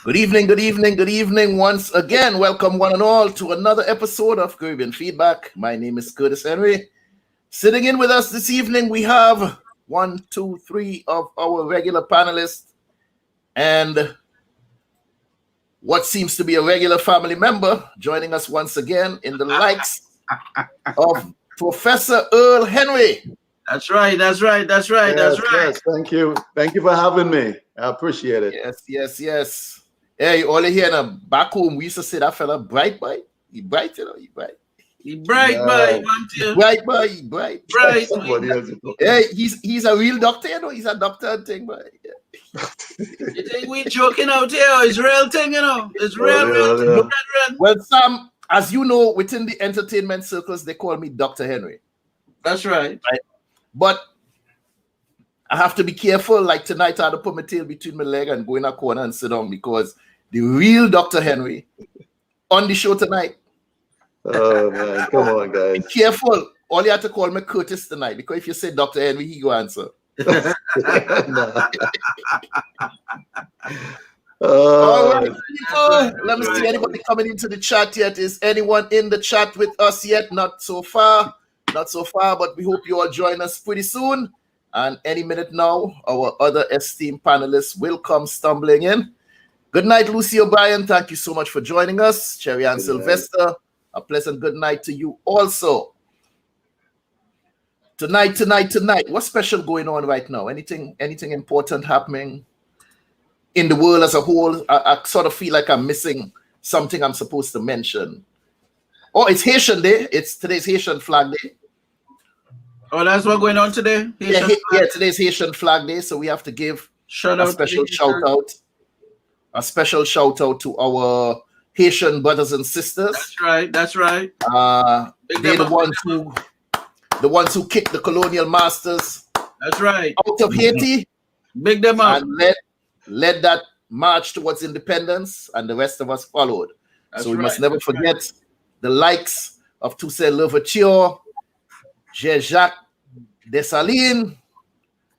Good evening, good evening, good evening. Once again, welcome one and all to another episode of Caribbean Feedback. My name is Curtis Henry. Sitting in with us this evening, we have 1, 2, 3 of our regular panelists and what seems to be a regular family member joining us once again in the likes of Professor Earl Henry. That's right. Yes, thank you for having me. I appreciate it. Yes. Hey, all you hear now, back home, we used to say that fella bright boy. He bright, you know, he bright. He bright boy, Bright boy, he bright. Somebody else. Hey, he's a real doctor, you know. He's a doctor and thing, boy. Yeah. You think we joking out here? It's real thing, you know. It's real. Yeah. Well, Sam, as you know, within the entertainment circles, they call me Dr. Henry. That's right. But I have to be careful. Like tonight, I had to put my tail between my leg and go in a corner and sit down because the real Dr. Henry on the show tonight. Oh man, come on, guys. Be careful. All you have to call me Curtis tonight because if you say Dr. Henry, he go answer. All right, people. Let me see anybody coming into the chat yet. Is anyone in the chat with us yet? Not so far, but we hope you all join us pretty soon. And any minute now, our other esteemed panelists will come stumbling in. Good night, Lucy O'Brien. Thank you so much for joining us. Cherry Ann Sylvester, a pleasant good night to you also. Tonight. What's special going on right now? Anything important happening in the world as a whole? I sort of feel like I'm missing something I'm supposed to mention. Oh, it's Haitian Day. Today's Haitian Flag Day. Oh, that's what's going on today? Yeah, today's Haitian Flag Day, so we have to give a special shout out to our Haitian brothers and sisters. That's right. They're the ones who kicked the colonial masters. That's right. Out of Haiti. Big them up. And led that march towards independence, and the rest of us followed. So we must never forget the likes of Toussaint Louverture, Jacques Dessalines,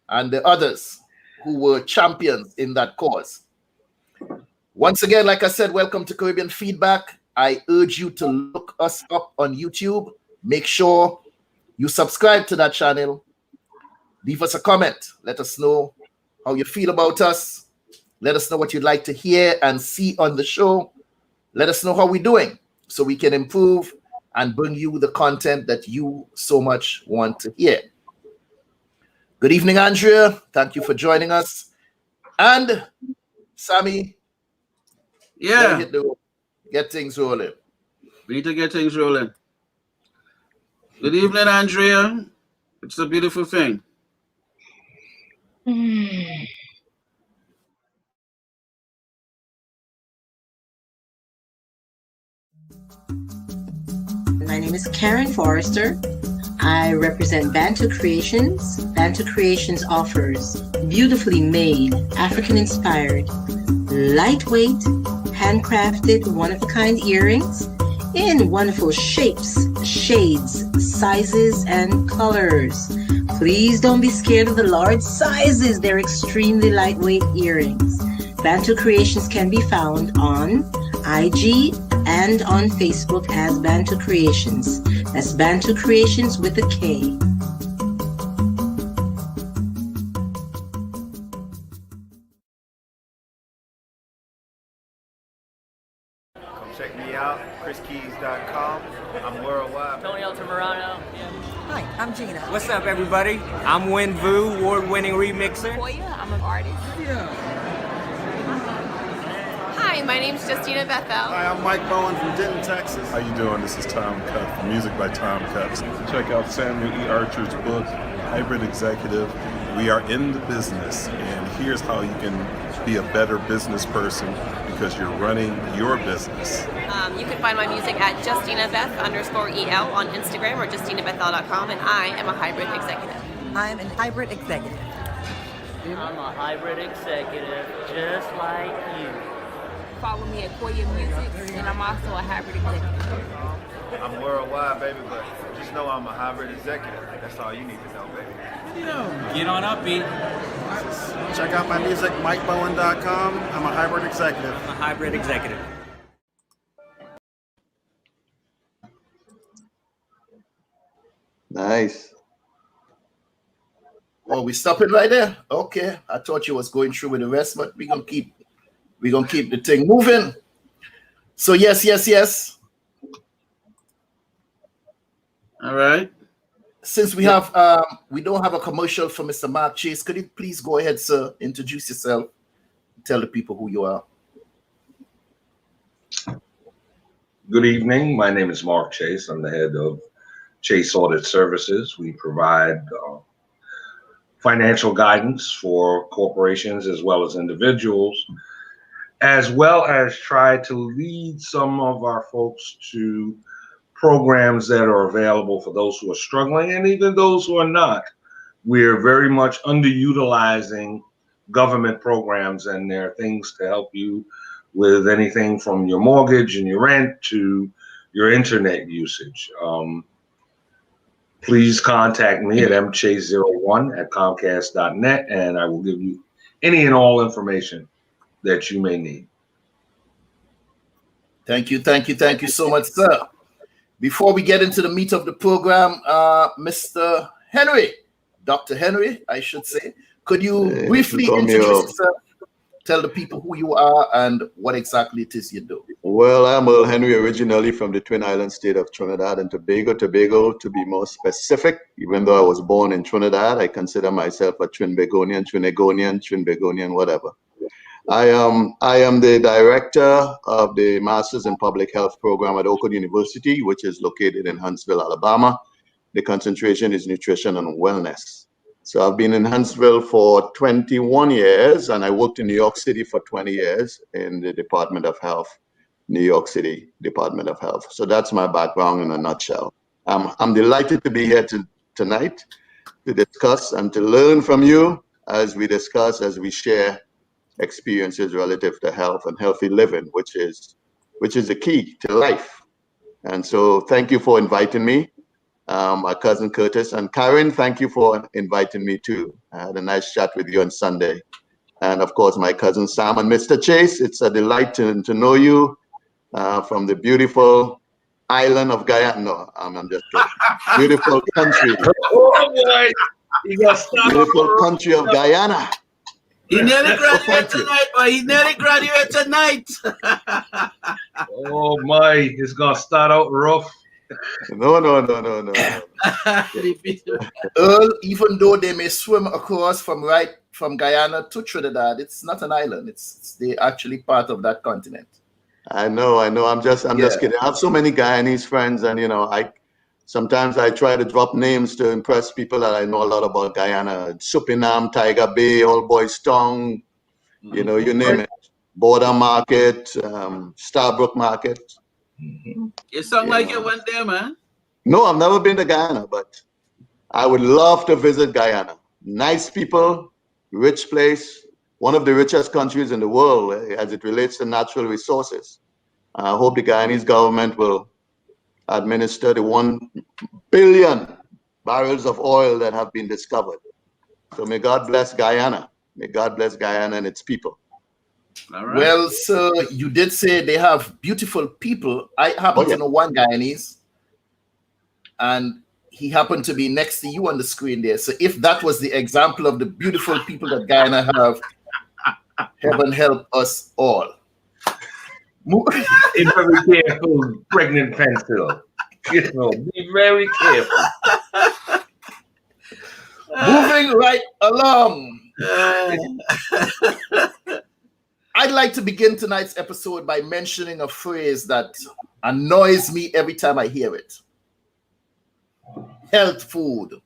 and the others who were champions in that cause. Once again, like I said, welcome to Caribbean Feedback. I urge you to look us up on YouTube. Make sure you subscribe to that channel. Leave us a comment. Let us know how you feel about us. Let us know what you'd like to hear and see on the show. Let us know how we're doing so we can improve and bring you the content that you so much want to hear. Good evening, Andrea. Thank you for joining us. And Sammy, get things rolling. We need to get things rolling. Good evening, Andrea. It's a beautiful thing. My name is Karin Forrester. I represent BantuKreations. BantuKreations offers beautifully made, African-inspired, lightweight, handcrafted, one-of-a-kind earrings in wonderful shapes, shades, sizes, and colors. Please don't be scared of the large sizes. They're extremely lightweight earrings. BantuKreations can be found on IG and on Facebook as BantuKreations. That's BantuKreations with a K. Come check me out, chriskeys.com. I'm worldwide. Tony Altamirano. Hi, I'm Gina. What's up, everybody? I'm Win Vu, award-winning remixer. I'm an artist. Hi, my name's Justina Bethel. Hi, I'm Mike Bowen from Denton, Texas. How you doing? This is Tom Cuff, music by Tom Cuff. Check out Samuel E. Archer's book, Hybrid Executive, We are in the business, and here's how you can be a better business person because you're running your business. You can find my music at JustinaBeth_EL on Instagram or JustinaBethL.com, and I am a hybrid executive. I'm a hybrid executive. I'm a hybrid executive, just like you. Follow me at Koya Music, and I'm also a hybrid executive. I'm worldwide, baby, but just know I'm a hybrid executive. That's all you need to know, baby. Get on up, B. Check out my music, MikeBowen.com. I'm a hybrid executive. I'm a hybrid executive. Nice. Oh, we stopping right there? Okay. I thought you was going through with the rest, but we're gonna keep the thing moving. So yes. All right. Since we have we don't have a commercial for Mr. Mark Chase, could you please go ahead, sir, introduce yourself, tell the people who you are. Good evening. My name is Mark Chase. I'm the head of Chase Audit Services. We provide financial guidance for corporations as well as individuals, as well as try to lead some of our folks to programs that are available for those who are struggling and even those who are not. We're very much underutilizing government programs, and there are things to help you with anything from your mortgage and your rent to your internet usage. Please contact me at mchase01@comcast.net, and I will give you any and all information that you may need. Thank you so much, sir. Before we get into the meat of the program, Mr. Henry, Dr. Henry, I should say, could you briefly introduce yourself, tell the people who you are and what exactly it is you do? Well, I'm Earl Henry, originally from the Twin Island state of Trinidad and Tobago, to be more specific. Even though I was born in Trinidad, I consider myself a Trinbagonian, whatever. I am the director of the Masters in Public Health program at Oakwood University, which is located in Huntsville, Alabama. The concentration is nutrition and wellness. So I've been in Huntsville for 21 years, and I worked in New York City for 20 years in the Department of Health, New York City Department of Health. So that's my background in a nutshell. I'm delighted to be here tonight to discuss and to learn from you as we share experiences relative to health and healthy living, which is the key to life. And so thank you for inviting me. My cousin Curtis and Karin, thank you for inviting me too. I had a nice chat with you on Sunday. And of course, my cousin Sam and Mr. Chase, it's a delight to know you from the beautiful island of Guyana. No, I'm just kidding. Beautiful country. Beautiful country of Guyana. He nearly graduated tonight, boy. He nearly graduated tonight. Oh my, it's gonna start out rough. No. Earl, even though they may swim across from Guyana to Trinidad, it's not an island. They're actually part of that continent. I know. I'm just kidding. I have so many Guyanese friends, and sometimes I try to drop names to impress people that I know a lot about Guyana. Supinam, Tiger Bay, Old Boys Town, you name it. Border Market, Starbrook Market. You sound like you went there, man. No, I've never been to Guyana, but I would love to visit Guyana. Nice people, rich place, one of the richest countries in the world as it relates to natural resources. I hope the Guyanese government will administer the 1 billion barrels of oil that have been discovered. So may God bless Guyana. May God bless Guyana and its people. All right. Well, sir, you did say they have beautiful people. I happen to know one Guyanese, and he happened to be next to you on the screen there. So if that was the example of the beautiful people that Guyana have, heaven help us all. Be very careful, pregnant pencil. Be very careful. Moving right along. I'd like to begin tonight's episode by mentioning a phrase that annoys me every time I hear it. Health food.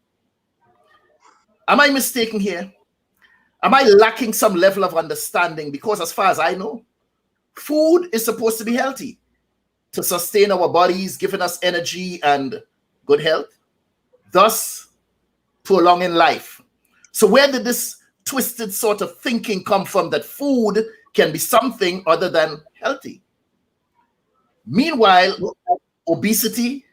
Am I mistaken here? Am I lacking some level of understanding? Because as far as I know, food is supposed to be healthy, to sustain our bodies, giving us energy and good health, thus prolonging life. So where did this twisted sort of thinking come from that food can be something other than healthy? Meanwhile, obesity,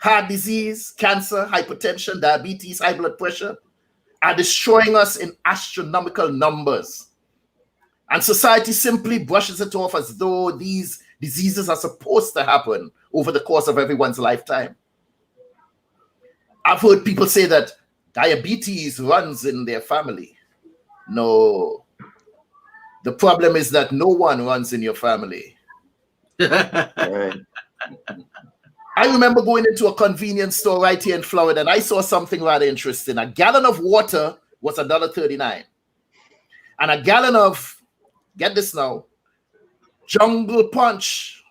heart disease, cancer, hypertension, diabetes, high blood pressure are destroying us in astronomical numbers. And society simply brushes it off as though these diseases are supposed to happen over the course of everyone's lifetime. I've heard people say that diabetes runs in their family. No. The problem is that no one runs in your family. Right. I remember going into a convenience store right here in Florida, and I saw something rather interesting. A gallon of water was $1.39. And a gallon of, get this now, Jungle Punch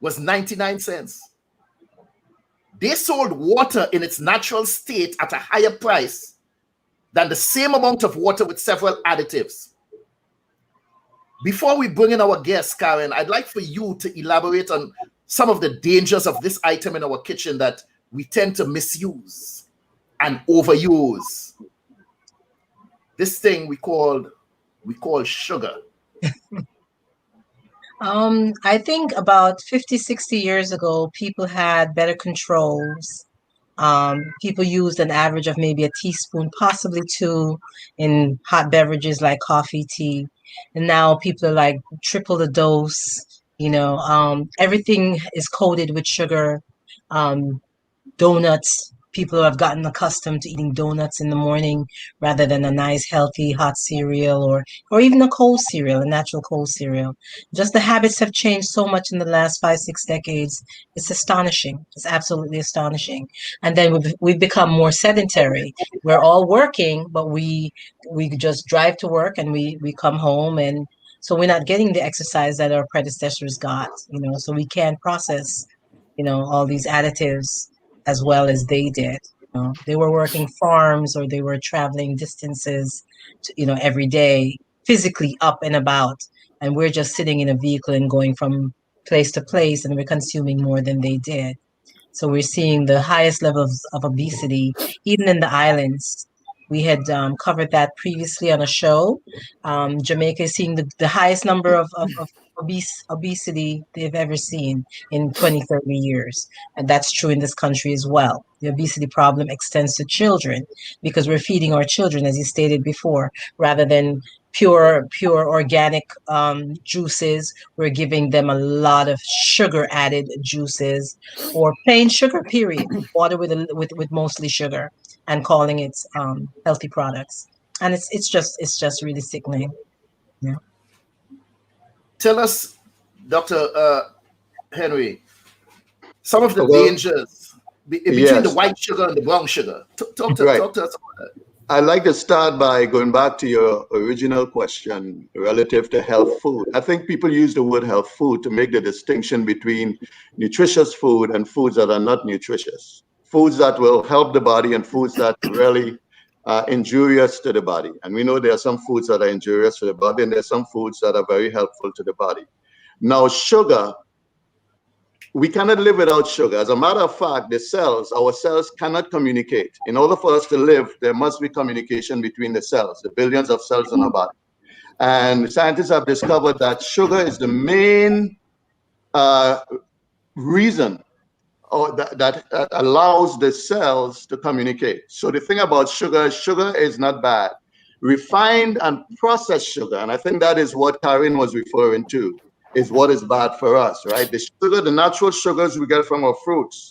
was 99 cents. They sold water in its natural state at a higher price than the same amount of water with several additives. Before we bring in our guest, Karin, I'd like for you to elaborate on some of the dangers of this item in our kitchen that we tend to misuse and overuse. This thing we call sugar. I think about 50, 60 years ago, people had better controls. People used an average of maybe a teaspoon, possibly two, in hot beverages like coffee, tea. And now people are like triple the dose. Everything is coated with sugar. Donuts. People have gotten accustomed to eating donuts in the morning rather than a nice, healthy, hot cereal or even a cold cereal, a natural cold cereal. Just the habits have changed so much in the last 5, 6 decades. It's astonishing. It's absolutely astonishing. And then we've become more sedentary. We're all working, but we just drive to work and we come home, and so we're not getting the exercise that our predecessors got. So we can't process, all these additives as well as they did. They were working farms or they were traveling distances, every day, physically up and about. And we're just sitting in a vehicle and going from place to place, and we're consuming more than they did. So we're seeing the highest levels of obesity, even in the islands. We had covered that previously on a show. Jamaica is seeing the highest number of obesity they've ever seen in 20, 30 years. And that's true in this country as well. The obesity problem extends to children because we're feeding our children, as you stated before, rather than pure organic juices. We're giving them a lot of sugar added juices or plain sugar, period, water with mostly sugar, and calling it healthy products. And it's just really sickening. Yeah. Tell us, Dr. Henry, some of the dangers between the white sugar and the brown sugar. Talk to us about that. I'd like to start by going back to your original question relative to health food. I think people use the word health food to make the distinction between nutritious food and foods that are not nutritious. Foods that will help the body and foods that really are injurious to the body. And we know there are some foods that are injurious to the body, and there are some foods that are very helpful to the body. Now, sugar, we cannot live without sugar. As a matter of fact, our cells cannot communicate. In order for us to live, there must be communication between the cells, the billions of cells in our body. And scientists have discovered that sugar is the main reason that allows the cells to communicate. So the thing about sugar is not bad. Refined and processed sugar, and I think that is what Karin was referring to, is what is bad for us, right? The sugar, the natural sugars we get from our fruits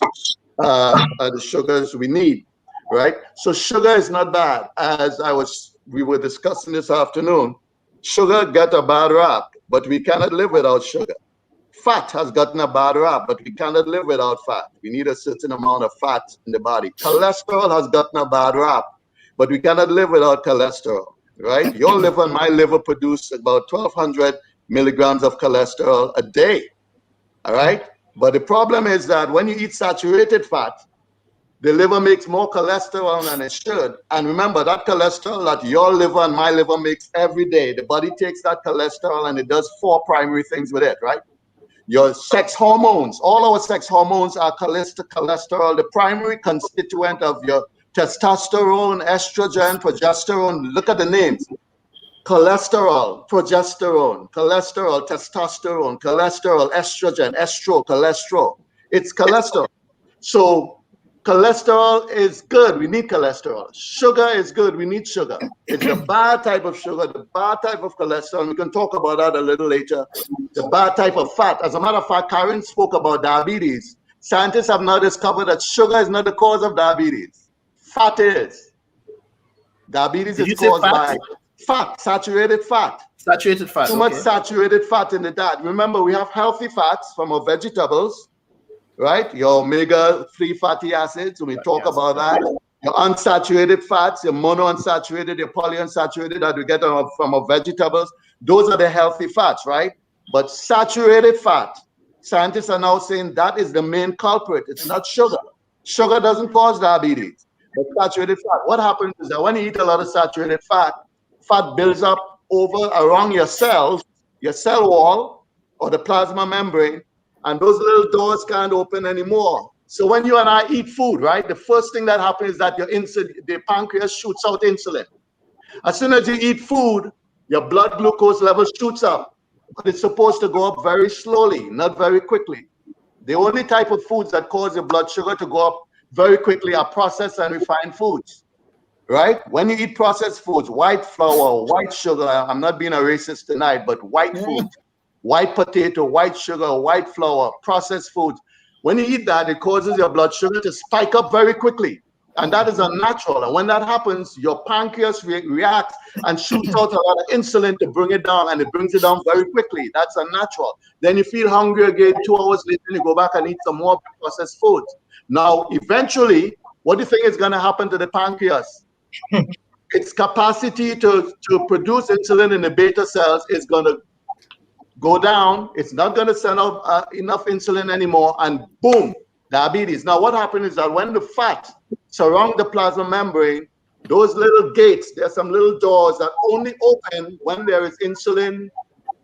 are the sugars we need, right? So sugar is not bad. As we were discussing this afternoon, sugar got a bad rap, but we cannot live without sugar. Fat has gotten a bad rap, but we cannot live without fat. We need a certain amount of fat in the body. Cholesterol has gotten a bad rap, but we cannot live without cholesterol, right? Your liver and my liver produce about 1,200 milligrams of cholesterol a day, all right? But the problem is that when you eat saturated fat, The liver makes more cholesterol than it should. And remember, that cholesterol that your liver and my liver makes every day, the body takes that cholesterol and it does 4 primary things with it, right? Your sex hormones, all our sex hormones are cholesterol, the primary constituent of your testosterone, estrogen, progesterone. Look at the names. Cholesterol, progesterone, cholesterol, testosterone, cholesterol, estrogen, cholesterol. It's cholesterol. So cholesterol is good. We need cholesterol. Sugar is good. We need sugar. It's the bad type of sugar, the bad type of cholesterol. We can talk about that a little later. The bad type of fat. As a matter of fact, Karin spoke about diabetes. Scientists have now discovered that sugar is not the cause of diabetes. Fat is. Diabetes is caused by fat, saturated fat. Saturated fat. Too much saturated fat in the diet. Remember, we have healthy fats from our vegetables, right? Your omega-3 fatty acids, we talk about that. Your unsaturated fats, your monounsaturated, your polyunsaturated that we get from our vegetables. Those are the healthy fats, right? But saturated fat, scientists are now saying that is the main culprit. It's not sugar. Sugar doesn't cause diabetes, but saturated fat. What happens is that when you eat a lot of saturated fat, fat builds up around your cells, your cell wall, or the plasma membrane, and those little doors can't open anymore. So when you and I eat food, right, the first thing that happens is that the pancreas shoots out insulin. As soon as you eat food, your blood glucose level shoots up, but it's supposed to go up very slowly, not very quickly. The only type of foods that cause your blood sugar to go up very quickly are processed and refined foods, right? When you eat processed foods, white flour, white sugar, I'm not being a racist tonight, but white food, white potato, white sugar, white flour, processed foods. When you eat that, it causes your blood sugar to spike up very quickly. And that is unnatural. And when that happens, your pancreas reacts and shoots out a lot of insulin to bring it down, and it brings it down very quickly. That's unnatural. Then you feel hungry again, 2 hours later, you go back and eat some more processed foods. Now, eventually, what do you think is going to happen to the pancreas? Its capacity to produce insulin in the beta cells is going to go down. It's not going to send out enough insulin anymore, and boom, diabetes. Now, what happens is that when the fat surround the plasma membrane, those little gates, there are some little doors that only open when there is insulin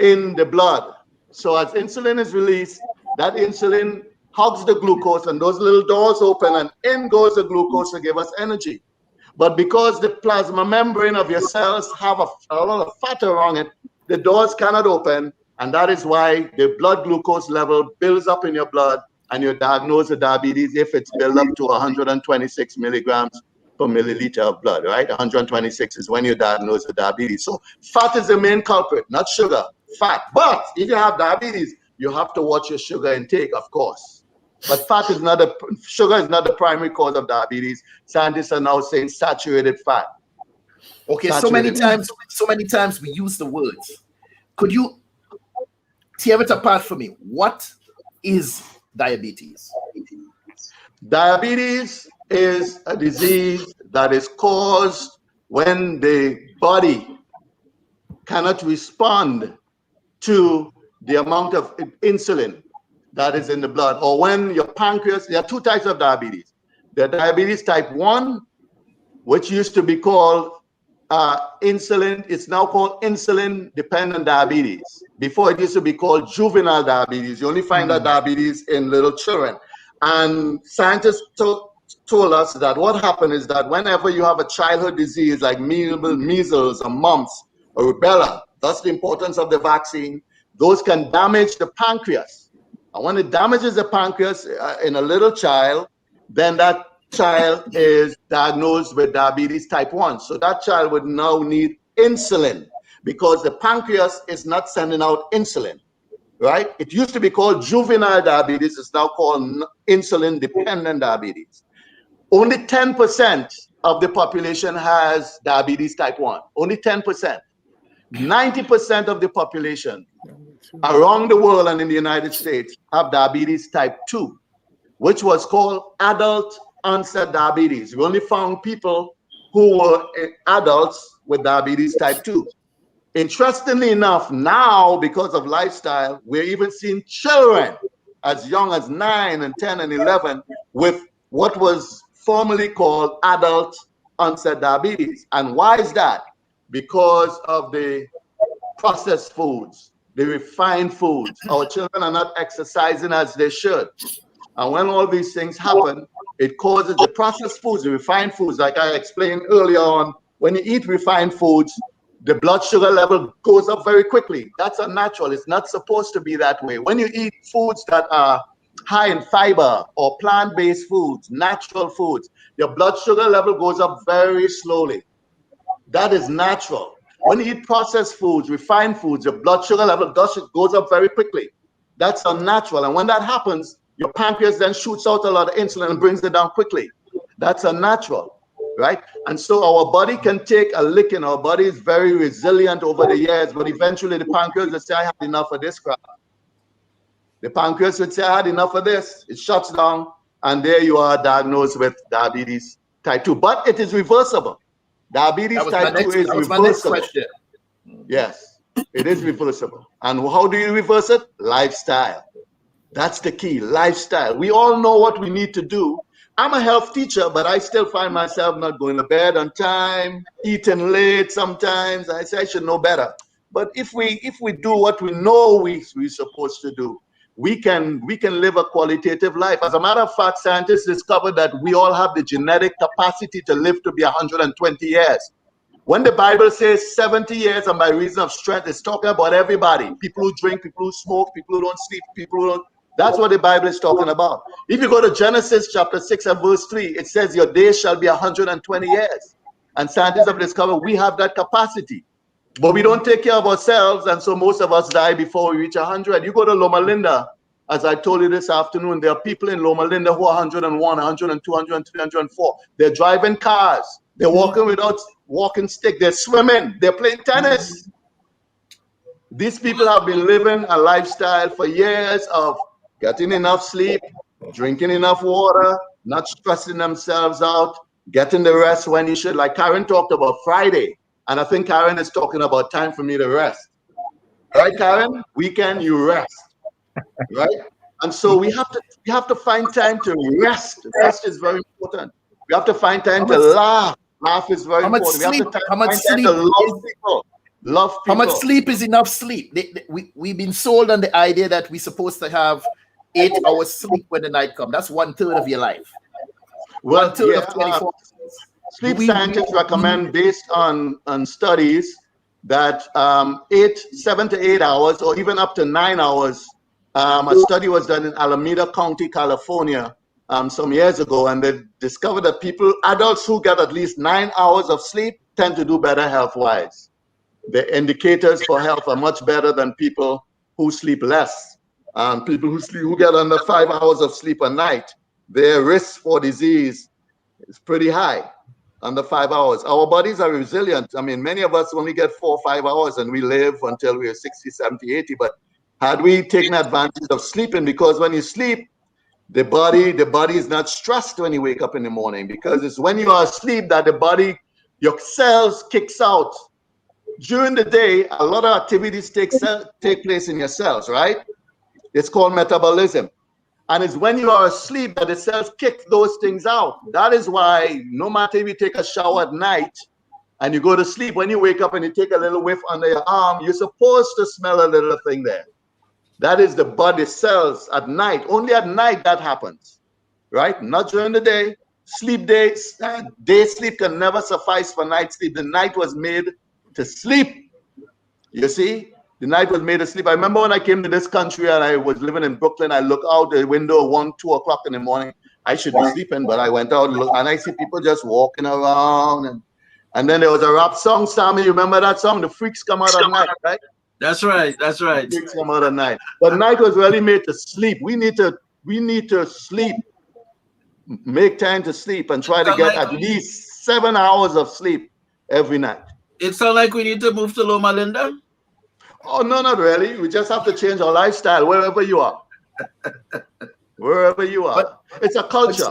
in the blood. So as insulin is released, that insulin hugs the glucose, and those little doors open, and in goes the glucose to give us energy. But because the plasma membrane of your cells have a lot of fat around it, the doors cannot open, and that is why the blood glucose level builds up in your blood, and you're diagnosed with diabetes if it's built up to 126 milligrams per milliliter of blood, right? 126 is when you're diagnosed with diabetes. So fat is the main culprit, not sugar, fat. But if you have diabetes, you have to watch your sugar intake, of course. But sugar is not the primary cause of diabetes. Scientists are now saying saturated fat. Okay, so many times we use the words. Could you tear it apart for me? What is diabetes? Diabetes is a disease that is caused when the body cannot respond to the amount of insulin that is in the blood, or when your pancreas. There are 2 types of diabetes. The diabetes type 1, which used to be called insulin, it's now called insulin dependent diabetes. Before, it used to be called juvenile diabetes. You only find that diabetes in little children. And scientists told us that what happened is that whenever you have a childhood disease like measles or mumps or rubella, that's the importance of the vaccine, those can damage the pancreas. And when it damages the pancreas in a little child, then that child is diagnosed with diabetes type 1. So that child would now need insulin because the pancreas is not sending out insulin, right? It used to be called juvenile diabetes. It's now called insulin dependent diabetes. Only 10% of the population has diabetes type 1. Only 10%. 90% of the population around the world and in the United States have diabetes type 2, which was called adult onset diabetes. We only found people who were adults with diabetes type 2. Interestingly enough, now, because of lifestyle, we're even seeing children as young as 9 and 10 and 11 with what was formerly called adult onset diabetes. And why is that? Because of the processed foods, the refined foods. Our children are not exercising as they should. And when all these things happen, it causes the processed foods, the refined foods, like I explained earlier on. When you eat refined foods, the blood sugar level goes up very quickly. That's unnatural. It's not supposed to be that way. When you eat foods that are high in fiber or plant-based foods, natural foods, your blood sugar level goes up very slowly. That is natural. When you eat processed foods, refined foods, your blood sugar level goes up very quickly. That's unnatural. And when that happens, your pancreas then shoots out a lot of insulin and brings it down quickly. That's unnatural, right? And so our body can take a licking. Our body is very resilient over the years, but eventually the pancreas will say, I had enough of this crap. The pancreas would say, I had enough of this. It shuts down, and there you are diagnosed with diabetes type 2. But it is reversible. Diabetes type 2 is reversible. Yes, it is reversible. And how do you reverse it? Lifestyle. That's the key, lifestyle. We all know what we need to do. I'm a health teacher, but I still find myself not going to bed on time, eating late sometimes. I say I should know better. But if we do what we know we're supposed to do, we can live a qualitative life. As a matter of fact, scientists discovered that we all have the genetic capacity to live to be 120 years. When the Bible says 70 years and by reason of strength, it's talking about everybody. People who drink, people who smoke, people who don't sleep, people who don't. That's what the Bible is talking about. If you go to Genesis chapter 6 and verse 3, it says your days shall be 120 years. And scientists have discovered we have that capacity. But we don't take care of ourselves, and so most of us die before we reach 100. You go to Loma Linda, as I told you this afternoon, there are people in Loma Linda who are 101, 102, 103, 104. They're driving cars. They're walking without walking stick. They're swimming. They're playing tennis. These people have been living a lifestyle for years of getting enough sleep, drinking enough water, not stressing themselves out, getting the rest when you should. Like Karin talked about Friday, and I think Karin is talking about time for me to rest. Right, Karin? Weekend, you rest. Right? And so we have to find time to rest. Rest is very important. We have to find time to laugh. Laugh is very important. We have to find time to love people. Love people. How much sleep is enough sleep? We've been sold on the idea that we're supposed to have 8 hours sleep when the night comes. That's 1/3 of your life. Well, 1/3 of 24 hours. Sleep scientists recommend, based on studies, that 7 to 8 hours or even up to 9 hours. A study was done in Alameda County, California, some years ago, and they discovered that adults who get at least 9 hours of sleep tend to do better health-wise. The indicators for health are much better than people who sleep less. People who get under 5 hours of sleep a night, their risk for disease is pretty high. Under 5 hours. Our bodies are resilient. I mean, many of us only get 4 or 5 hours and we live until we're 60, 70, 80. But had we taken advantage of sleeping, because when you sleep, the body is not stressed when you wake up in the morning, because it's when you are asleep that the body, your cells kicks out. During the day, a lot of activities take place in your cells, right? It's called metabolism. And it's when you are asleep that the cells kick those things out. That is why no matter if you take a shower at night and you go to sleep, when you wake up and you take a little whiff under your arm, you're supposed to smell a little thing there. That is the body cells at night. Only at night that happens, right? Not during the day. Day sleep can never suffice for night sleep. The night was made to sleep. You see? The night was made to sleep. I remember when I came to this country and I was living in Brooklyn, I look out the window 1, 2 o'clock in the morning. I should be sleeping, but I went out and I see people just walking around. And then there was a rap song, Sammy. You remember that song? The freaks come out at night, right? That's right. That's right. The freaks come out at night. But night was really made to sleep. We need to sleep. Make time to sleep and try to get at least 7 hours of sleep every night. It sounds like we need to move to Loma Linda. Oh, no, not really. We just have to change our lifestyle wherever you are. Wherever you are. But it's a culture.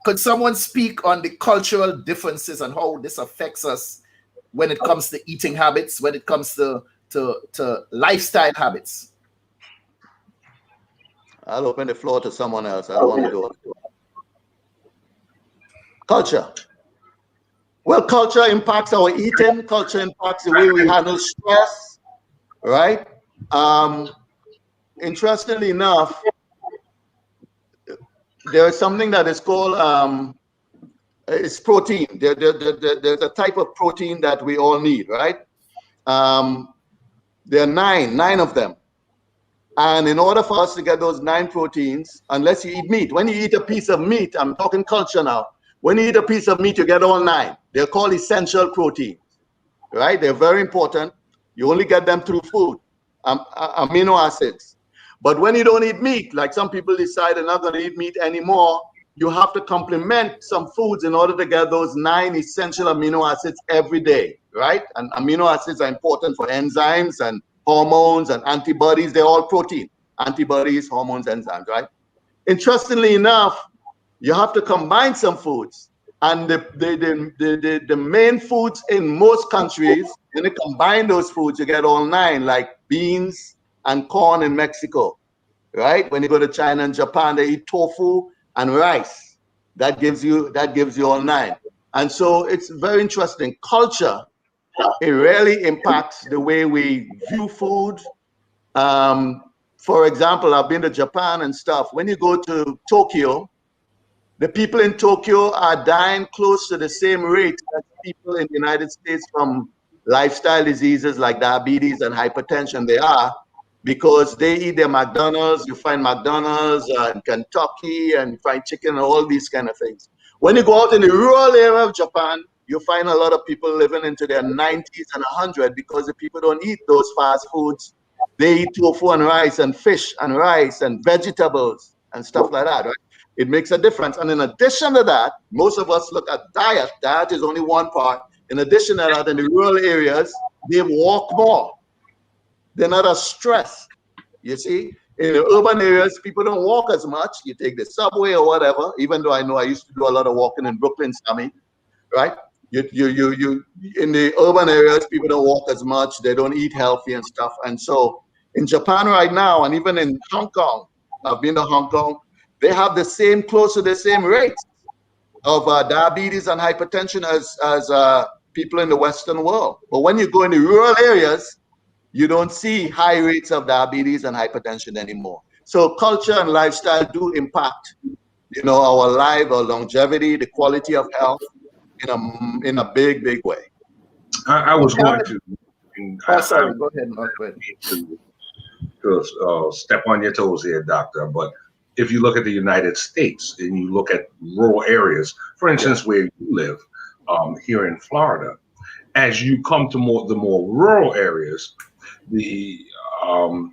Could someone speak on the cultural differences and how this affects us when it comes to eating habits, when it comes to lifestyle habits? I'll open the floor to someone else. I don't want to do it. Culture. Well, culture impacts our eating. Culture impacts the way we handle stress, right? Interestingly enough, there is something that is called it's protein. There's a type of protein that we all need, right? There are nine of them. And in order for us to get those 9 proteins, unless you eat meat, when you eat a piece of meat, I'm talking culture now. When you eat a piece of meat, you get all 9. They're called essential proteins, right? They're very important. You only get them through food, amino acids. But when you don't eat meat, like some people decide they're not going to eat meat anymore, you have to complement some foods in order to get those 9 essential amino acids every day, right? And amino acids are important for enzymes and hormones and antibodies. They're all protein. Antibodies, hormones, enzymes, right? Interestingly enough, you have to combine some foods. And the main foods in most countries, when you combine those foods, you get all 9, like beans and corn in Mexico, right? When you go to China and Japan, they eat tofu and rice. That gives you all 9. And so it's very interesting. Culture, it really impacts the way we view food. For example, I've been to Japan and stuff. When you go to Tokyo, the people in Tokyo are dying close to the same rate as people in the United States from lifestyle diseases like diabetes and hypertension. They are, because they eat their McDonald's. You find McDonald's in Kentucky, and you find chicken and all these kind of things. When you go out in the rural area of Japan, you find a lot of people living into their 90s and 100 because the people don't eat those fast foods. They eat tofu and rice and fish and rice and vegetables and stuff like that, right? It makes a difference. And in addition to that, most of us look at diet. Diet is only one part. In addition to that, in the rural areas, they walk more. They're not as stressed, you see. In the urban areas, people don't walk as much. You take the subway or whatever, even though I know I used to do a lot of walking in Brooklyn, Sammy, right? You in the urban areas, people don't walk as much. They don't eat healthy and stuff. And so in Japan right now, and even in Hong Kong, I've been to Hong Kong, they have close to the same rates of diabetes and hypertension as people in the Western world. But when you go in the rural areas, you don't see high rates of diabetes and hypertension anymore. So culture and lifestyle do impact, our life, our longevity, the quality of health in a big, big way. I was going to. Sorry, go ahead, Mark. To step on your toes here, Doctor, but if you look at the United States and you look at rural areas, for instance, where you live here in Florida, as you come to the more rural areas, the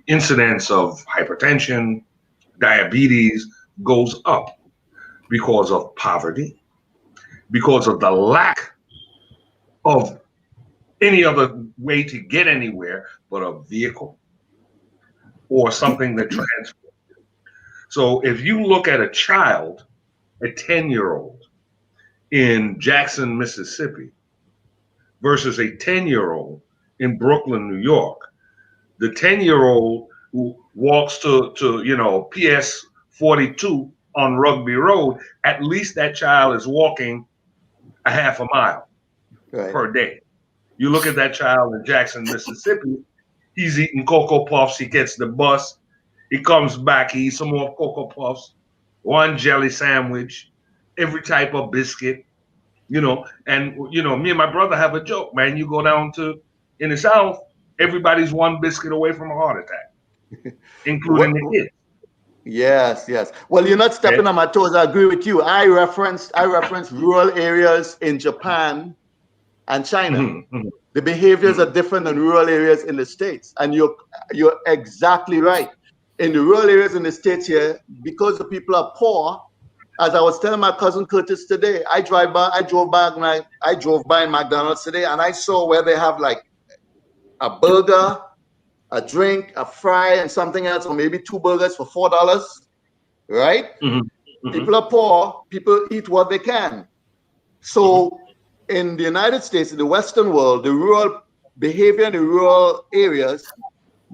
incidence of hypertension, diabetes goes up because of poverty, because of the lack of any other way to get anywhere but a vehicle or something that transports. So if you look at a child, a 10-year-old in Jackson, Mississippi, versus a 10-year-old in Brooklyn, New York, the 10-year-old who walks to PS 42 on Rugby Road, at least that child is walking a half a mile per day. You look at that child in Jackson, Mississippi, he's eating Cocoa Puffs, he gets the bus, he comes back, he eats some more Cocoa Puffs, one jelly sandwich, every type of biscuit, and me and my brother have a joke, man. You go down in the South, everybody's one biscuit away from a heart attack, including the kids. Yes. Well, you're not stepping on my toes. I agree with you. I referenced rural areas in Japan and China. Mm-hmm. The behaviors are different than rural areas in the States. And you're exactly right. In the rural areas in the States here, because the people are poor, as I was telling my cousin Curtis today, I drove by McDonald's today, and I saw where they have like a burger, a drink, a fry, and something else, or maybe 2 burgers for $4, right? Mm-hmm. Mm-hmm. People are poor. People eat what they can. So in the United States, in the Western world, the rural behavior in the rural areas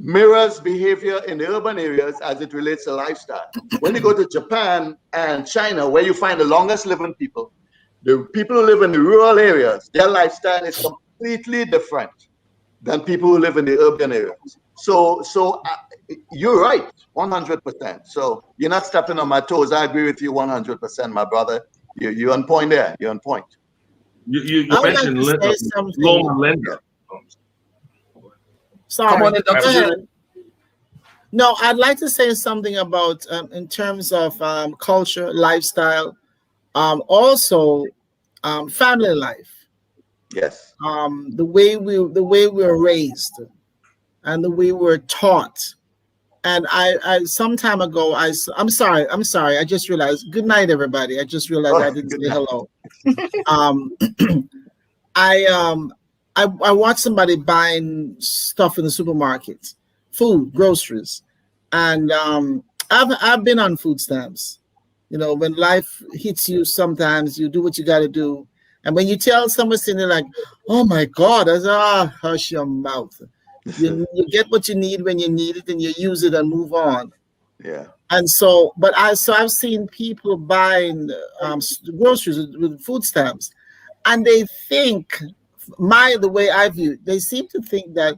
mirrors behavior in the urban areas as it relates to lifestyle. When you go to Japan and China, where you find the longest living people, The people who live in the rural areas, their lifestyle is completely different than people who live in the urban areas. So you're right, 100%. So you're not stepping on my toes. I agree with you 100%, my brother. You're on point there. You're on point. You mentioned Loma Linda. Sorry. Come on in, Dr. Go ahead. Judith. No, I'd like to say something about in terms of culture, lifestyle, also family life. Yes. The way we were raised, and the way we're taught. And I some time ago, I'm sorry. I just realized. Good night, everybody. I just realized I didn't say hello. I watched somebody buying stuff in the supermarket, food, groceries, and I've been on food stamps. You know, when life hits you, sometimes you do what you got to do, and when you tell someone sitting there like, "Oh my God," I say, hush your mouth. You get what you need when you need it, and you use it and move on. Yeah. And so, but I've seen people buying groceries with food stamps, and they think the way I view it, they seem to think that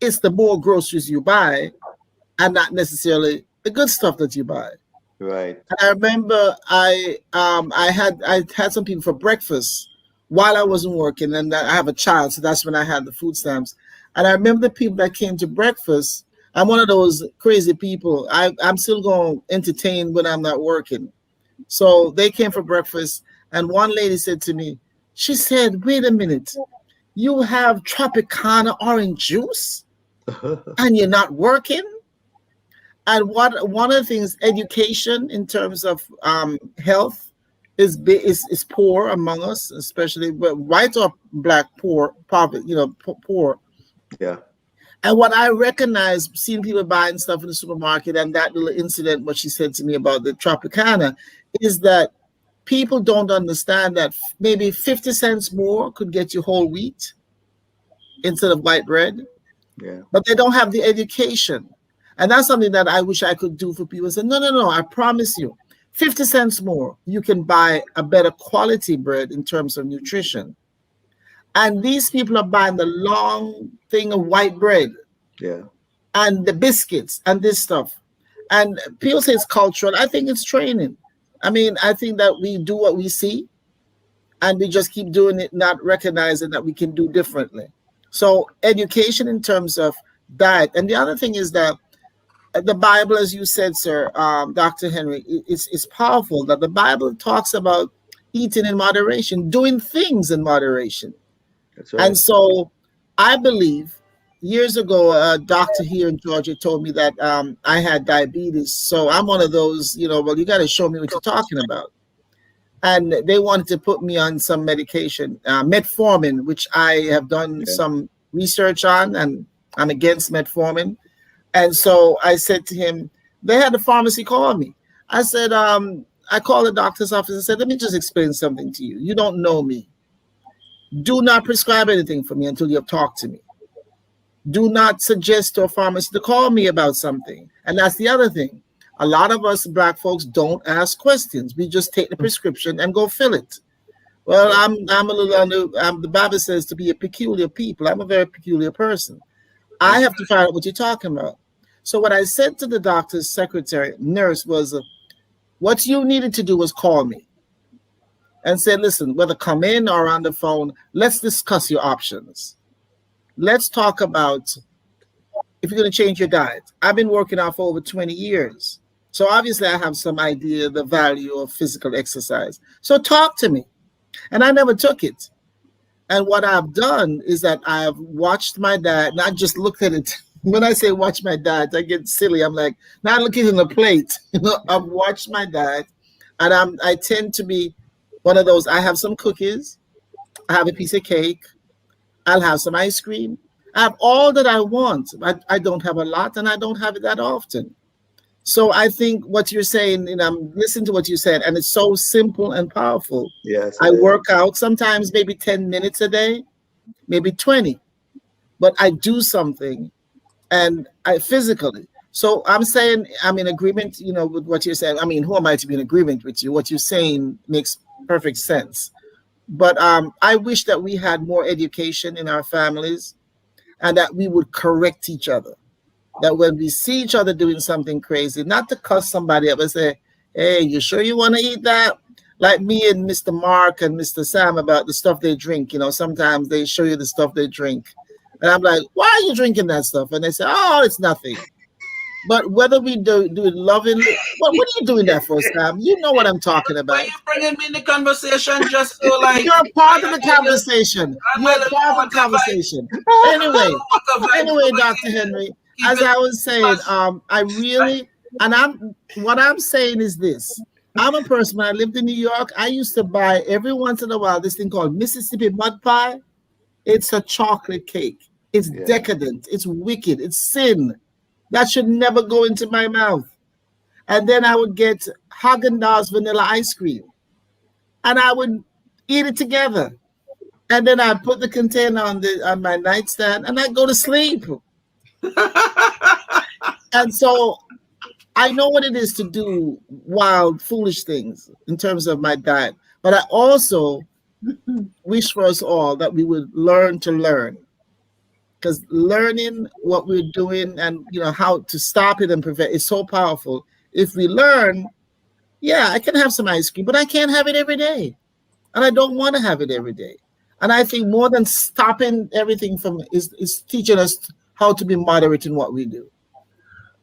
it's the more groceries you buy, and not necessarily the good stuff that you buy. Right. And I remember I had some people for breakfast while I wasn't working, and I have a child, so that's when I had the food stamps. And I remember the people that came to breakfast. I'm one of those crazy people. I'm still going to entertain when I'm not working. So they came for breakfast, and one lady said to me, she said, "Wait a minute, you have Tropicana orange juice and you're not working?" And one of the things, education in terms of health is poor among us, especially white or black, poor. Yeah. And what I recognize, seeing people buying stuff in the supermarket, and that little incident, what she said to me about the Tropicana, is that people don't understand that maybe 50 cents more could get you whole wheat instead of white bread. Yeah. But they don't have the education. And that's something that I wish I could do for people. Say, no, I promise you, 50 cents more, you can buy a better quality bread in terms of nutrition. And these people are buying the long thing of white bread. Yeah. And the biscuits and this stuff. And people say it's cultural. I think it's training. I mean, I think that we do what we see, and we just keep doing it, not recognizing that we can do differently. So education in terms of diet. And the other thing is that the Bible, as you said, sir, Dr. Henry, it's powerful that the Bible talks about eating in moderation, doing things in moderation. That's right. And so I believe years ago, a doctor here in Georgia told me that I had diabetes. So I'm one of those, well, you got to show me what you're talking about. And they wanted to put me on some medication, metformin, which I have done some research on, and I'm against metformin. And so I said to him, they had the pharmacy call me. I said, I called the doctor's office and said, let me just explain something to you. You don't know me. Do not prescribe anything for me until you have talked to me. Do not suggest to a pharmacist to call me about something. And that's the other thing. A lot of us Black folks don't ask questions. We just take the prescription and go fill it. Well, I'm a little the Bible says to be a peculiar people. I'm a very peculiar person. I have to find out what you're talking about. So what I said to the doctor's nurse was, what you needed to do was call me and say, listen, whether come in or on the phone, let's discuss your options. Let's talk about if you're going to change your diet. I've been working out for over 20 years. So obviously I have some idea of the value of physical exercise. So talk to me. And I never took it. And what I've done is that I've watched my diet, not just looked at it. When I say watch my diet, I get silly. I'm like, not looking at the plate. I've watched my diet, and I tend to be one of those. I have some cookies. I have a piece of cake. I'll have some ice cream. I have all that I want. I don't have a lot, and I don't have it that often. So I think what you're saying, and I'm listening to what you said, and it's so simple and powerful. Yes. I work out sometimes maybe 10 minutes a day, maybe 20, but I do something, and I physically. So I'm saying I'm in agreement, with what you're saying. I mean, who am I to be in agreement with you? What you're saying makes perfect sense. But I wish that we had more education in our families and that we would correct each other. That when we see each other doing something crazy, not to cuss somebody up and say, hey, you sure you want to eat that? Like me and Mr. Mark and Mr. Sam about the stuff they drink. You know, sometimes they show you the stuff they drink. And I'm like, why are you drinking that stuff? And they say, oh, it's nothing. But whether we do it lovingly, what are you doing that for, Sam? You know what I'm talking about. Why you bringing me in the conversation just so like... You're part of the conversation. You're part of the conversation. Anyway, Dr. Henry, as I was saying, I really, and what I'm saying is this. I'm a person, when I lived in New York, I used to buy every once in a while this thing called Mississippi mud pie. It's a chocolate cake. It's decadent. It's wicked. It's sin. That should never go into my mouth. And then I would get Haagen-Dazs vanilla ice cream. And I would eat it together. And then I put the container on my nightstand and I go to sleep. And so I know what it is to do wild, foolish things in terms of my diet. But I also wish for us all that we would learn to learn. Because learning what we're doing and how to stop it and prevent is so powerful. If we learn, I can have some ice cream, but I can't have it every day. And I don't want to have it every day. And I think more than stopping everything from is teaching us how to be moderate in what we do.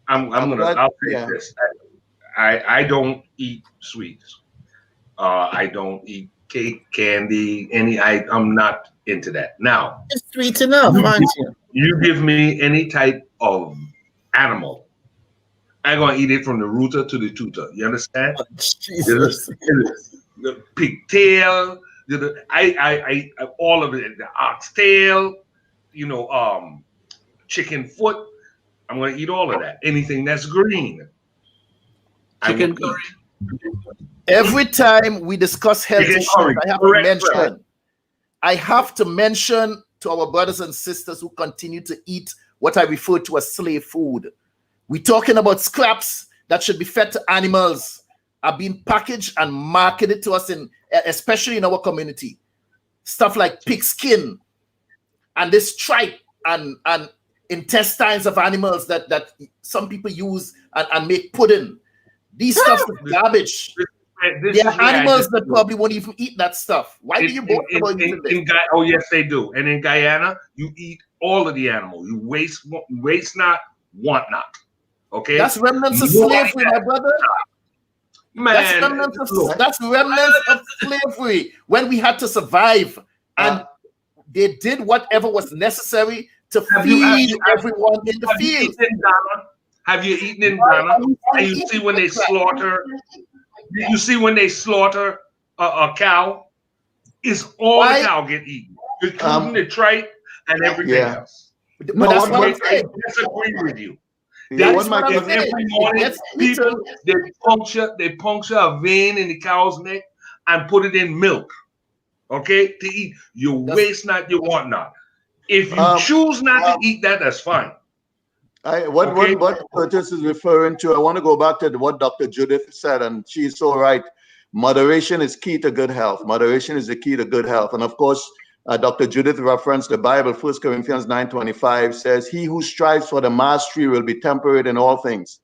I'll say this. I don't eat sweets. I don't eat cake, candy, I'm not into that. Now, it's sweet enough, aren't you? You give me any type of animal, I'm gonna eat it from the rooter to the tutor. You understand? Oh, Jesus. The pigtail, I all of it, the oxtail, chicken foot. I'm gonna eat all of that. Anything that's green. Chicken curry. Every time we discuss health issues, I have to mention to our brothers and sisters who continue to eat what I refer to as slave food. We're talking about scraps that should be fed to animals are being packaged and marketed to us, especially in our community. Stuff like pig skin and this tripe and intestines of animals that some people use and make pudding. These stuff is garbage. There are animals that probably won't even eat that stuff. Why do you both about eating this? Oh, yes, they do. And in Guyana, you eat all of the animal. You waste not, want not. Okay? That's remnants of slavery, my brother. Man, that's remnants of slavery when we had to survive. And they did whatever was necessary to feed everyone in the field. Have you eaten in Ghana? And you see when they slaughter... You see when they slaughter a cow, is all the cow get eaten, including the tripe and everything else. But that's what I disagree with you. Every morning, people they puncture a vein in the cow's neck and put it in milk. Okay, to eat. You waste not, you want not. If you choose not to eat that, that's fine. What Curtis is referring to, I want to go back to what Dr. Judith said, and she's so right. Moderation is key to good health. Moderation is the key to good health. And of course, Dr. Judith referenced the Bible. 1 Corinthians 9:25 says, he who strives for the mastery will be temperate in all things.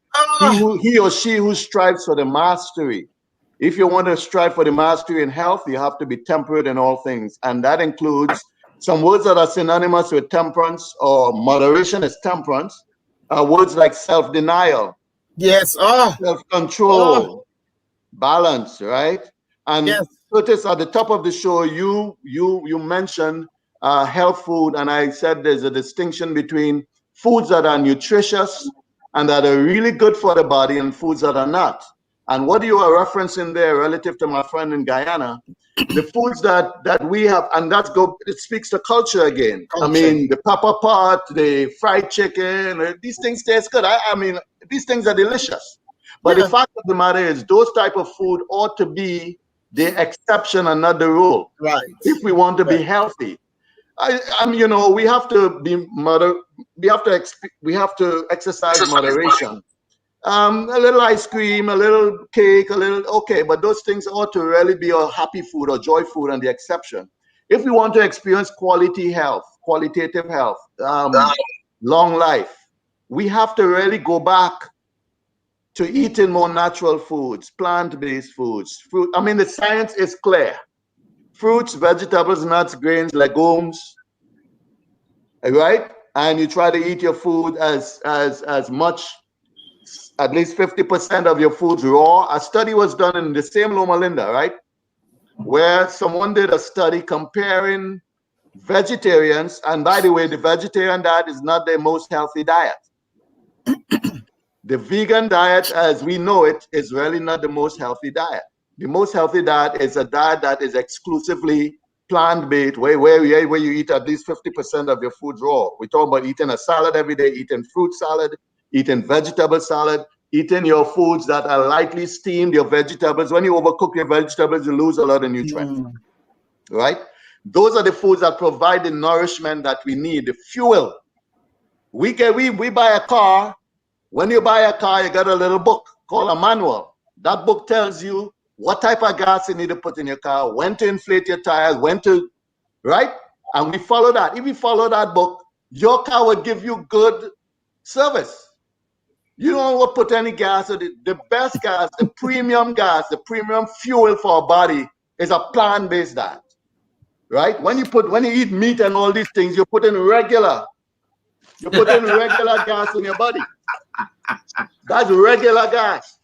He or she who strives for the mastery. If you want to strive for the mastery in health, you have to be temperate in all things. And that includes some words that are synonymous with temperance or moderation is temperance. Words like self-denial, self-control, balance, right? And Curtis, at the top of the show, you mentioned health food, and I said there's a distinction between foods that are nutritious and that are really good for the body and foods that are not. And what you are referencing there relative to my friend in Guyana, the foods that we have, and it speaks to culture again. I mean, the pepper pot, the fried chicken, these things taste good. I mean, these things are delicious. But the fact of the matter is those type of food ought to be the exception and not the rule. Right. If we want to be healthy. We have to be we have to exercise moderation. A little ice cream, a little cake, a little, okay, but those things ought to really be a happy food or joy food and the exception. If we want to experience quality health, qualitative health, long life, we have to really go back to eating more natural foods, plant-based foods. Fruit. I mean, the science is clear. Fruits, vegetables, nuts, grains, legumes, right? And you try to eat your food as much, at least 50% of your food's raw. A study was done in the same Loma Linda, right? Where someone did a study comparing vegetarians, and by the way, the vegetarian diet is not the most healthy diet. The vegan diet, as we know it, is really not the most healthy diet. The most healthy diet is a diet that is exclusively plant-based, where you eat at least 50% of your food raw. We're talking about eating a salad every day, eating fruit salad, eating vegetable salad, eating your foods that are lightly steamed, your vegetables. When you overcook your vegetables, you lose a lot of nutrients, right? Those are the foods that provide the nourishment that we need, the fuel. We buy a car. When you buy a car, you get a little book called a manual. That book tells you what type of gas you need to put in your car, when to inflate your tires, when to, right? And we follow that. If we follow that book, your car will give you good service. You don't want to put any gas. The best gas, the premium gas, the premium fuel for our body is a plant-based diet, right? When you eat meat and all these things, you're putting regular gas in your body. That's regular gas.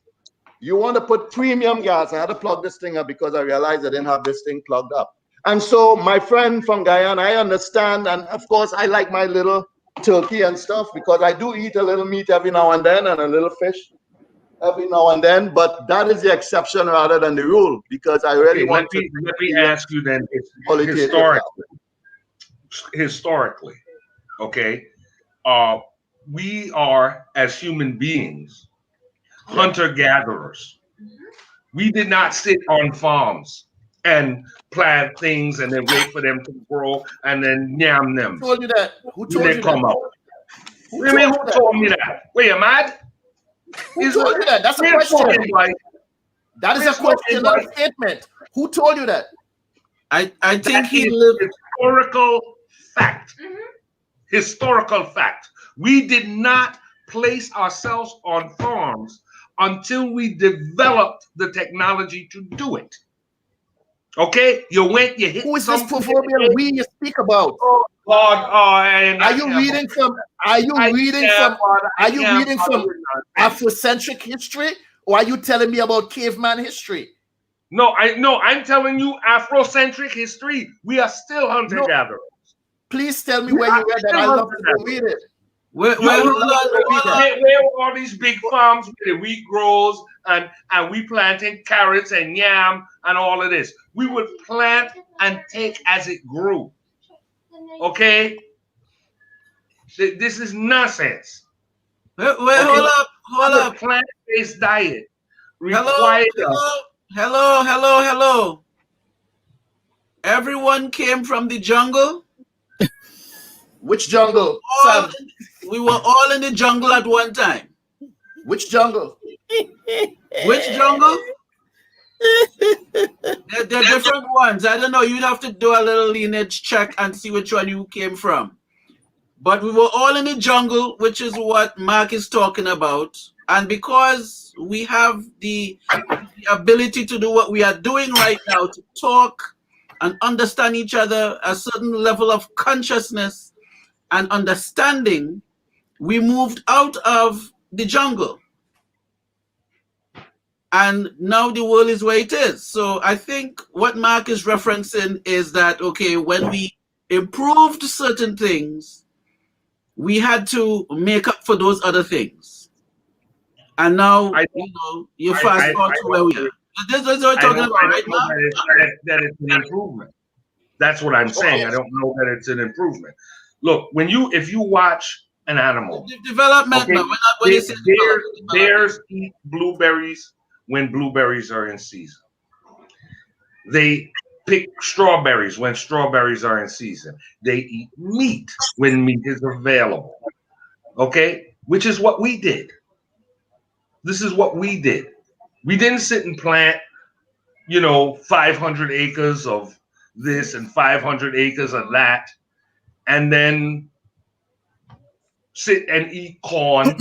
You want to put premium gas. I had to plug this thing up because I realized I didn't have this thing plugged up. And so my friend from Guyana, I understand. And of course, I like my little turkey and stuff because I do eat a little meat every now and then and a little fish every now and then. But that is the exception rather than the rule because I really want to. Let me ask you then, historically, okay, we are, as human beings, hunter-gatherers. We did not sit on farms and plant things and then wait for them to grow and then yam them. Who told you that? Who told you that? Who told me that? Wait, you mad? Who told you that? That's a question. That is a question, not a statement. Who told you that? I think he lived historical fact. Historical fact. We did not place ourselves on farms until we developed the technology to do it. Okay, you hit. Who is this proverbial we you speak about? Oh God! Are you reading from Afrocentric history, or are you telling me about caveman history? No, I'm telling you Afrocentric history. We are still hunter-gatherers. Please tell me where you read that. I love to read it. Where all these big farms where the wheat grows and we planting carrots and yam and all of this. We would plant and take as it grew. Okay? This is nonsense. Hold up. Plant-based diet required. Hello. Everyone came from the jungle. Which jungle? We were all in the jungle at one time. Which jungle? Which jungle? They're different ones. I don't know. You'd have to do a little lineage check and see which one you came from. But we were all in the jungle, which is what Mark is talking about. And because we have the ability to do what we are doing right now, to talk and understand each other, a certain level of consciousness and understanding, we moved out of the jungle. And now the world is where it is. So I think what Mark is referencing is that, okay, when we improved certain things, we had to make up for those other things. And now, you fast forward to where we are. This is what we're talking about right now. That it's an improvement. That's what I'm saying. I don't know that it's an improvement. Look, if you watch an animal, development. Bears eat blueberries when blueberries are in season. They pick strawberries when strawberries are in season. They eat meat when meat is available. Okay, which is what we did. This is what we did. We didn't sit and plant, 500 acres of this and 500 acres of that, and then sit and eat corn.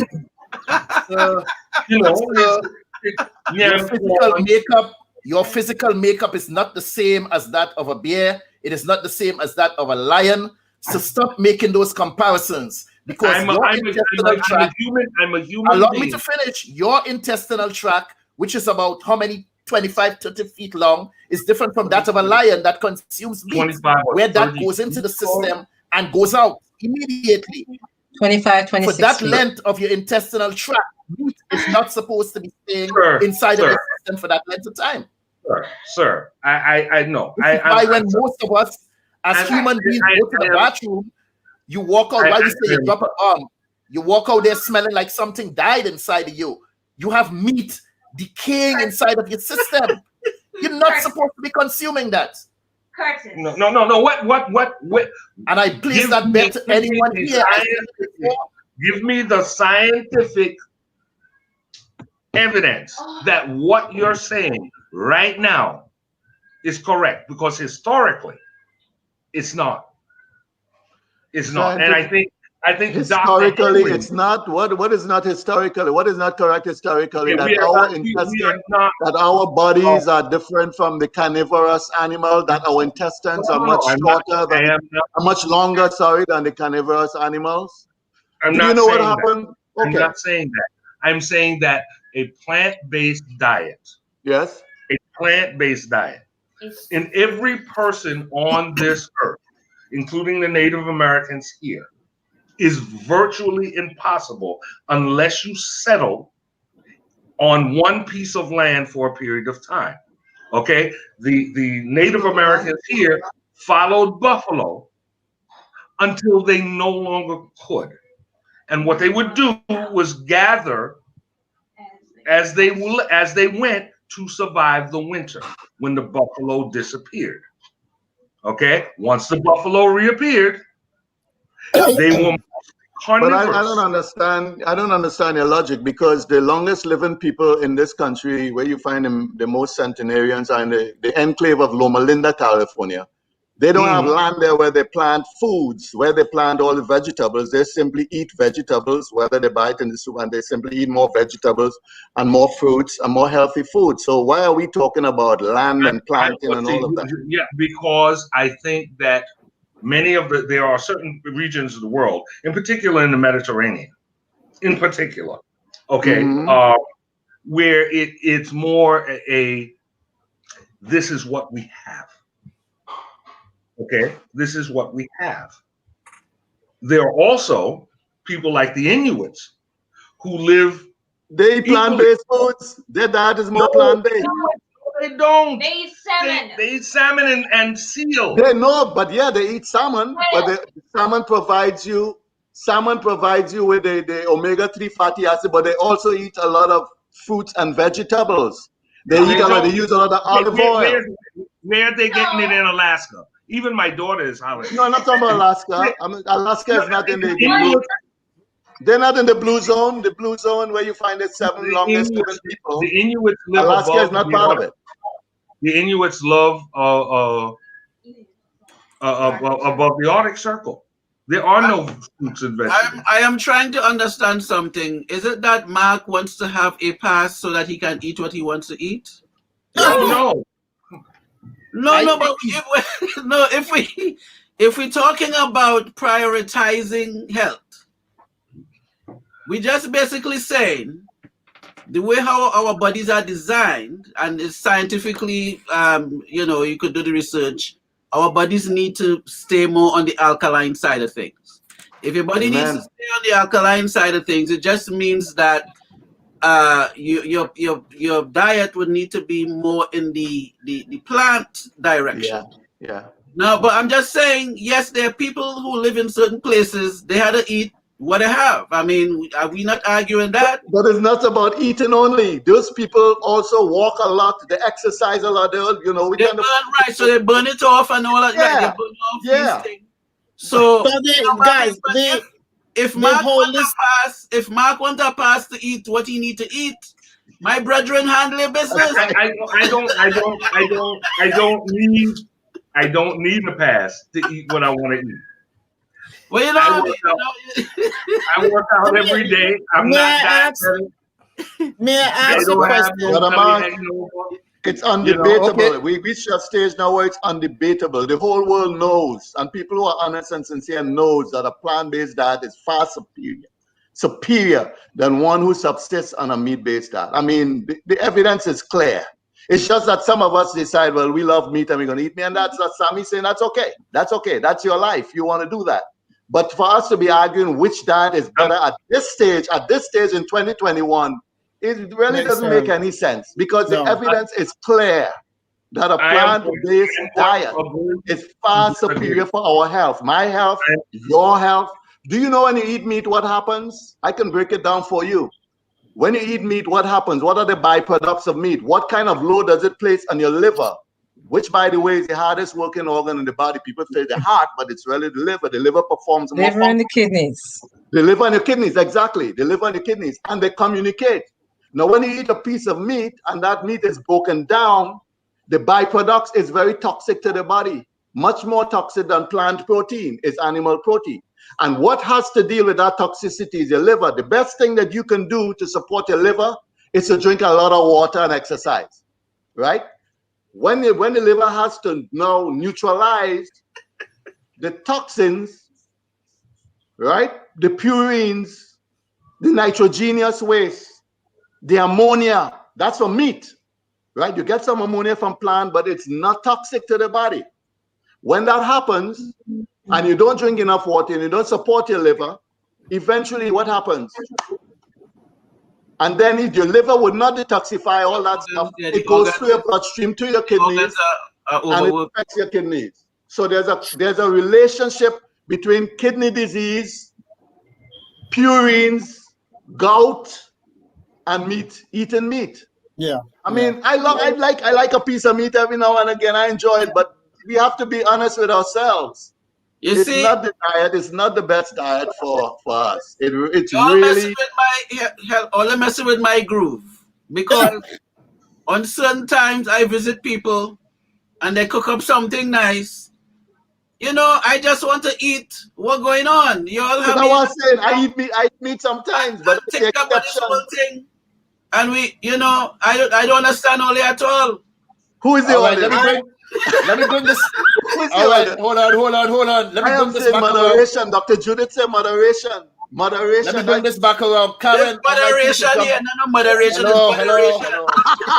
Your physical makeup is not the same as that of a bear. It is not the same as that of a lion. So stop making those comparisons, because I'm a human allow being. me to finish. Your intestinal tract, which is about how many 25, 30 feet long, is different from that of a lion that consumes meat, where that goes into the system and goes out immediately. 25, 26 For that feet. length of your intestinal tract, meat is not supposed to be staying inside of the system for that length of time. Sir, I know. Why when most of us as human beings go to the bathroom, you walk out, why we say you drop an arm, you walk out there smelling like something died inside of you. You have meat decaying inside of your system. You're not supposed to be consuming that. No. What? And I place that bet to anyone here. Give me the scientific evidence that what you're saying right now is correct, because historically it's not. It's not. And I think historically it's not. What is not historically? What is not correct historically? That our bodies are different from the carnivorous animal, that our intestines are much shorter, much longer, than the carnivorous animals. I'm not saying that. I'm saying that a plant-based diet. Yes. A plant-based diet. In every person on this earth, including the Native Americans here, is virtually impossible unless you settle on one piece of land for a period of time. Okay? The Native Americans here followed buffalo until they no longer could. And what they would do was gather as they went to survive the winter when the buffalo disappeared. Okay? Once the buffalo reappeared, they were carnivorous. But I don't understand. I don't understand your logic, because the longest living people in this country, where you find the most centenarians, are in the enclave of Loma Linda, California. They don't have land there where they plant foods, where they plant all the vegetables. They simply eat vegetables, whether they buy it in the soup, and they simply eat more vegetables and more fruits and more healthy food. So why are we talking about land and planting and all of that? Yeah, because I think that there are certain regions of the world, in particular in the Mediterranean, where it's more this is what we have. Okay, this is what we have. There are also people like the Inuits who live. They eat plant-based foods. Their diet is more plant-based. No, they don't. They eat salmon. They eat salmon and seal. They eat salmon, but the salmon provides you with the omega-3 fatty acid, but they also eat a lot of fruits and vegetables. They use a lot of olive oil. Where are they getting it in Alaska? Even my daughter is holiday. No, I'm not talking about Alaska. Alaska is not in the blue. They're not in the blue zone. The blue zone where you find the seven longest living people. The Inuits live Alaska is not part of it. The Inuits love above the Arctic Circle. There are no fruits and vegetables. I am trying to understand something. Is it that Mark wants to have a pass so that he can eat what he wants to eat? No. But if we're talking about prioritizing health, we just basically saying the way how our bodies are designed, and it's scientifically, you could do the research. Our bodies need to stay more on the alkaline side of things. If your body needs to stay on the alkaline side of things, it just means that your diet would need to be more in the plant direction. Yeah. No, but I'm just saying, yes, there are people who live in certain places. They had to eat what they have. I mean, are we not arguing that? But it's not about eating only. Those people also walk a lot. They exercise a lot. They burn, right? So they burn it off and all that. Yeah. Right? They burn off these things. So, if Mark want to pass to eat what he need to eat, my brethren handle your business. I don't need a pass to eat what I want to eat. Well, you know, I work out every day. I'm not diabetic. May I ask a question? It's undebatable. We reached a stage now where it's undebatable. The whole world knows, and people who are honest and sincere knows that a plant-based diet is far superior than one who subsists on a meat-based diet. I mean, the evidence is clear. It's just that some of us decide, well, we love meat and we're going to eat meat, and that's Sammy saying that's okay. That's okay. That's your life. You want to do that. But for us to be arguing which diet is better at this stage in 2021, it really doesn't make any sense, because the evidence is clear that a plant-based diet is far superior for our health, my health, your health. Do you know when you eat meat, what happens? I can break it down for you. When you eat meat, what happens? What are the byproducts of meat? What kind of load does it place on your liver? Which, by the way, is the hardest working organ in the body. People say the heart, but it's really the liver. The liver performs more. Liver and the kidneys. The liver and the kidneys, exactly. The liver and the kidneys, and they communicate. Now, when you eat a piece of meat and that meat is broken down, the byproducts is very toxic to the body. Much more toxic than plant protein is animal protein. And what has to deal with that toxicity is your liver. The best thing that you can do to support your liver is to drink a lot of water and exercise, right? When the liver has to now neutralize the toxins, right? The purines, the nitrogenous waste, the ammonia, that's from meat, right? You get some ammonia from plant, but it's not toxic to the body. When that happens, and you don't drink enough water and you don't support your liver, eventually what happens? And then if your liver would not detoxify all that stuff, it goes through your bloodstream to your kidneys, and it affects your kidneys. So there's a relationship between kidney disease, purines, gout, and meat, eating meat. Yeah. I mean, I like a piece of meat every now and again. I enjoy it, but we have to be honest with ourselves. It's not the diet. It's not the best diet for us. It's really all messing with my groove, because on certain times I visit people and they cook up something nice. You know, I just want to eat. What's going on? You all have. I eat meat sometimes, but it's the exception. Thing. And I don't understand all at all. Who is the audience? Let me bring this. All right, hold on. Let me bring this back moderation. around. Dr. Judith said moderation. Moderation. Let me bring this back around. Karin. Moderation here. No moderation. Hello.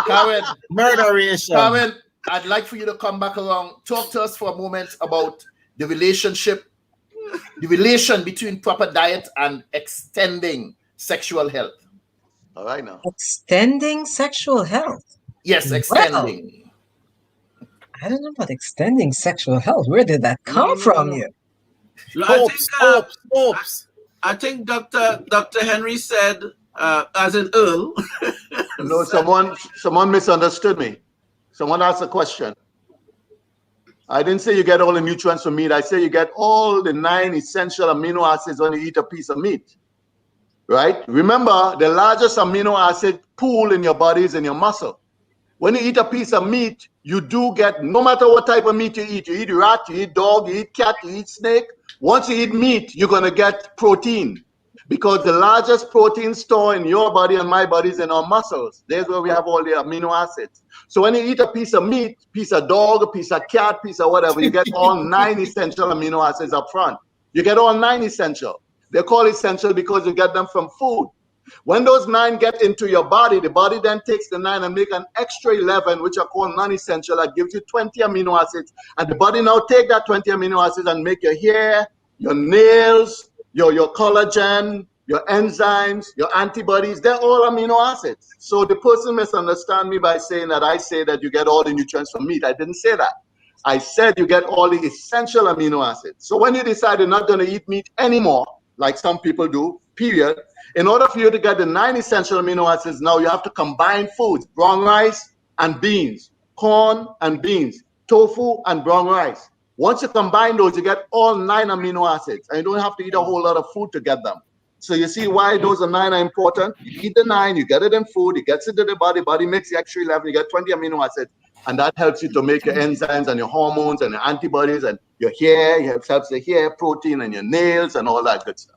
Karin. Moderation. Karin, I'd like for you to come back around. Talk to us for a moment about the relation between proper diet and extending sexual health. All right now. Extending sexual health. Yes, extending. Well, I don't know about extending sexual health. Where did that come from you? Hopes. I think Dr. Henry said, as in Earl. No, someone misunderstood me. Someone asked a question. I didn't say you get all the nutrients from meat. I say you get all the 9 essential amino acids when you eat a piece of meat. Right? Remember, the largest amino acid pool in your body is in your muscle. When you eat a piece of meat, you do get, no matter what type of meat you eat rat, you eat dog, you eat cat, you eat snake. Once you eat meat, you're going to get protein, because the largest protein store in your body and my body is in our muscles. There's where we have all the amino acids. So when you eat a piece of meat, piece of dog, a piece of cat, piece of whatever, you get all 9 essential amino acids up front. You get all 9 essential. They're called essential because you get them from food. When those 9 get into your body, the body then takes the 9 and make an extra 11, which are called non-essential, that gives you 20 amino acids. And the body now take that 20 amino acids and make your hair, your nails, your collagen, your enzymes, your antibodies. They're all amino acids. So the person misunderstand me by saying that I say that you get all the nutrients from meat. I didn't say that. I said you get all the essential amino acids. So when you decide you're not going to eat meat anymore, like some people do, period, in order for you to get the 9 essential amino acids, now you have to combine foods: brown rice and beans, corn and beans, tofu and brown rice, Once you combine those, you get all 9 amino acids, and you don't have to eat a whole lot of food to get them. So you see why those 9 are important. You eat the 9, you get it in food, it gets into the body makes the extra 11, you get 20 amino acids, and that helps you to make your enzymes and your hormones and your antibodies and your hair. It helps the hair protein and your nails and all that good stuff.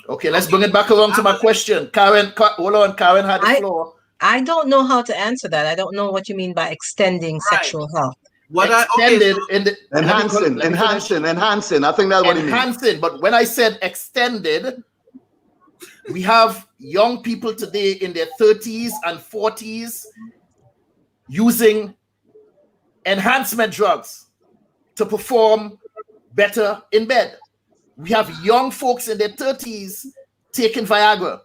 Okay, let's bring it back around to my question. Karin, hold on, Karin had the floor. I don't know how to answer that. I don't know what you mean by extending sexual health. Extended in the enhancing. I think that's what it means. Enhancing, but when I said extended, we have young people today in their 30s and 40s using enhancement drugs to perform better in bed. We have young folks in their 30s taking Viagra.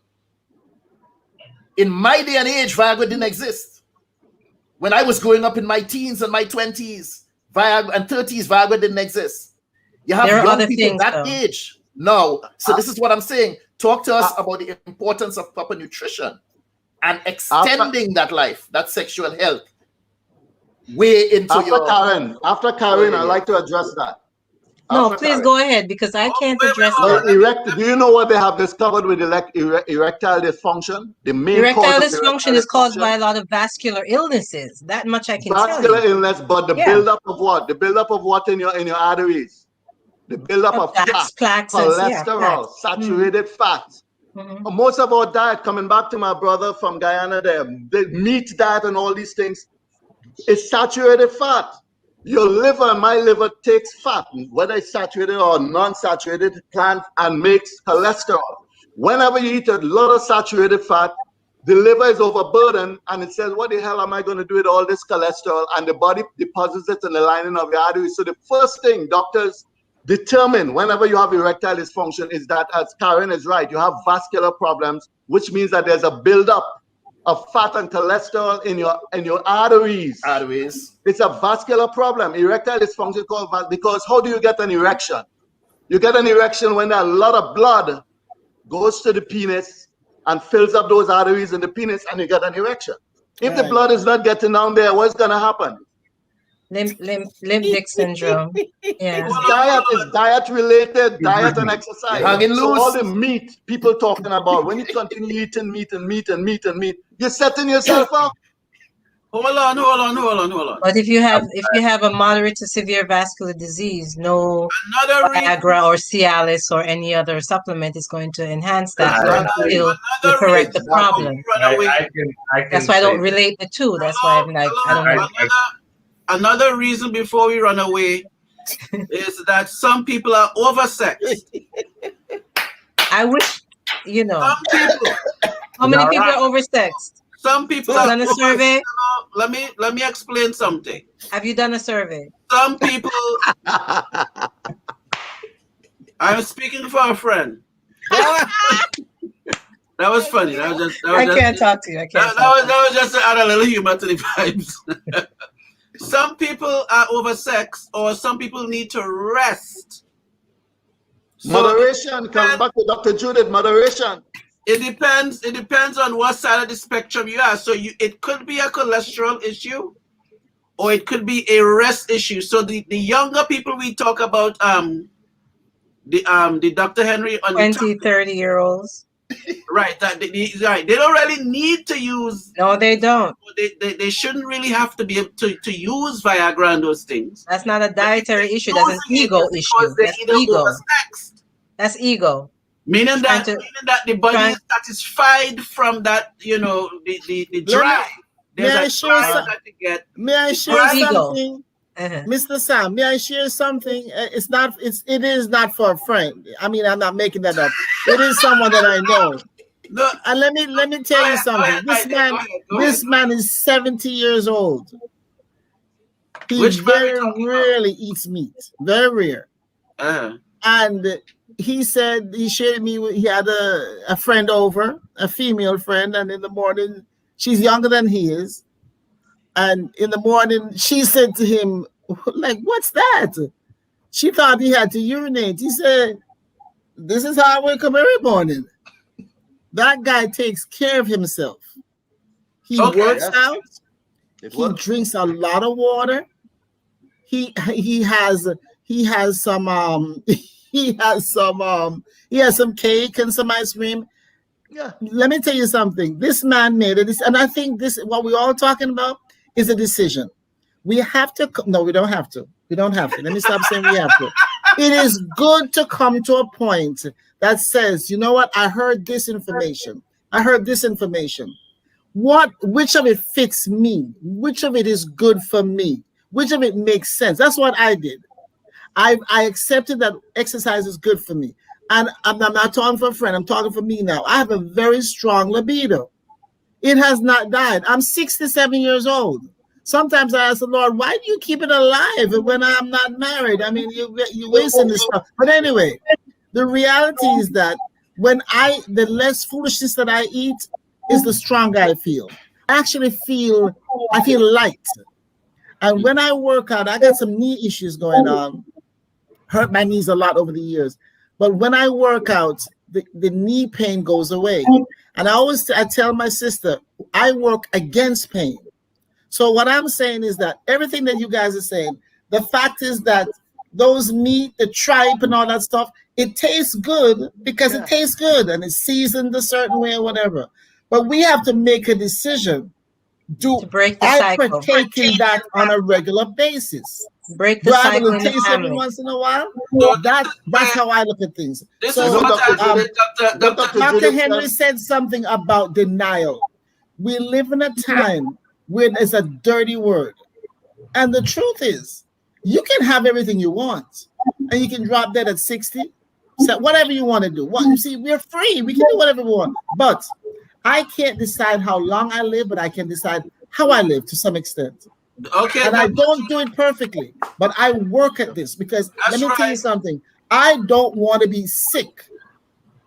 In my day and age, Viagra didn't exist. When I was growing up in my teens and my 20s, Viagra and 30s, Viagra didn't exist. You have young people that age now. So this is what I'm saying. Talk to us about the importance of proper nutrition and extending that life, that sexual health, way into After Karin, I'd like to address that. No, please go ahead, because I can't address that. Do you know what they have discovered with erectile dysfunction? The main erectile dysfunction is caused by a lot of vascular illnesses. That much I can tell you. Vascular illness, but the buildup of what? The buildup of what in your arteries? The buildup of fat, plaques, cholesterol, saturated fat. Most of our diet, coming back to my brother from Guyana, the meat diet and all these things, is saturated fat. Your liver and my liver takes fat, whether it's saturated or non-saturated plant, and makes cholesterol. Whenever you eat a lot of saturated fat, the liver is overburdened, and it says, what the hell am I going to do with all this cholesterol? And the body deposits it in the lining of the arteries. So the first thing doctors determine whenever you have erectile dysfunction is that, as Karin is right, you have vascular problems, which means that there's a buildup of fat and cholesterol in your arteries. It's a vascular problem. Erectile dysfunction because how do you get an erection? You get an erection when a lot of blood goes to the penis and fills up those arteries in the penis, and you get an erection. If the blood is not getting down there, what's going to happen? Limbic syndrome. Yeah. It's diet related, diet and exercise. So all the meat people talking about, when you continue eating meat, you're setting yourself up. Hold on. But if you have a moderate to severe vascular disease, no Viagra or Cialis or any other supplement is going to enhance that until you correct the problem. That's why I don't relate the two. That's why I'm like, I don't know. Another reason before we run away is that some people are oversexed. I wish, Some people. How many people are oversexed? Some people have done a survey. Let me explain something. Have you done a survey? Some people. I'm speaking for a friend. That was funny. I can't talk to you. That was just to add a little humor to the vibes. Some people are oversexed, or some people need to rest. Moderation. Come back to Dr. Judith. Moderation. It depends on what side of the spectrum you are. So it could be a cholesterol issue, or it could be a rest issue. So the younger people we talk about, the Dr. Henry on 20, 30-year-olds. Right, right. They don't really need to use. No, they don't. They shouldn't really have to be able to use Viagra and those things. That's not a dietary issue. That's an ego issue. That's ego. That's ego. Meaning that the body is satisfied from that, the drive. May I share something? Mr. Sam, may I share something? It is not for a friend. I mean, I'm not making that up. It is someone that I know. And let me tell you something. This man is 70 years old. He very rarely eats meat. Very rare. And he said, he shared me, he had a friend over, a female friend, and in the morning, she's younger than he is. And in the morning, she said to him, like, what's that? She thought he had to urinate. He said, this is how I wake up every morning. That guy takes care of himself. He works out. He drinks a lot of water. he has some he has some cake and some ice cream. Yeah. Let me tell you something. This man made it, and I think this what we're all talking about is a decision. We have to. No, we don't have to. We don't have to. Let me stop saying we have to. It is good to come to a point that says, you know what? I heard this information. I heard this information. Which of it fits me? Which of it is good for me? Which of it makes sense? That's what I did. I accepted that exercise is good for me. And I'm not talking for a friend. I'm talking for me now. I have a very strong libido. It has not died. I'm 67 years old. Sometimes I ask the Lord, why do you keep it alive when I'm not married? I mean, you're wasting this stuff. But anyway, the reality is that the less foolishness that I eat is the stronger I feel. I actually feel light. And when I work out, I got some knee issues going on. Hurt my knees a lot over the years. But when I work out, the knee pain goes away. And I tell my sister, I work against pain. So what I'm saying is that everything that you guys are saying, the fact is that those meat, the tripe and all that stuff, it tastes good because it tastes good and it's seasoned a certain way or whatever. But we have to make a decision. To break the I cycle. partake in that on a regular basis? Break the cycle in the taste family. every once in a while? That's how I look at things. This So is what Dr. Henry said something about denial. We live in a time where it's a dirty word. And the truth is, you can have everything you want and you can drop dead at 60. So whatever you want to do. You see, we're free. We can do whatever we want. But I can't decide how long I live, but I can decide how I live to some extent. Okay. And I don't do it perfectly, but I work at this because let me tell you something. I don't want to be sick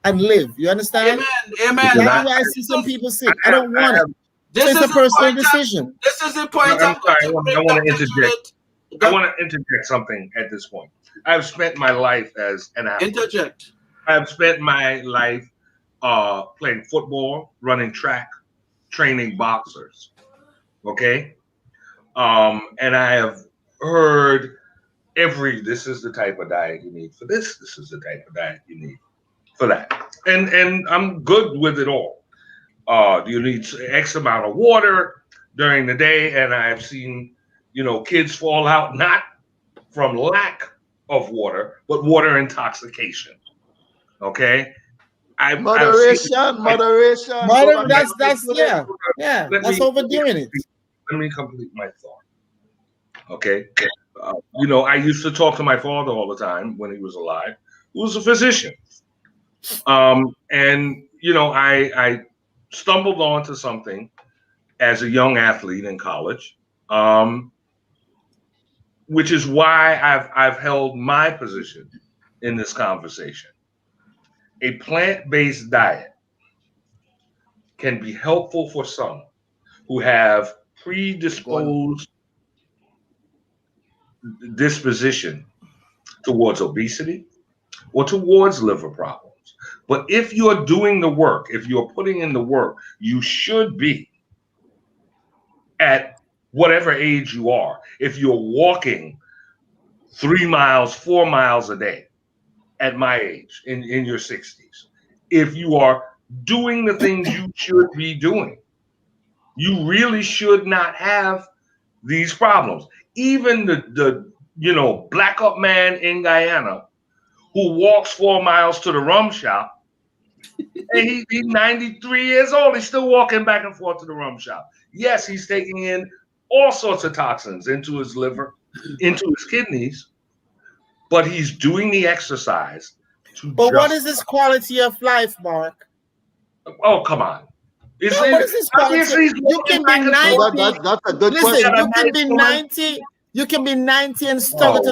and live. You understand? Amen. That's why I see some people sick. I don't want it. This is a personal decision. This is the point. I want to interject. I want to interject something at this point. I've spent my life as an athlete. Interject. I've spent my life playing football, running track, training boxers. Okay? And I have heard this is the type of diet you need for this is the type of diet you need for that. And I'm good with it all. You need X amount of water during the day, and I've seen, kids fall out not from lack of water, but water intoxication. Okay? Moderation. That's overdoing it. Let me complete my thought. Okay. I used to talk to my father all the time when he was alive, who was a physician. I stumbled onto something as a young athlete in college, which is why I've held my position in this conversation. A plant-based diet can be helpful for some who have predisposed disposition towards obesity or towards liver problems. But if you're doing the work, if you're putting in the work, you should be at whatever age you are. If you're walking 3 miles, 4 miles a day at my age in your 60s, if you are doing the things you should be doing, you really should not have these problems. Even the black up man in Guyana who walks 4 miles to the rum shop, and he's 93 years old, he's still walking back and forth to the rum shop. Yes, he's taking in all sorts of toxins into his liver, into his kidneys, but he's doing the exercise. But what is this quality of life, Mark? Oh, come on. What is this quality? You can be 90. That's a good Listen, question. you can be 90. You can be 90 and stumble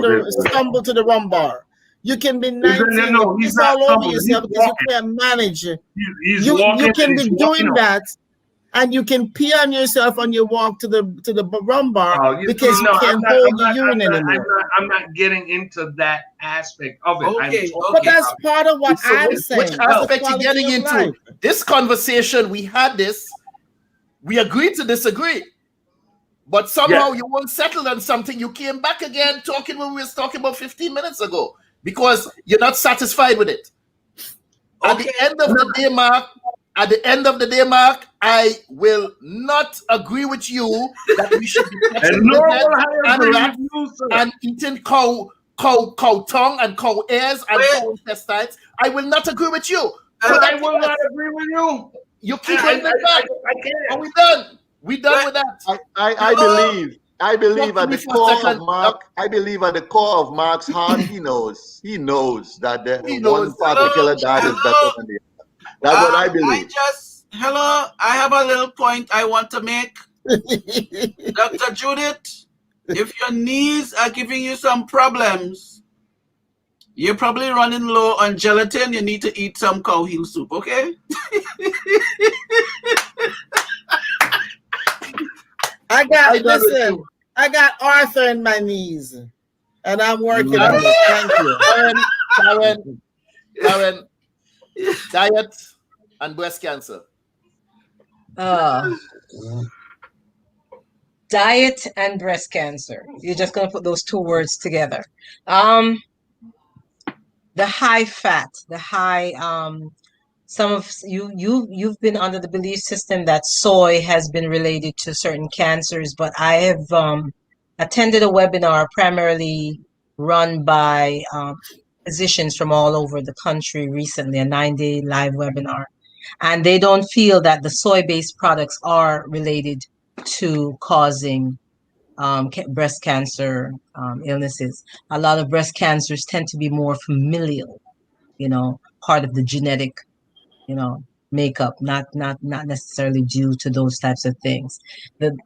to the rum bar. You can be 90 and piss all over yourself because you can't manage. You can be doing that, and you can pee on yourself on your walk to the rum bar because you can't hold your urine anymore. I'm not getting into that aspect of it. Okay, but that's part of what I'm saying. Which aspect you're getting into? This conversation, we had this. We agreed to disagree. But somehow you won't settle on something. You came back again talking when we were talking about 15 minutes ago because you're not satisfied with it. Okay. At the end of the day, Mark, I will not agree with you that we should be and eating cow tongue and cow ears and cow intestines. I will not agree with you. So I will not agree with you. You keep bringing it back. Are we done? We done with that. I believe at the core of Mark. I believe at the core of Mark's heart, he knows that one particular diet is better than the other. That's what I believe. I have a little point I want to make. Dr. Judith, if your knees are giving you some problems, you're probably running low on gelatin. You need to eat some cow heel soup, okay? I got Arthur in my knees, and I'm working on it. Thank you. Karin, diet and breast cancer. Diet and breast cancer. You're just gonna put those two words together. The high fat, the high some of you've been under the belief system that soy has been related to certain cancers, but I have attended a webinar primarily run by physicians from all over the country recently, a 9-day live webinar, and they don't feel that the soy-based products are related to causing breast cancer illnesses. A lot of breast cancers tend to be more familial, part of the genetic makeup, not necessarily due to those types of things.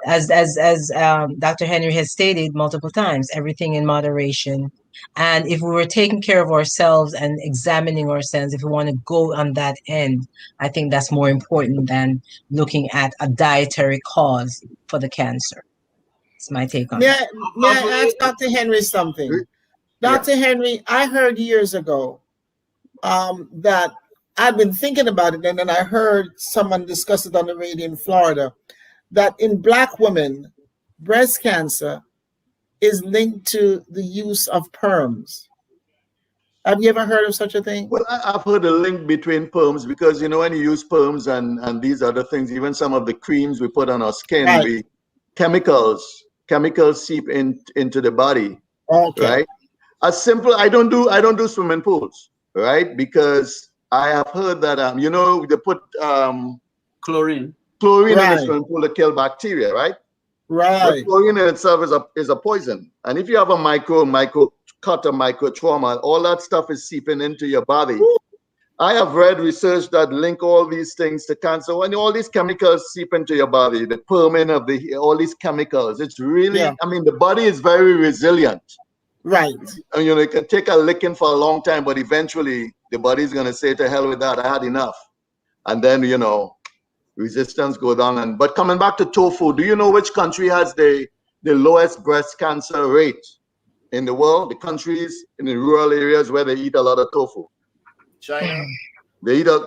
As Dr. Henry has stated multiple times, everything in moderation. And if we were taking care of ourselves and examining ourselves, if we want to go on that end, I think that's more important than looking at a dietary cause for the cancer. It's my take on it. May I ask Dr. Henry something? Dr. Henry, I heard years ago that I'd been thinking about it, and then I heard someone discuss it on the radio in Florida, that in Black women, breast cancer is linked to the use of perms. Have you ever heard of such a thing? Well, I've heard a link between perms because, when you use perms and these other things, even some of the creams we put on our skin, chemicals seep into the body. Okay. Right? As simple, I don't do swimming pools, right? Because I have heard that they put chlorine in the swimming pool to kill bacteria, right? Right. But chlorine in itself is a poison, and if you have a micro cut or micro trauma, all that stuff is seeping into your body. Ooh. I have read research that link all these things to cancer. When all these chemicals seep into your body, the perming of all these chemicals, it's really, the body is very resilient. Right. And it can take a licking for a long time, but eventually the body's going to say, to hell with that, I had enough. And then, resistance go down. But coming back to tofu, do you know which country has the lowest breast cancer rate in the world? The countries in the rural areas where they eat a lot of tofu. China.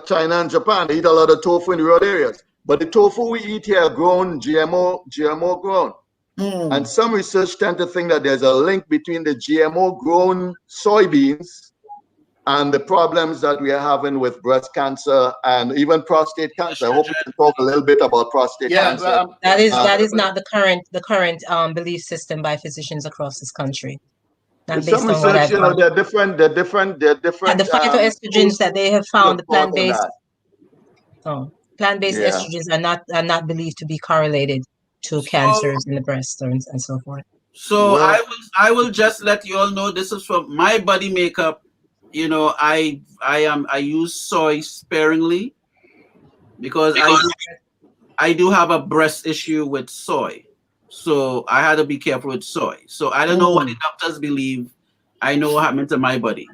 China and Japan, they eat a lot of tofu in the rural areas. But the tofu we eat here grown, GMO grown. And some research tend to think that there's a link between the GMO grown soybeans and the problems that we are having with breast cancer and even prostate cancer. I hope we can talk a little bit about prostate cancer. That is not the current belief system by physicians across this country. Not based some on what research, I've they're different. And the phytoestrogens that they have found, the plant-based estrogens are not believed to be correlated to cancers in the breast and so forth. So I will just let you all know this is from my body makeup. I use soy sparingly because I do have a breast issue with soy. So I had to be careful with soy. So I don't know what the doctors believe. I know what happened to my body.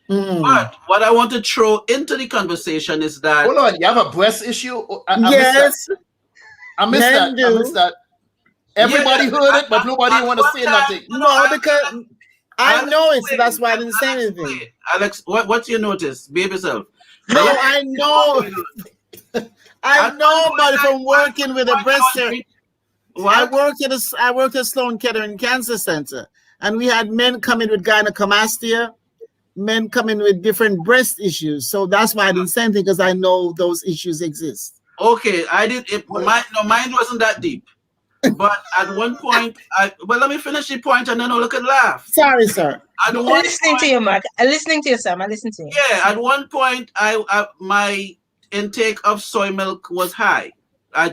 But what I want to throw into the conversation is that... Hold on, you have a breast issue? Yes. I missed that. Everybody heard it, but nobody want to say nothing. No, because I know it, so that's why I didn't say anything. Alex, what's your notice? Behave yourself. No, I know. I know, but from working with a breast surgeon. I worked at Sloan Kettering Cancer Center, and we had men come in with gynecomastia, men come in with different breast issues. So that's why I didn't say anything, because I know those issues exist. Okay, I did. Mine wasn't that deep. But at one point, let me finish the point and then I'll look and laugh. Sorry, sir. I'm listening to you, Mark. I'm listening to you, Sam. I'm listening to you. Yeah, at one point, my intake of soy milk was high.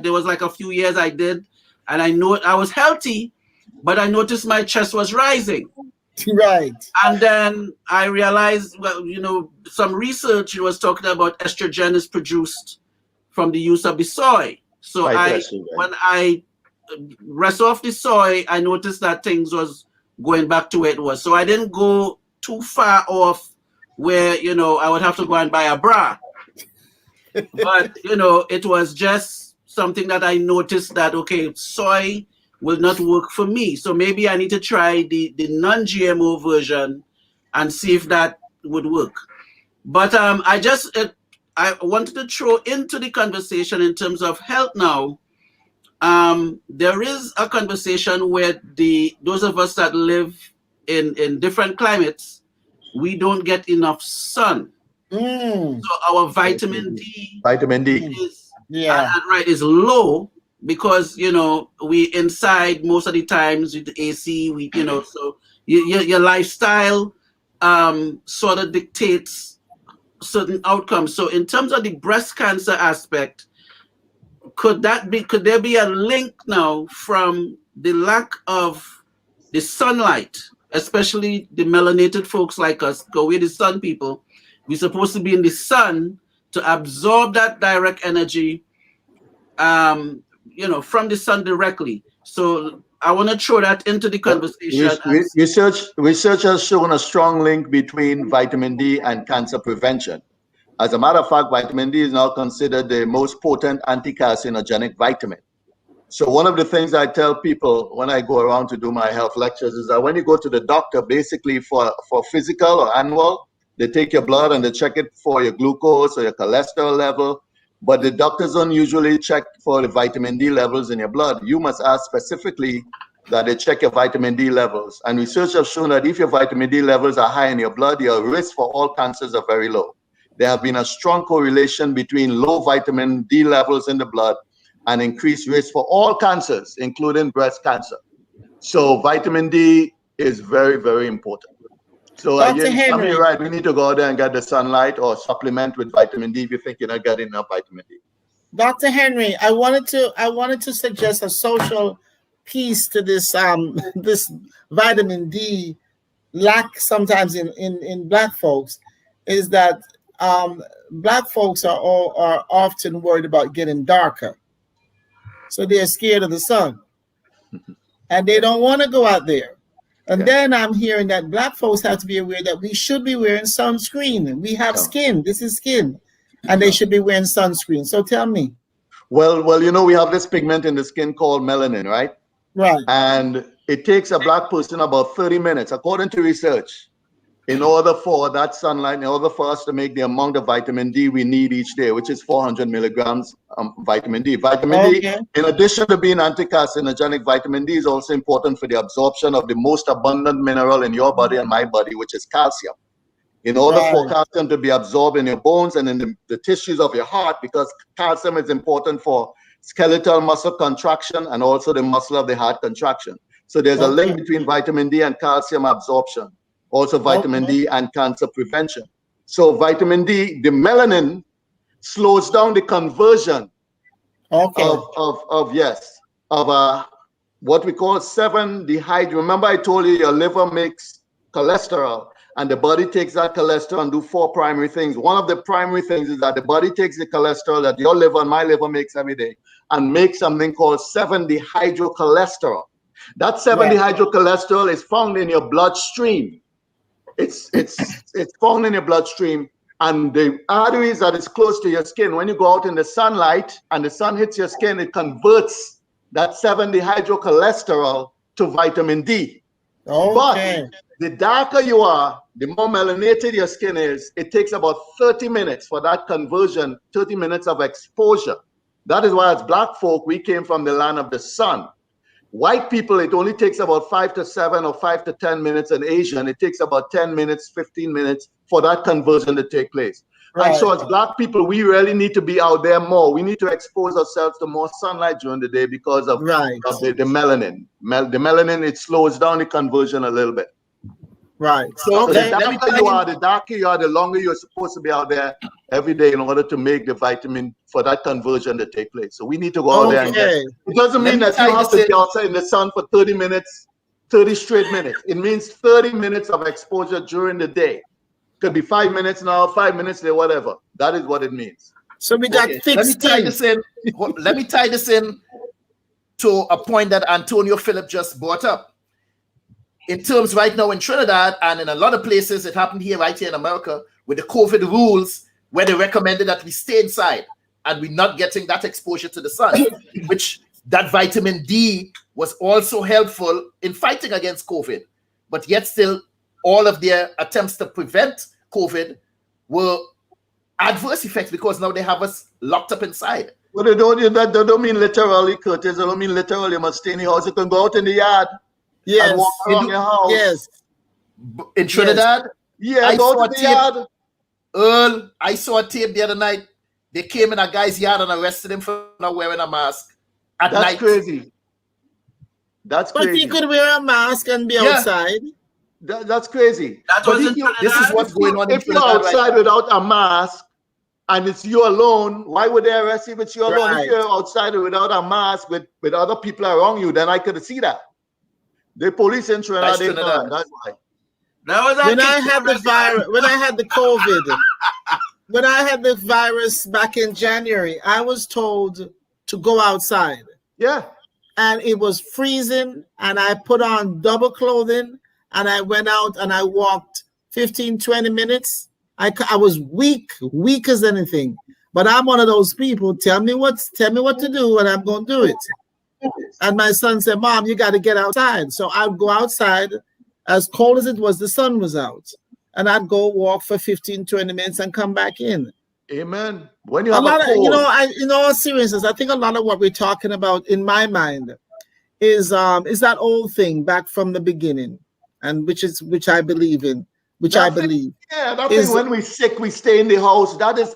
There was like a few years I did, and I know I was healthy, but I noticed my chest was rising. Right. And then I realized, well, some research was talking about estrogen is produced from the use of the soy. So when I rest off the soy, I noticed that things was going back to where it was. So I didn't go too far off where, I would have to go and buy a bra. But, it was just something that I noticed that, okay, soy will not work for me. So maybe I need to try the non-GMO version and see if that would work. But I wanted to throw into the conversation in terms of health now. There is a conversation where those of us that live in different climates, we don't get enough sun. So our vitamin D is low because we inside most of the times with the AC. So your lifestyle sort of dictates certain outcomes. So in terms of the breast cancer aspect, could there be a link now from the lack of the sunlight, especially the melanated folks like us, because we're the sun people? We're supposed to be in the sun to absorb that direct energy, from the sun directly. So I want to throw that into the conversation. Research has shown a strong link between vitamin D and cancer prevention. As a matter of fact, vitamin D is now considered the most potent anti-carcinogenic vitamin. So one of the things I tell people when I go around to do my health lectures is that when you go to the doctor, basically for physical or annual, they take your blood and they check it for your glucose or your cholesterol level. But the doctors don't usually check for the vitamin D levels in your blood. You must ask specifically that they check your vitamin D levels. And research has shown that if your vitamin D levels are high in your blood, your risk for all cancers are very low. There have been a strong correlation between low vitamin D levels in the blood and increased risk for all cancers, including breast cancer. So vitamin D is very, very important. So again, you're right. We need to go out there and get the sunlight or supplement with vitamin D if you think you're not getting enough vitamin D. Dr. Henry, I wanted to suggest a social piece to this this vitamin D lack sometimes in Black folks, is that Black folks are often worried about getting darker. So they're scared of the sun. And they don't want to go out there. And then I'm hearing that Black folks have to be aware that we should be wearing sunscreen. We have skin. This is skin. And they should be wearing sunscreen. So tell me. Well, we have this pigment in the skin called melanin, right? Right. And it takes a Black person about 30 minutes, according to research, in order for that sunlight, in order for us to make the amount of vitamin D we need each day, which is 400 milligrams vitamin D. Vitamin D, in addition to being anti-carcinogenic, vitamin D is also important for the absorption of the most abundant mineral in your body and my body, which is calcium. In order for calcium to be absorbed in your bones and in the tissues of your heart, because calcium is important for skeletal muscle contraction and also the muscle of the heart contraction. So there's a link between vitamin D and calcium absorption. Also vitamin D and cancer prevention. So vitamin D, the melanin, slows down the conversion of what we call 7-dehydro. Remember I told you your liver makes cholesterol and the body takes that cholesterol and do 4 primary things. One of the primary things is that the body takes the cholesterol that your liver and my liver makes every day and makes something called 7-dehydrocholesterol. That 7-dehydrocholesterol is found in your bloodstream. It's found in your bloodstream, and the arteries that is close to your skin, when you go out in the sunlight and the sun hits your skin, it converts that 7-dehydrocholesterol to vitamin D. But the darker you are, the more melanated your skin is, it takes about 30 minutes for that conversion, 30 minutes of exposure. That is why as Black folk, we came from the land of the sun. White people, it only takes about 5 to 7 or 5 to 10 minutes. And Asian, it takes about 10 minutes, 15 minutes for that conversion to take place. Right. And so as Black people, we really need to be out there more. We need to expose ourselves to more sunlight during the day because of, of the melanin. The melanin, it slows down the conversion a little bit. Right. So the darker you are, the longer you're supposed to be out there every day in order to make the vitamin for that conversion to take place. So we need to go out there and get it. It doesn't mean that you have to be outside in the sun for 30 minutes, 30 straight minutes. It means 30 minutes of exposure during the day. Could be 5 minutes now, 5 minutes there, whatever. That is what it means. So we got fixed. Let me tie this in to a point that Antonio Phillip just brought up. In terms right now in Trinidad and in a lot of places, it happened here, right here in America, with the COVID rules, where they recommended that we stay inside and we're not getting that exposure to the sun, which that vitamin D was also helpful in fighting against COVID. But yet still, all of their attempts to prevent COVID were adverse effects because now they have us locked up inside. Well, that don't mean literally, Curtis. They don't mean literally you must stay in the house. You can go out in the yard. Yes. And walk around your house. Yes. In Trinidad? Yes. Yeah, go to the yard. Earl, I saw a tape the other night. They came in a guy's yard and arrested him for not wearing a mask at night. That's crazy. That's crazy. But you could wear a mask and be outside. That's crazy. This is what's going on. If you're outside without a mask and it's you alone, why would they arrest you if it's you alone? If you're outside without a mask with other people around you, then I could see that. The police in Trinidad, that's why. When I had the virus, when I had the COVID, when I had the virus back in January, I was told to go outside. Yeah. And it was freezing, and I put on double clothing, and I went out and I walked 15, 20 minutes. I was weak as anything. But I'm one of those people, tell me what to do, and I'm going to do it. And my son said, Mom, you got to get outside. So I'd go outside. As cold as it was, the sun was out. And I'd go walk for 15, 20 minutes and come back in. Amen. When you have a cold. In all seriousness, I think a lot of what we're talking about in my mind is that old thing back from the beginning, and which I believe in. I believe. Yeah, that thing when we're sick, we stay in the house. That's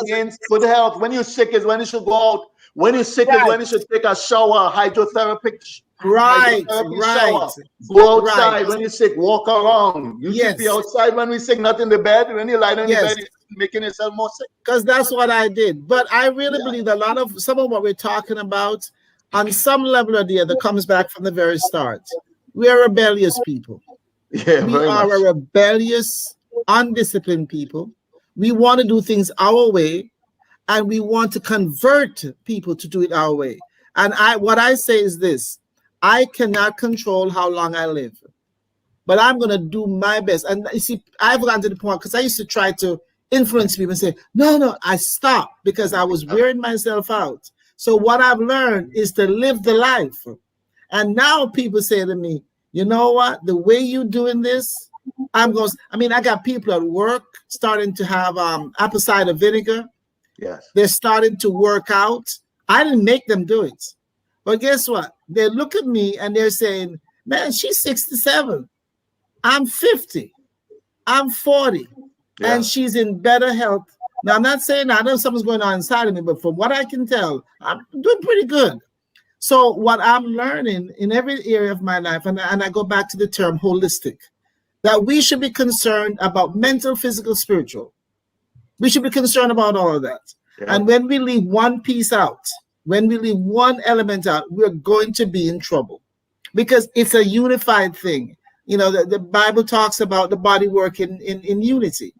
against good health. When you're sick is when you should go out. When you're sick is when you should take a shower, hydrotherapy shower. Go outside when you're sick, walk around. You should be outside when we're sick, not in the bed. When you lie down in the bed, you're making yourself more sick. Because that's what I did. But I really believe some of what we're talking about, on some level or the other, comes back from the very start. We are rebellious people. Yeah, we are a rebellious, undisciplined people. We want to do things our way, and we want to convert people to do it our way. And what I say is this: I cannot control how long I live, but I'm going to do my best. And you see, I've gotten to the point, because I used to try to influence people and say, no, I stopped because I was wearing myself out. So what I've learned is to live the life. And now people say to me, you know what, the way you're doing this, I got people at work starting to have apple cider vinegar. Yes. They're starting to work out. I didn't make them do it. But guess what? They look at me and they're saying, man, she's 67. I'm 50. I'm 40. Yeah. And she's in better health. Now, I'm not saying I know something's going on inside of me, but from what I can tell, I'm doing pretty good. So what I'm learning in every area of my life, and I go back to the term holistic, that we should be concerned about mental, physical, spiritual. We should be concerned about all of that. Yeah. And when we leave one piece out, when we leave one element out, we're going to be in trouble, because it's a unified thing. You know, the Bible talks about the body working in unity.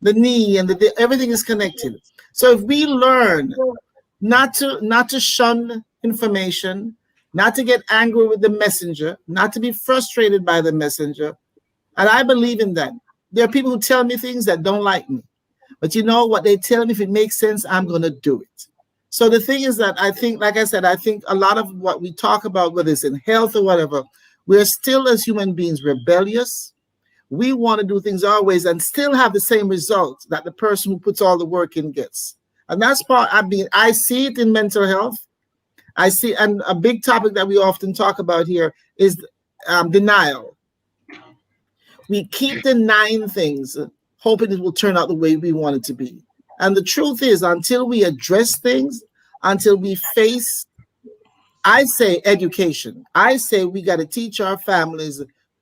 The knee and everything is connected. So if we learn not to shun information, not to get angry with the messenger, not to be frustrated by the messenger, and I believe in that. There are people who tell me things that don't like me, but you know what they tell me, if it makes sense, I'm going to do it. So the thing is that I think, like I said, I think a lot of what we talk about, whether it's in health or whatever, we're still as human beings rebellious. We want to do things our ways and still have the same results that the person who puts all the work in gets. And that's part, I see it in mental health. I see, and a big topic that we often talk about here is denial. We keep denying things, hoping it will turn out the way we want it to be. And the truth is, until we address things, until we face, I say education. I say we got to teach our families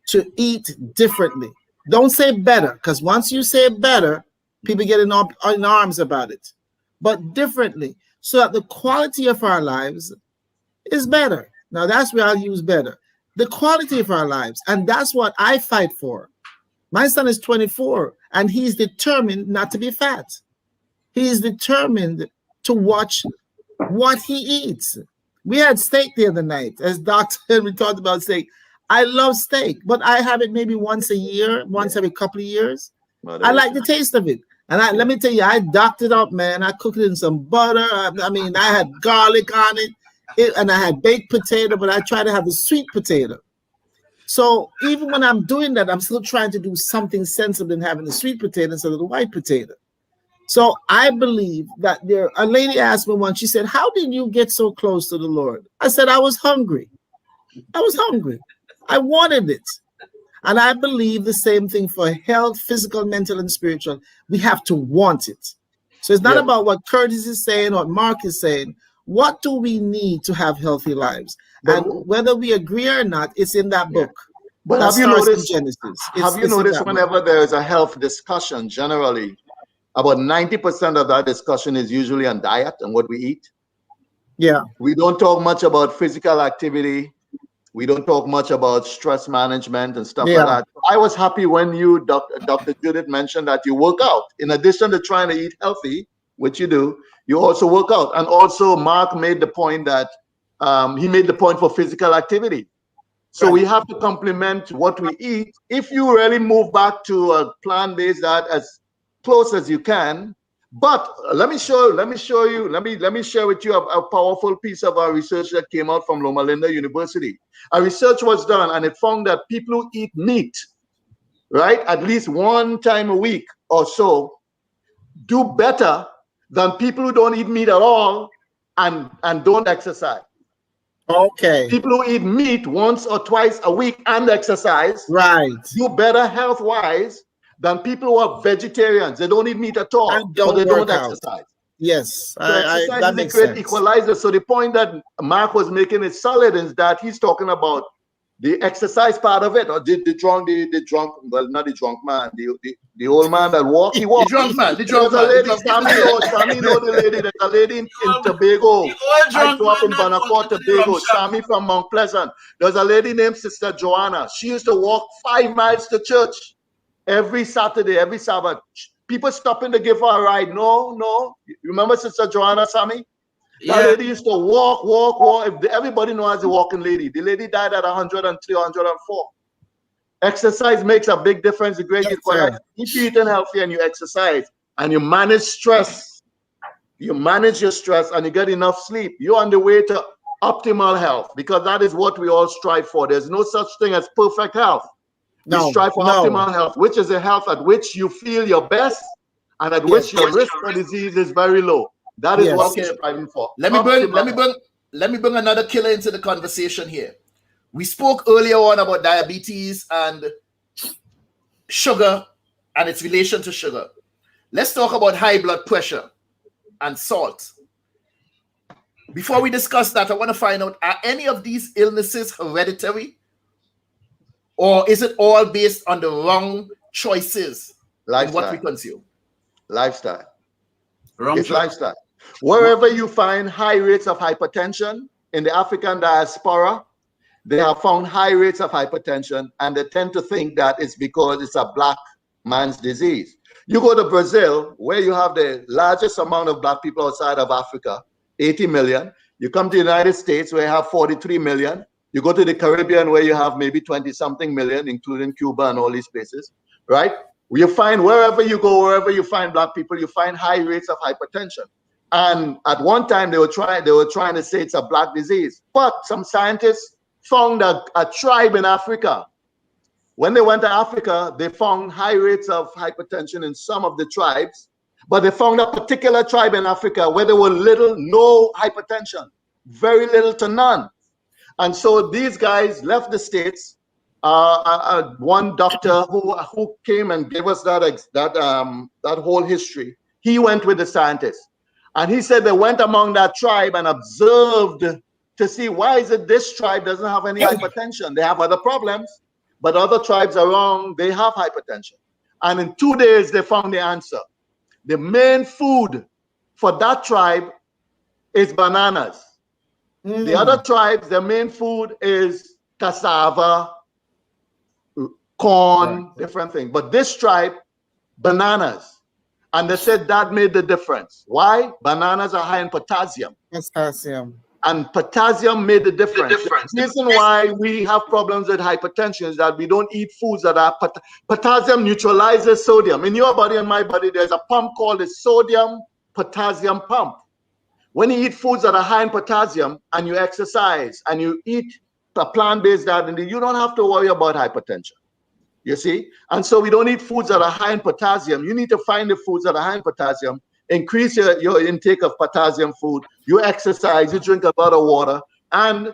to eat differently. Don't say better, because once you say better, people get in arms about it. But differently, so that the quality of our lives is better. Now that's where I'll use better. The quality of our lives. And that's what I fight for. My son is 24 and he's determined not to be fat. He is determined to watch what he eats. We had steak the other night. As Dr. Henry talked about steak. I love steak, but I have it maybe once a year, once every couple of years. I like the taste of it. And let me tell you, I docked it up, man. I cooked it in some butter. I mean, I had garlic on it, and I had baked potato, but I try to have the sweet potato. So even when I'm doing that, I'm still trying to do something sensible than having the sweet potato instead of the white potato. So I believe that a lady asked me once, she said, how did you get so close to the Lord? I said, I was hungry. I was hungry. I wanted it. And I believe the same thing for health, physical, mental, and spiritual. We have to want it. So it's not about what Curtis is saying or Mark is saying. What do we need to have healthy lives? And whether we agree or not, it's in that book. But have you noticed, whenever there is a health discussion, generally, about 90% of that discussion is usually on diet and what we eat. Yeah. We don't talk much about physical activity. We don't talk much about stress management and stuff like that. I was happy when you, Dr. Judith, mentioned that you work out. In addition to trying to eat healthy, which you do, you also work out. And also Mark made the point that he made the point for physical activity. So we have to complement what we eat. If you really move back to a plant-based diet as close as you can. But let me share with you a powerful piece of our research that came out from Loma Linda University. A research was done and it found that people who eat meat, right, at least one time a week or so, do better than people who don't eat meat at all and don't exercise. Okay. People who eat meat once or twice a week and exercise, do better health-wise than people who are vegetarians. They don't eat meat at all, but they don't exercise. Yes, so exercise is a great equalizer. So the point that Mark was making is solid is that he's talking about the exercise part of it, or the drunk, well, not the drunk man, the old man that walk. He walks. The drunk man. Sammy know the lady. There's a lady in Tobago. I grew up in Banacor, Tobago. Sammy from Mount Pleasant. There's a lady named Sister Joanna. She used to walk 5 miles to church every Saturday, every Sabbath. People stopping to give her a ride. No. You remember Sister Joanna, Sammy? That lady used to walk. Everybody knows the walking lady. The lady died at 103, 104. Exercise makes a big difference. The great equalizer. If you're eating healthy and you exercise and you manage stress, you manage your stress and you get enough sleep, you're on the way to optimal health, because that is what we all strive for. There's no such thing as perfect health. We strive for optimal health, which is a health at which you feel your best and at which your risk for disease is very low. That is what we're striving for. Let me bring another killer into the conversation here. We spoke earlier on about diabetes and sugar and its relation to sugar. Let's talk about high blood pressure and salt. Before we discuss that, I want to find out, are any of these illnesses hereditary? Or is it all based on the wrong choices in what we consume? Lifestyle. It's lifestyle. Wherever you find high rates of hypertension in the African diaspora, they have found high rates of hypertension, and they tend to think that it's because it's a black man's disease. You go to Brazil, where you have the largest amount of black people outside of Africa, 80 million. You come to the United States, where you have 43 million. You go to the Caribbean, where you have maybe 20-something million, including Cuba and all these places, right? You find wherever you go, wherever you find black people, you find high rates of hypertension. And at one time, they were trying to say it's a black disease. But some scientists found a tribe in Africa. When they went to Africa, they found high rates of hypertension in some of the tribes. But they found a particular tribe in Africa where there were no hypertension. very little to none. And so these guys left the States. One doctor who came and gave us that whole history, he went with the scientists. And he said they went among that tribe and observed to see why is it this tribe doesn't have any hypertension. They have other problems, but other tribes around, they have hypertension. And in 2 days, they found the answer. The main food for that tribe is bananas. The other tribes, their main food is cassava, corn, different things. But this tribe, bananas. And they said that made the difference. Why? Bananas are high in potassium. Potassium. And potassium made the difference. The reason why we have problems with hypertension is that we don't eat foods that are potassium neutralizes sodium. In your body and my body, there's a pump called the sodium-potassium pump. When you eat foods that are high in potassium and you exercise and you eat a plant-based diet, you don't have to worry about hypertension. You see? And so we don't eat foods that are high in potassium. You need to find the foods that are high in potassium, increase your intake of potassium food, you exercise, you drink a lot of water, and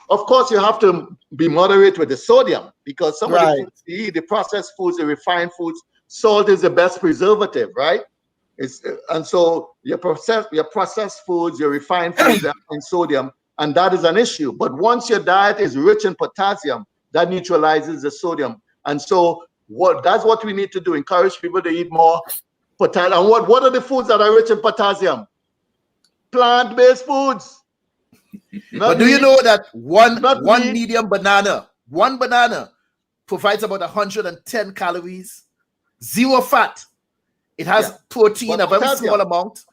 of course you have to be moderate with the sodium, because some of the foods you eat, the processed foods, the refined foods, salt is the best preservative, right? And so your processed foods, your refined foods and sodium, and that is an issue. But once your diet is rich in potassium, that neutralizes the sodium. And so that's what we need to do, encourage people to eat more potassium. And what are the foods that are rich in potassium? Plant-based foods. But do you know that one medium banana, one banana provides about 110 calories, 0 fat. It has protein, a very small amount,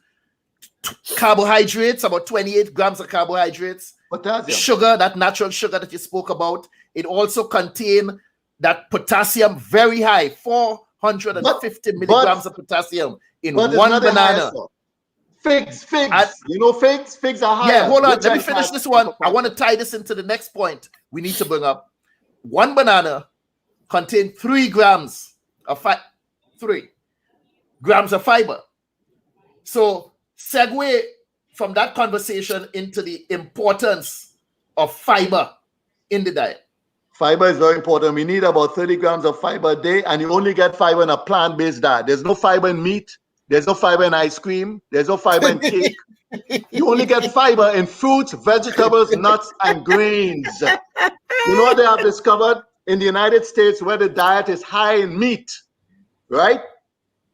carbohydrates, about 28 grams of carbohydrates, potassium, sugar, that natural sugar that you spoke about. It also contains that potassium very high, 450 milligrams of potassium in one banana. Figs. You know figs? Figs are high. Yeah, hold on. Let me finish this one. I want to tie this into the next point we need to bring up. One banana contains 3 grams of fat. 3 grams of fiber. So segue from that conversation into the importance of fiber in the diet. Fiber is very important. We need about 30 grams of fiber a day, and you only get fiber in a plant-based diet. There's no fiber in meat. There's no fiber in ice cream. There's no fiber in cake. You only get fiber in fruits, vegetables, nuts, and grains. You know what they have discovered? In the United States, where the diet is high in meat, right?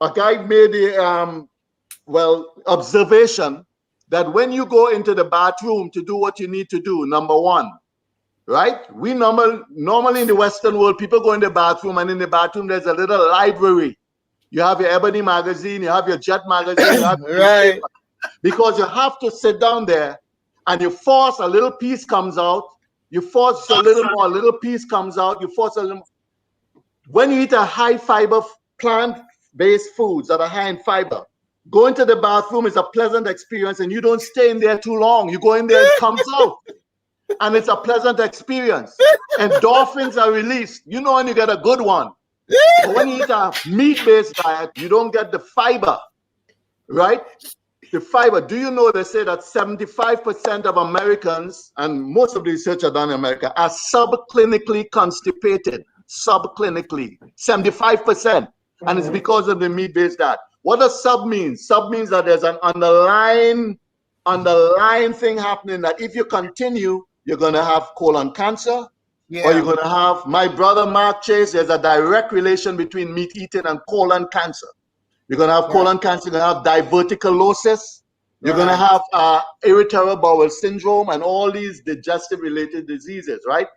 A guy made the observation that when you go into the bathroom to do what you need to do, number one, right? We normally in the Western world, people go in the bathroom, and in the bathroom there's a little library. You have your Ebony magazine, you have your Jet magazine, you have your because you have to sit down there, and you force a little piece comes out. You force a little more, a little piece comes out. You force a little more. When you eat a high fiber plant-based foods that are high in fiber, going to the bathroom is a pleasant experience, and you don't stay in there too long. You go in there, it comes out, and it's a pleasant experience. Endorphins are released. You know when you get a good one. But when you eat a meat-based diet, you don't get the fiber, right? The fiber. Do you know they say that 75% of Americans, and most of the research are done in America, are subclinically constipated. Subclinically, 75%. And it's because of the meat-based diet. What does sub mean? Sub means that there's an underlying thing happening, that if you continue, you're going to have colon cancer, or you're going to have, my brother Mark Chase, there's a direct relation between meat eating and colon cancer. You're going to have colon cancer, you're going to have diverticulosis, you're going to have irritable bowel syndrome, and all these digestive-related diseases, right?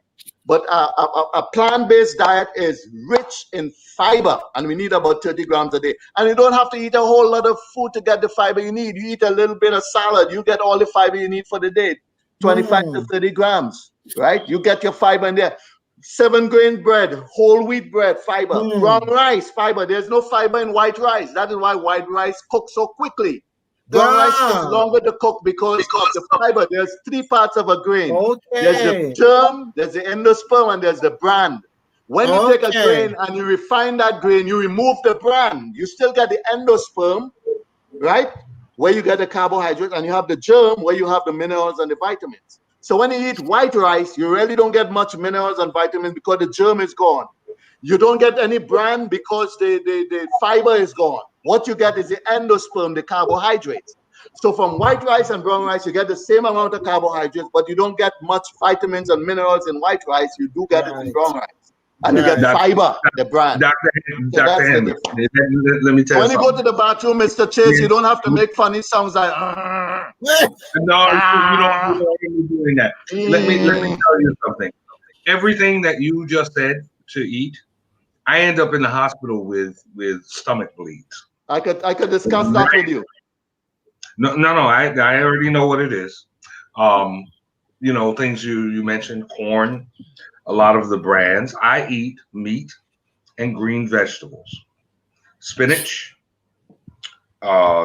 But a plant-based diet is rich in fiber, and we need about 30 grams a day. And you don't have to eat a whole lot of food to get the fiber you need. You eat a little bit of salad, you get all the fiber you need for the day, 25 to 30 grams, right? You get your fiber in there. 7-grain bread, whole wheat bread, fiber. Brown rice, fiber. There's no fiber in white rice. That is why white rice cooks so quickly. Brown rice takes longer to cook because of the fiber. There's 3 parts of a grain. There's the germ, there's the endosperm, and there's the bran. When you take a grain and you refine that grain, you remove the bran. You still get the endosperm, right? where you get the carbohydrates, and you have the germ where you have the minerals and the vitamins. So when you eat white rice, you really don't get much minerals and vitamins because the germ is gone. You don't get any bran because the fiber is gone. What you get is the endosperm, the carbohydrates. So from white rice and brown rice, you get the same amount of carbohydrates, but you don't get much vitamins and minerals in white rice. You do get it in brown rice. And you get fiber, the bran. Dr. Henry, let me tell you when something. you go to the bathroom, Mr. Chase, you don't have to make funny sounds like no, you don't be doing that. Let me tell you something. Everything that you just said to eat, I end up in the hospital with stomach bleeds. I could discuss that with you. No, I already know what it is. Things you mentioned, corn, a lot of the brands. I eat meat and green vegetables, spinach,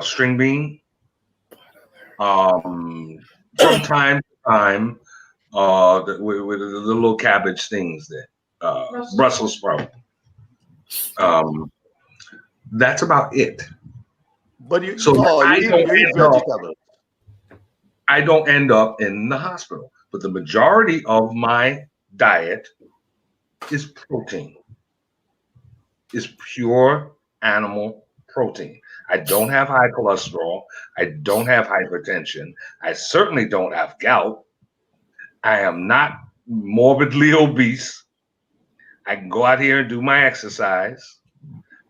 string bean, from time to time, with the little cabbage things that Brussels sprout. That's about it. But you I don't end up in the hospital. But the majority of my diet is protein. Is pure animal protein. I don't have high cholesterol. I don't have hypertension. I certainly don't have gout. I am not morbidly obese. I can go out here and do my exercise.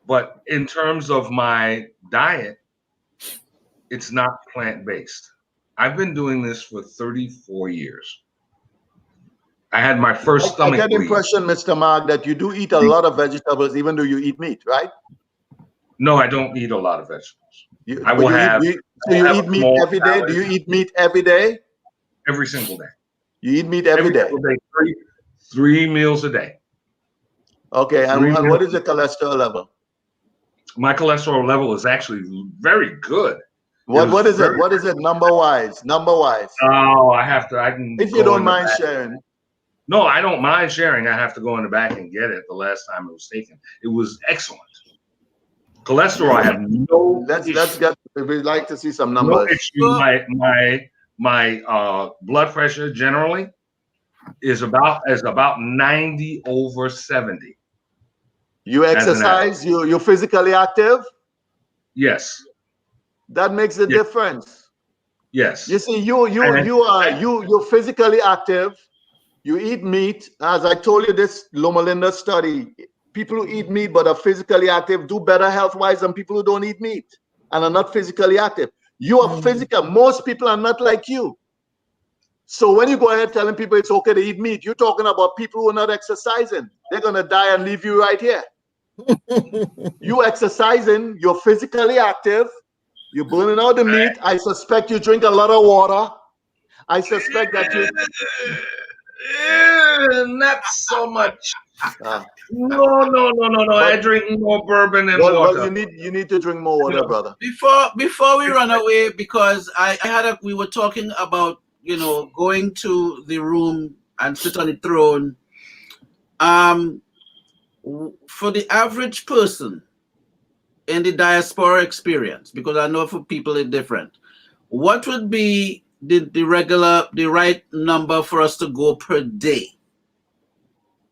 But in terms of my diet, it's not plant-based. I've been doing this for 34 years. I had my first stomach bleed. I get the impression, Mr. Mark, that you do eat a lot of vegetables, even though you eat meat, right? No, I don't eat a lot of vegetables. You eat meat every day? Do you eat meat every day? Every single day. You eat meat every day? Single day, three meals a day. Okay, and what is your cholesterol level? My cholesterol level is actually very good. What is it? What is it number wise? Oh, I can. If you don't mind sharing. No, I don't mind sharing. I have to go in the back and get it. The last time it was taken, it was excellent. Cholesterol, I have no. Let's get. We'd like to see some numbers. No issue. My blood pressure generally is about 90/70. You exercise? You're physically active? Yes. That makes a difference. Yes. You see, you're physically active. You eat meat. As I told you, this Loma Linda study, people who eat meat but are physically active do better health-wise than people who don't eat meat and are not physically active. You are physical. Most people are not like you. So when you go ahead telling people it's okay to eat meat, you're talking about people who are not exercising. They're going to die and leave you right here. You exercising, you're physically active, you're burning out the meat. I suspect you drink a lot of water. I suspect that you... Not so much. No. I drink more bourbon and water. Well, you need to drink more water, brother. Before we run away, because we were talking about, going to the room and sit on the throne. For the average person in the diaspora experience, because I know for people it's different, what would be the right number for us to go per day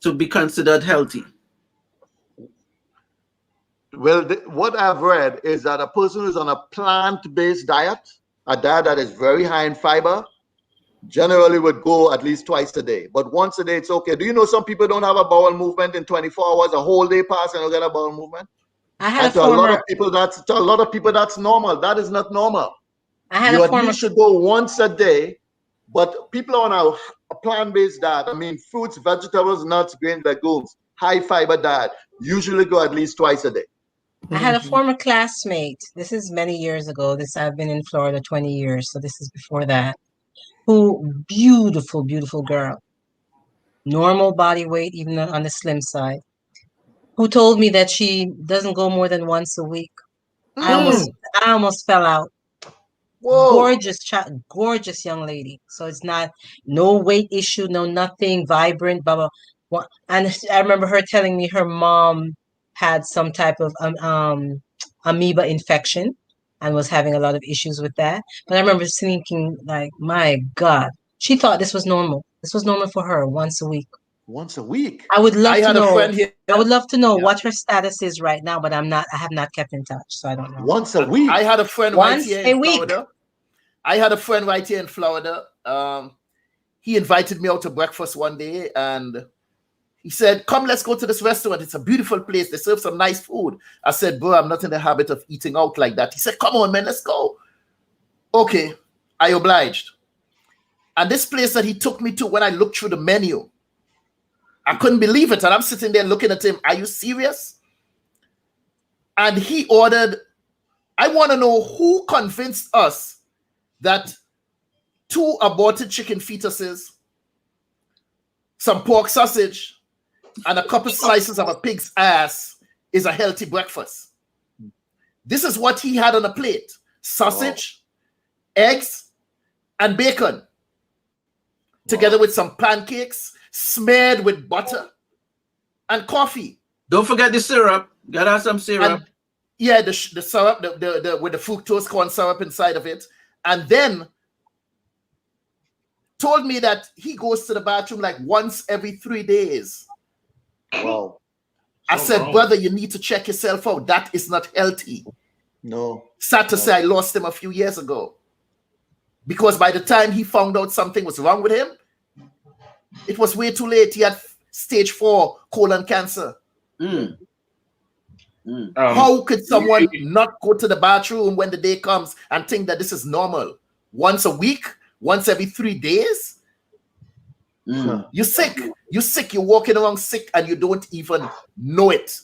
to be considered healthy? Well, what I've read is that a person who's on a plant-based diet, a diet that is very high in fiber, generally would go at least twice a day. But once a day, it's okay. Do you know some people don't have a bowel movement in 24 hours, a whole day pass and don't get a bowel movement? To a lot of people, that's normal. That is not normal. You at least should go once a day. But people on a plant-based diet, I mean, fruits, vegetables, nuts, grains, legumes, high fiber diet, usually go at least twice a day. I had a former classmate. This is many years ago. I've been in Florida 20 years, so this is before that. Beautiful girl, normal body weight, even on the slim side, who told me that she doesn't go more than once a week. I almost fell out. Whoa. Gorgeous young lady. So it's no weight issue, no nothing, vibrant, blah, blah. And I remember her telling me her mom had some type of amoeba infection. and was having a lot of issues with that. But I remember thinking, like, my God, she thought this was normal. This was normal for her once a week. Once a week. I would love to know. I would love to know Yeah. what her status is right now, but I have not kept in touch, so I don't know. Once a week. I had a friend Once right here a in week. Florida. I had a friend right here in Florida. He invited me out to breakfast one day, and he said, "Come, let's go to this restaurant. It's a beautiful place. They serve some nice food." I said, "Bro, I'm not in the habit of eating out like that." He said, "Come on, man, let's go." Okay, I obliged. And this place that he took me to, when I looked through the menu, I couldn't believe it. And I'm sitting there looking at him. Are you serious? And he ordered, I want to know who convinced us that 2 aborted chicken fetuses, some pork sausage, and a couple slices of a pig's ass is a healthy breakfast. This is what he had on a plate: sausage, eggs, and bacon, together with some pancakes smeared with butter and coffee. Don't forget the syrup. Gotta have some syrup. And, yeah, the syrup, the with the fructose corn syrup inside of it. And then told me that he goes to the bathroom like once every 3 days. Wow. I said, brother, you need to check yourself out. That is not healthy. No. Sad to say, I lost him a few years ago. Because by the time he found out something was wrong with him, it was way too late. He had stage 4 colon cancer. How could someone not go to the bathroom when the day comes and think that this is normal? Once a week? Once every 3 days? You're sick. You're sick. You're walking around sick and you don't even know it.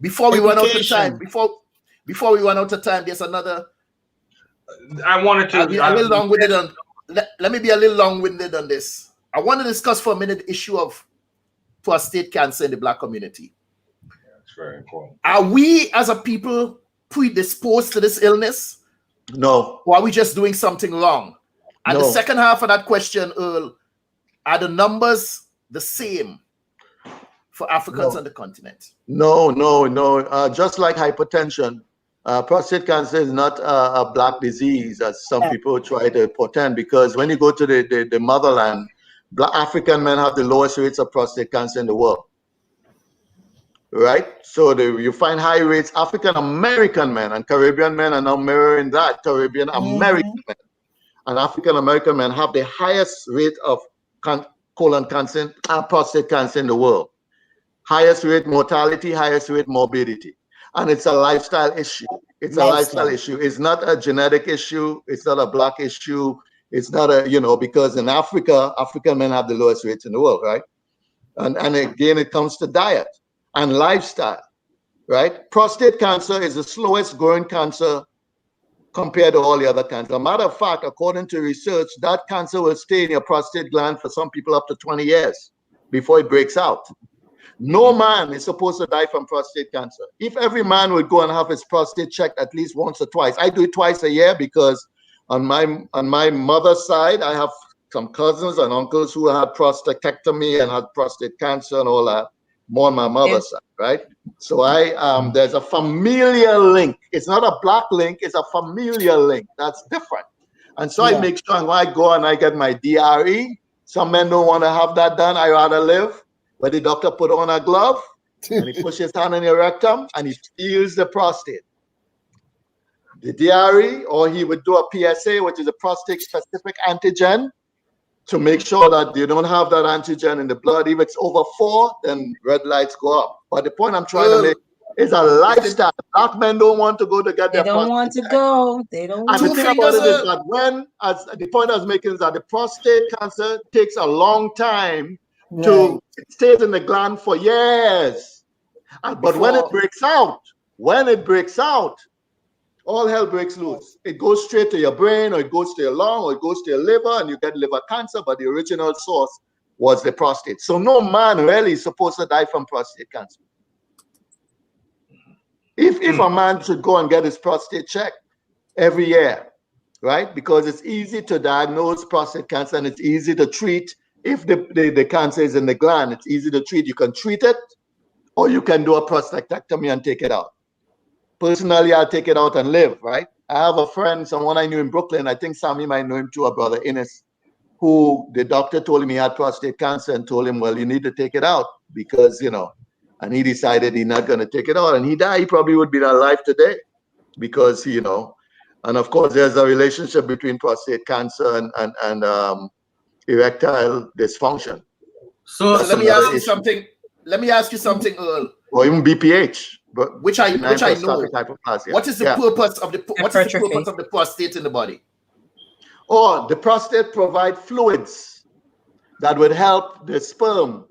Before we run out of time, before we run out of time, there's another. I wanted to be a little long-winded on. Let me be a little long-winded on this. I want to discuss for a minute the issue of prostate cancer in the Black community. That's very important. Are we as a people predisposed to this illness? No. Or are we just doing something wrong? And No. the second half of that question, Earl, are the numbers the same for Africans on the continent? No. Just like hypertension, prostate cancer is not a Black disease, as some people try to pretend, because when you go to the motherland, Black African men have the lowest rates of prostate cancer in the world. Right? So you find high rates. African American men and Caribbean men are now mirroring that. Caribbean American men and African American men have the highest rate of colon cancer and prostate cancer in the world. Highest rate mortality, highest rate morbidity. And it's a lifestyle issue. It's a lifestyle issue. It's not a genetic issue. It's not a Black issue. It's not a, because in Africa, African men have the lowest rates in the world, right? And again, it comes to diet and lifestyle, right? Prostate cancer is the slowest growing cancer compared to all the other cancers. As a matter of fact, according to research, that cancer will stay in your prostate gland for some people up to 20 years before it breaks out. No man is supposed to die from prostate cancer. If every man would go and have his prostate checked at least once or twice, I do it twice a year because on my mother's side, I have some cousins and uncles who had prostatectomy and had prostate cancer and all that. More on my mother's side, right? So there's a familial link. It's not a Black link, it's a familial link. That's different. And so I make sure when I go and I get my DRE, some men don't want to have that done. I rather live. But the doctor put on a glove and he pushes his hand in your rectum and he feels the prostate. The DRE, or he would do a PSA, which is a prostate specific antigen, to make sure that you don't have that antigen in the blood. If it's over 4, then red lights go up. But the point I'm trying to make is a lifestyle. Black men don't want to go to get their prostate. They don't want to go. They don't want And to the thing about it is that the point I was making is that the prostate cancer takes a long time to it stays in the gland for years. But when it breaks out, all hell breaks loose. It goes straight to your brain, or it goes to your lung, or it goes to your liver, and you get liver cancer, but the original source was the prostate. So no man really is supposed to die from prostate cancer. If a man should go and get his prostate checked every year, right? Because it's easy to diagnose prostate cancer and it's easy to treat. If the cancer is in the gland, it's easy to treat. You can treat it, or you can do a prostatectomy and take it out. Personally, I'll take it out and live, right? I have a friend, someone I knew in Brooklyn. I think Sammy might know him too, a brother Innes, who the doctor told him he had prostate cancer and told him, well, you need to take it out because, you know, and he decided he's not going to take it out. And he died. He probably would be alive today because, you know, and of course, there's a relationship between prostate cancer and erectile dysfunction. So let me ask you something. Let me ask you something, Earl. Or even BPH, but which I know. Hyperplasia. What is the purpose of the prostate in the body? Oh, the prostate provides fluids that would help the sperm,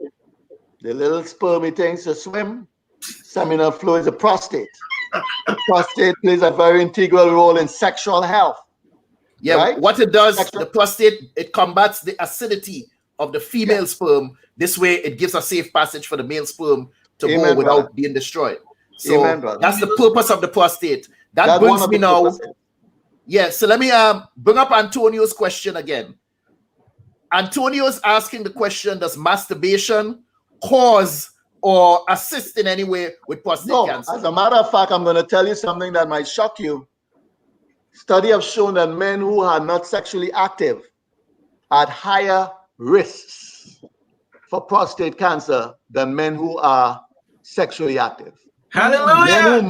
the little spermy things to swim. Seminal fluids, the prostate. The prostate plays a very integral role in sexual health. Yeah, right? What it does, the prostate, it combats the acidity of the female sperm. This way, it gives a safe passage for the male sperm to go without being destroyed. So that's the purpose of the prostate. That brings me now. Yeah, so let me bring up Antonio's question again. Antonio's asking the question, does masturbation cause or assist in any way with prostate cancer? As a matter of fact, I'm going to tell you something that might shock you. Studies have shown that men who are not sexually active are at higher risks for prostate cancer than men who are sexually active. Hallelujah!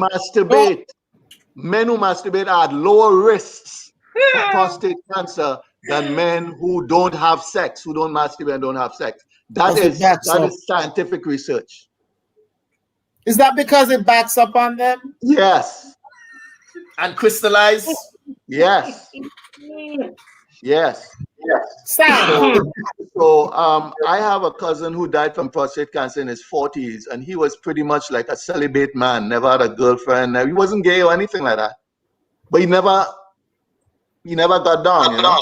Men who masturbate are at lower risks for prostate cancer than men who don't have sex, who don't masturbate and don't have sex. That is scientific research. Is that because it backs up on them? Yes. And crystallize? Yes. Yes. So I have a cousin who died from prostate cancer in his 40s, and he was pretty much like a celibate man, never had a girlfriend. He wasn't gay or anything like that. But he never got down, you know?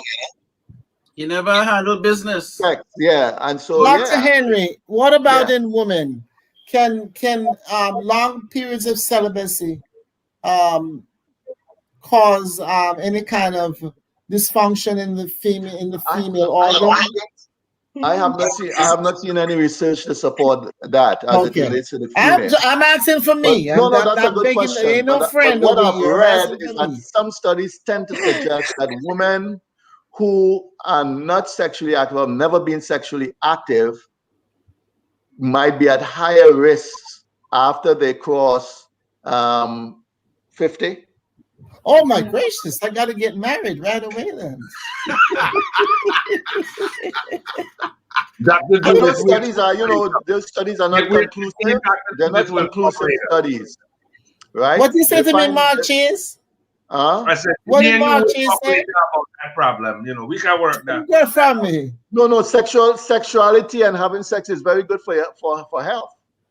He never handled business. Yeah, and so Dr. Henry, what about in women? Can long periods of celibacy cause any kind of dysfunction in the female organ? I have not seen any research to support that as it relates to the female. I'm asking for me. That's a good question. Ain't no friend what over I've here. read is that some studies tend to suggest that women who are not sexually active, have never been sexually active, might be at higher risks after they cross 50. Oh my gracious, I got to get married right away then. Those studies are, those studies are not conclusive. They're not conclusive studies, right? What you say to me, Marchese? I said, what did Marchese say about that problem? We can work that. Get from me. No, sexuality and having sex is very good for health.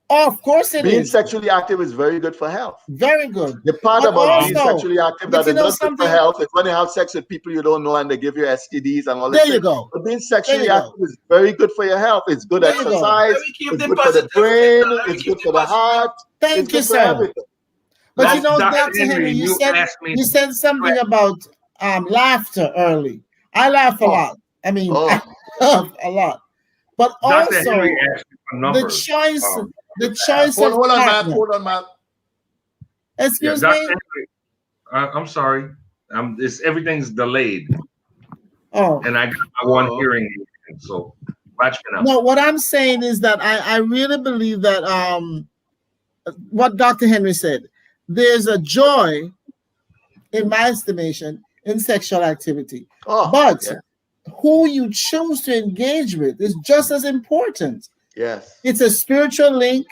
Oh, of course it is. Being sexually active is very good for health. Very good. The part about being sexually active that is not good for health is when you have sex with people you don't know and they give you STDs and all that. There you go. But being sexually active is very good for your health. It's good exercise. It's good for the brain. It's good for the heart. Thank you, sir. But Dr. Henry, you said something about laughter early. I laugh a lot. I mean, I laugh a lot. But also the choice. Hold on, Matt. Excuse me. Henry, I'm sorry. Everything's delayed. Oh. And I got my one hearing, so watch me now. No, what I'm saying is that I really believe that what Dr. Henry said. There's a joy, in my estimation, in sexual activity. But who you choose to engage with is just as important. Yes. It's a spiritual link.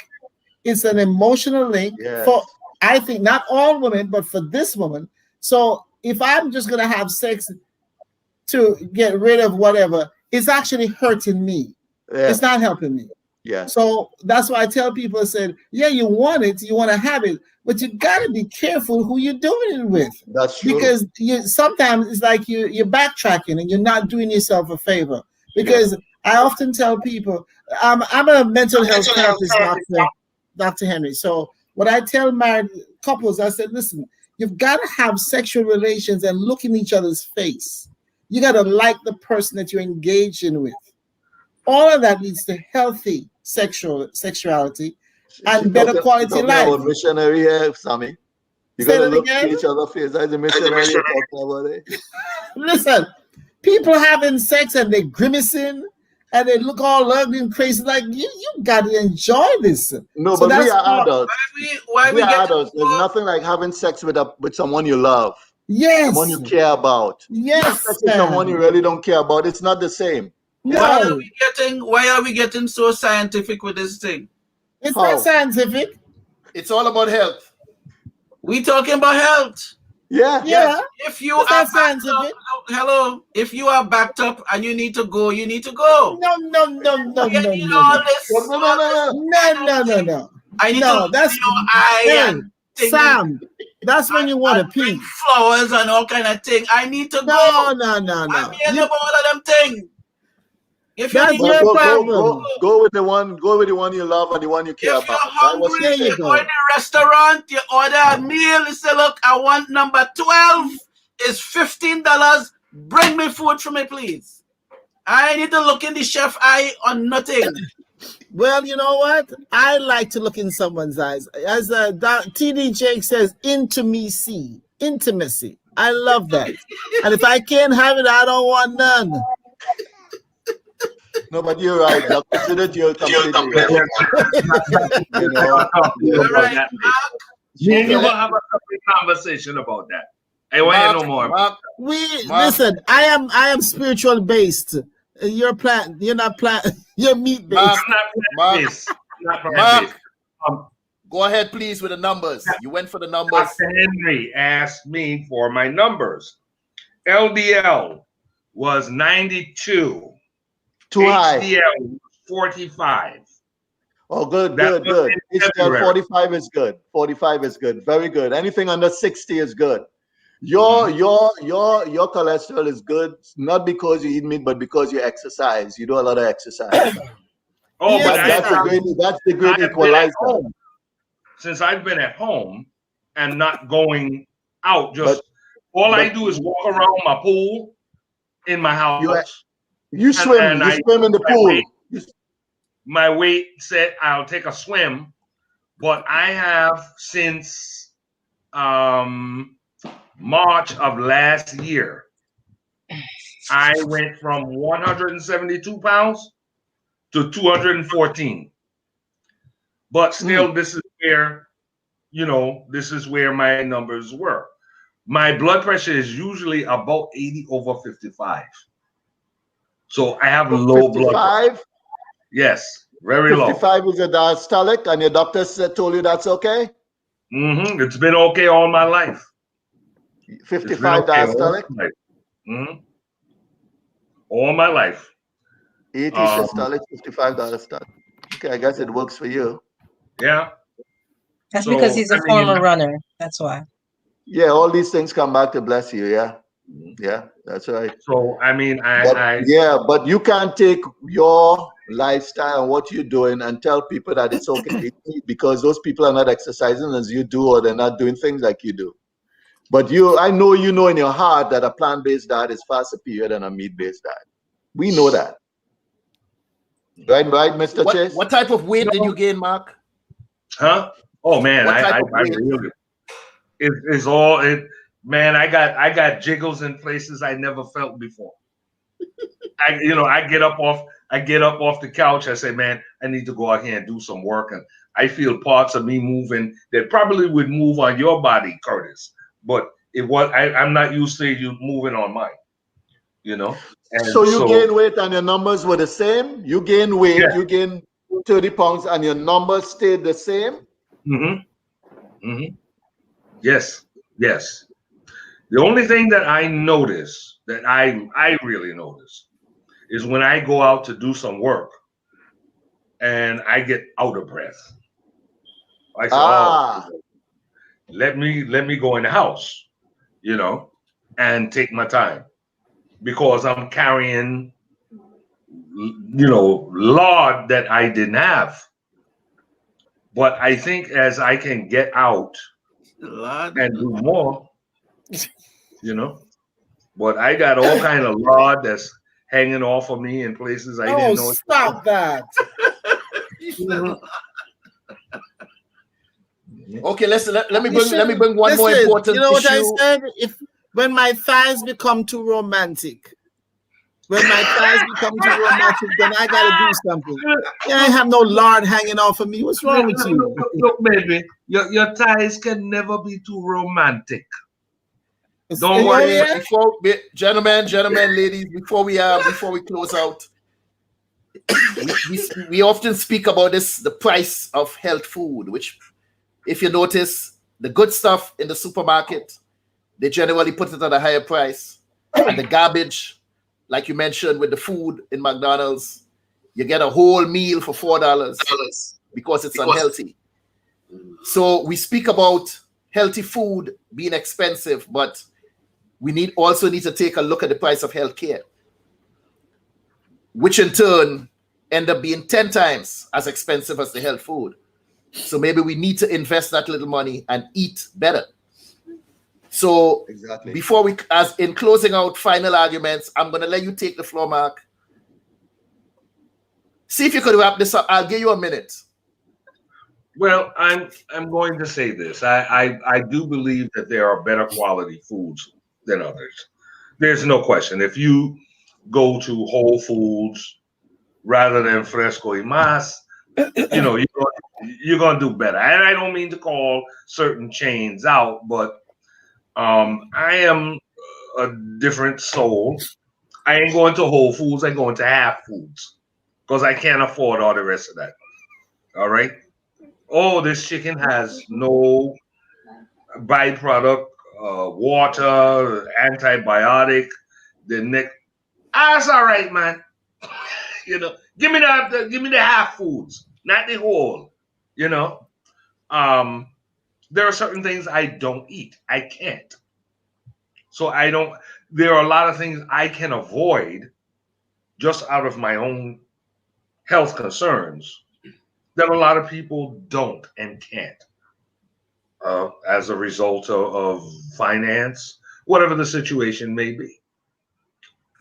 It's an emotional link for, I think, not all women, but for this woman. So if I'm just going to have sex to get rid of whatever, it's actually hurting me. Yes. It's not helping me. Yeah. So that's why I tell people, I said, you want it, you want to have it, but you got to be careful who you're doing it with. That's true. Because sometimes it's like you're backtracking and you're not doing yourself a favor. Because I often tell people, I'm a mental health therapist, Dr. Henry. So what I tell married couples, I said, listen, you've got to have sexual relations and look in each other's face. You got to like the person that you're engaging with. All of that leads to healthy sexuality and better quality life. Missionary here, Sammy. You gotta look at each other's face. As a missionary talking about it. Listen, people having sex and they grimacing and they look all ugly and crazy. Like you gotta enjoy this. No, so but we are adults. Why we are adults. There's nothing like having sex with someone you love. Yes. Someone you care about. Yes. Sex with someone you really don't care about. It's not the same. No. Why are we getting so scientific with this thing? It's not scientific. It's all about health. We talking about health. Yeah. If you are backed up, hello. If you are backed up and you need to go, you need to go. No. I need to that's Sam. That's when you want to pee. Flowers and all kind of thing. I need to go. No. I'm here about all of them things. If that's your problem. Go with the one you love and the one you care about. If you're hungry, you go in the restaurant, you order a meal, you say, look, I want number 12. It's $15. Bring me food for me, please. I need to look in the chef eye on nothing. Well, you know what? I like to look in someone's eyes. As TD Jake says, intimacy. I love that. And if I can't have it, I don't want none. No, but you're right. Consider you're completely right. We'll have a conversation about that. I want to know more. Listen. I am spiritual based. You're plant. You're not plant. You're meat based. Mark, go ahead, please, with the numbers. You went for the numbers. Dr. Henry asked me for my numbers. LDL was 92. Too high. HDL 45. Oh, good. HDL 45 is good. 45 is good. Very good. Anything under 60 is good. Your cholesterol is good, not because you eat meat, but because you exercise. You do a lot of exercise. That's the great equalizer. Since I've been at home and not going out, I do is walk around my pool in my house. You swim. You swim in the pool. My weight said I'll take a swim, but I have since March of last year, I went from 172 pounds to 214. But still, this is where my numbers were. My blood pressure is usually about 80/55. So I have low blood pressure. Yes, very low. 55 is a diastolic, and your doctor told you that's okay? It's been okay all my life. 55 diastolic? All my life. 80 systolic, 55 diastolic. Okay, I guess it works for you. Yeah. That's because he's a former runner. That's why. Yeah, all these things come back to bless you. Yeah, that's right. So but you can't take your lifestyle and what you're doing and tell people that it's okay to eat because those people are not exercising as you do, or they're not doing things like you do. But I know you know in your heart that a plant-based diet is far superior than a meat-based diet. We know that. Right, Mr. Chase? What type of weight did you gain, Mark? Huh? Oh man, I really. It's all it. Man, I got jiggles in places I never felt before. I get up off the couch. I say, man, I need to go out here and do some work, and I feel parts of me moving that probably would move on your body, Curtis. But I'm not used to you moving on mine. And so you gain weight and your numbers were the same. You gain weight, you gain 30 pounds, and your numbers stayed the same. Yes. The only thing that I notice, that I really notice, is when I go out to do some work and I get out of breath. I say, let me go in the house, and take my time, because I'm carrying, load that I didn't have. But I think as I can get out and do more, but I got all kind of rod that's hanging off of me in places I didn't know. Stop that. Okay, let me bring one more important You know what issue. I said? When my thighs become too romantic, then I gotta do something. Yeah, I have no lard hanging off of me. What's wrong with you? Look, baby, your ties can never be too romantic. Don't worry. Gentlemen, ladies, before we close out, we often speak about the price of health food, which, if you notice, the good stuff in the supermarket, they generally put it at a higher price. And the garbage, like you mentioned with the food in McDonald's, you get a whole meal for $4 because it's unhealthy. So we speak about healthy food being expensive, but we also need to take a look at the price of healthcare, which in turn end up being 10 times as expensive as the health food. So maybe we need to invest that little money and eat better. So before in closing out final arguments, I'm going to let you take the floor, Mark. See if you could wrap this up. I'll give you a minute. Well, I'm going to say this. I do believe that there are better quality foods than others. There's no question. If you go to Whole Foods rather than Fresco y Mas, you're going to do better. And I don't mean to call certain chains out, but I am a different soul. I ain't going to Whole Foods. I'm going to Half Foods because I can't afford all the rest of that. All right. Oh, this chicken has no byproduct, water, antibiotic. That's all right, man. Give me the Half Foods, not the whole. There are certain things I don't eat. I can't. So there are a lot of things I can avoid just out of my own health concerns that a lot of people don't and can't as a result of finance, whatever the situation may be.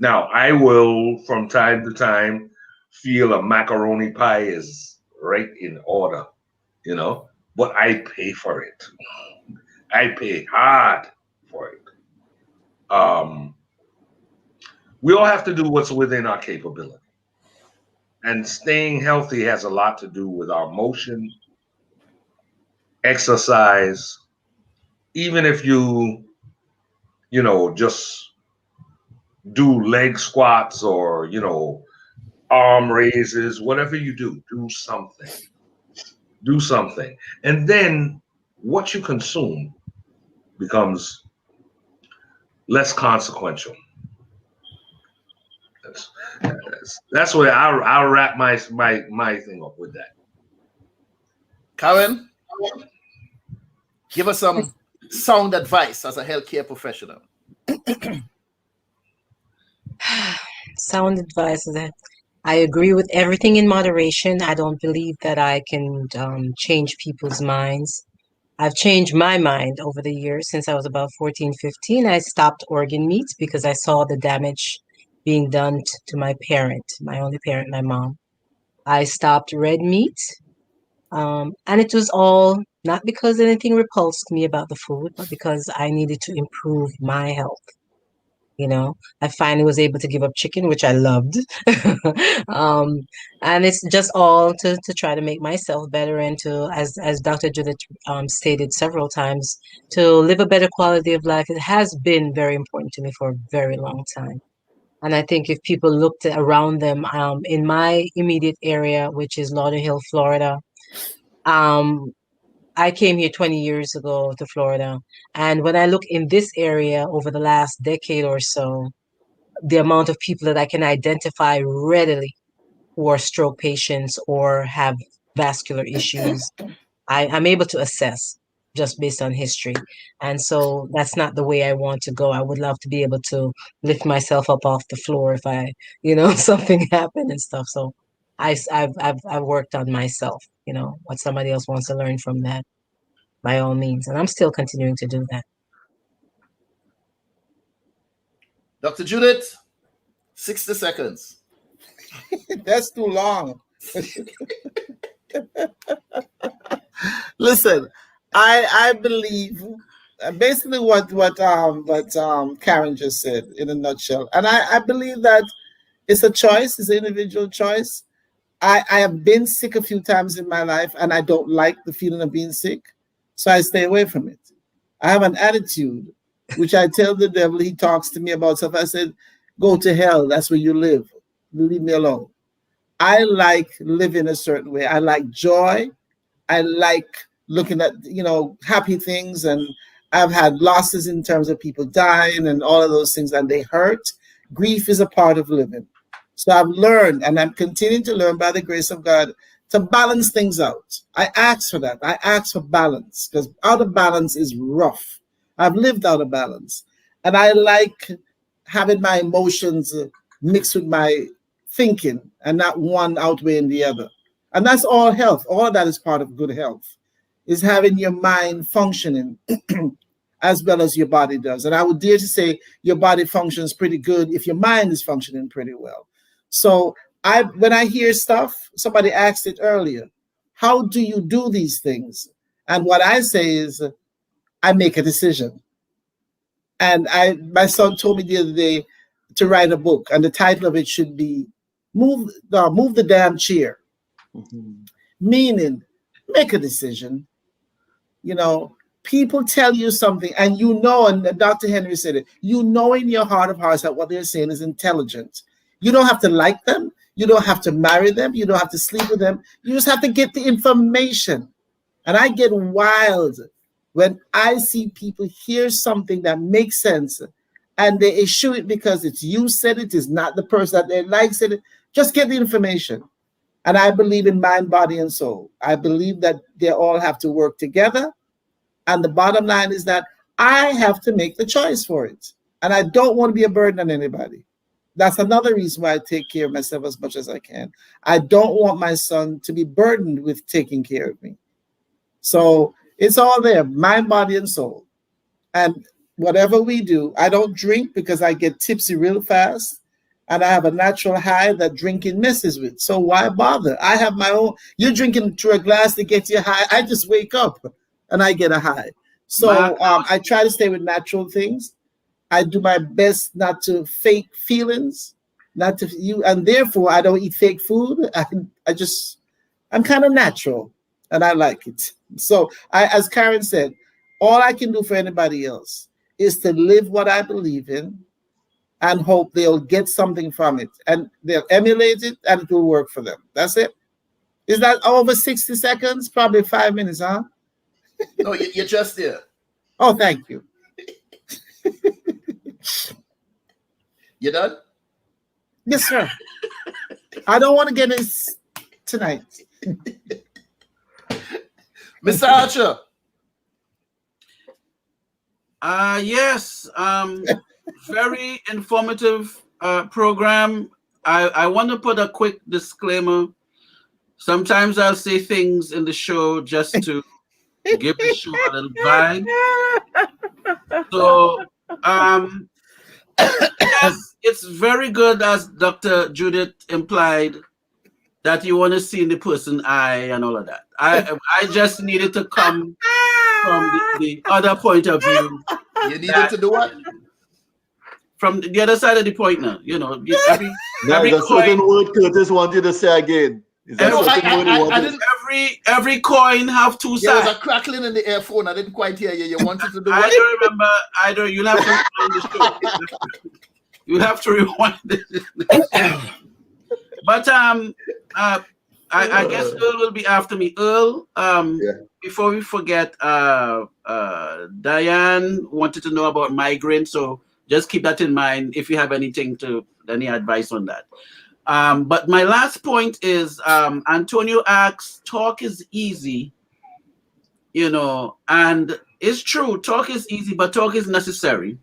Now, I will, from time to time, feel a macaroni pie is right in order, but I pay for it. I pay hard for it. We all have to do what's within our capability. And staying healthy has a lot to do with our motion, exercise. Even if you just do leg squats or, arm raises, whatever you do something. Do something. And then what you consume becomes less consequential. That's where I'll wrap my thing up with that. Karin, give us some sound advice as a healthcare professional. Sound advice is that I agree with everything in moderation. I don't believe that I can change people's minds. I've changed my mind over the years. Since I was about 14, 15, I stopped organ meats because I saw the damage being done to my parent, my only parent, my mom. I stopped red meat. And it was all not because anything repulsed me about the food, but because I needed to improve my health. I finally was able to give up chicken, which I loved. And it's just all to try to make myself better and to, as Dr. Judith stated several times, to live a better quality of life. It has been very important to me for a very long time. And I think if people looked around them, in my immediate area, which is Lauderhill, Florida, I came here 20 years ago to Florida. And when I look in this area over the last decade or so, the amount of people that I can identify readily who are stroke patients or have vascular issues, I'm able to assess just based on history. And so that's not the way I want to go. I would love to be able to lift myself up off the floor if something happened and stuff. So I've worked on myself, what somebody else wants to learn from that, by all means. And I'm still continuing to do that. Dr. Judith, 60 seconds. That's too long. Listen, I believe basically what Karin just said in a nutshell, and I believe that it's a choice, it's an individual choice. I have been sick a few times in my life, and I don't like the feeling of being sick, so I stay away from it. I have an attitude, which I tell the devil. He talks to me about stuff. I said, "Go to hell. That's where you live. Leave me alone." I like living a certain way. I like joy. I like looking at happy things, and I've had losses in terms of people dying and all of those things, and they hurt. Grief is a part of living. So I've learned, and I'm continuing to learn by the grace of God, to balance things out. I ask for that. I ask for balance, because out of balance is rough. I've lived out of balance, and I like having my emotions mixed with my thinking, and not one outweighing the other. And that's all health. All of that is part of good health, is having your mind functioning as well as your body does. And I would dare to say your body functions pretty good if your mind is functioning pretty well. So when I hear stuff, somebody asked it earlier, how do you do these things? And what I say is, I make a decision. And my son told me the other day to write a book, and the title of it should be Move the Damn Chair. Meaning, make a decision. People tell you something, and and Dr. Henry said it, in your heart of hearts that what they're saying is intelligent. You don't have to like them. You don't have to marry them. You don't have to sleep with them. You just have to get the information. And I get wild when I see people hear something that makes sense, and they issue it because it's you said it, is not the person that they like said it. Just get the information. And I believe in mind, body, and soul. I believe that they all have to work together. And the bottom line is that I have to make the choice for it. And I don't want to be a burden on anybody. That's another reason why I take care of myself as much as I can. I don't want my son to be burdened with taking care of me. So it's all there, mind, body, and soul. And whatever we do, I don't drink because I get tipsy real fast. And I have a natural high that drinking messes with. So why bother? I have my own. You're drinking through a glass to get you high. I just wake up and I get a high. So I try to stay with natural things. I do my best not to fake feelings, and therefore I don't eat fake food. I'm kind of natural, and I like it. So as Karin said, all I can do for anybody else is to live what I believe in, and hope they'll get something from it, and they'll emulate it, and it will work for them. That's it. Is that over 60 seconds? Probably 5 minutes, huh? No, you're just there. Oh, thank you. You done? Yes, sir. I don't want to get this tonight. Mr. Archer. Yes. Very informative program. I want to put a quick disclaimer. Sometimes I'll say things in the show just to give the show a little vibe. So, yes, it's very good, as Dr. Judith implied, that you want to see in the person eye and all of that. I just needed to come from the other point of view. You needed to do what? From the other side of the point now, every certain word Curtis wanted you to say again. Every coin have two sides. There was a crackling in the earphone. I didn't quite hear you. You wanted to do what? I don't remember. You'll have to rewind the show. You'll have to rewind it. But I guess Earl will be after me. Earl, before we forget, Diane wanted to know about migraine, so just keep that in mind if you have any advice on that. But my last point is, Antonio asks, talk is easy, and it's true, talk is easy, but talk is necessary,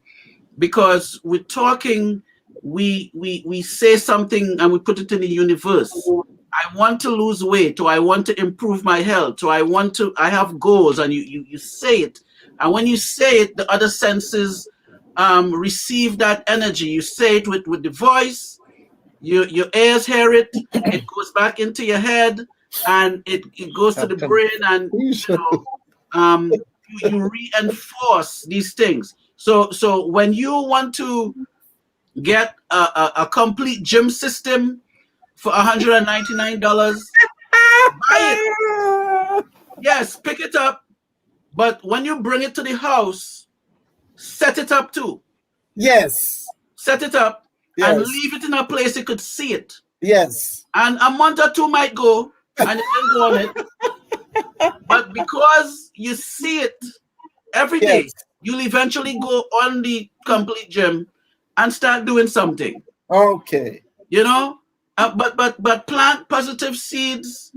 because with talking, we say something and we put it in the universe. I want to lose weight, or I want to improve my health, or I have goals, and you say it. And when you say it, the other senses receive that energy. You say it with the voice, your ears hear it, it goes back into your head, and it goes to the brain, and you reinforce these things. So when you want to get a complete gym system for $199, buy it. Yes, pick it up. But when you bring it to the house, set it up too. Yes. Set it up and leave it in a place you could see it. Yes. And a month or two might go and it will go on it. But because you see it every day, you'll eventually go on the complete gym and start doing something. Okay. You know? But plant positive seeds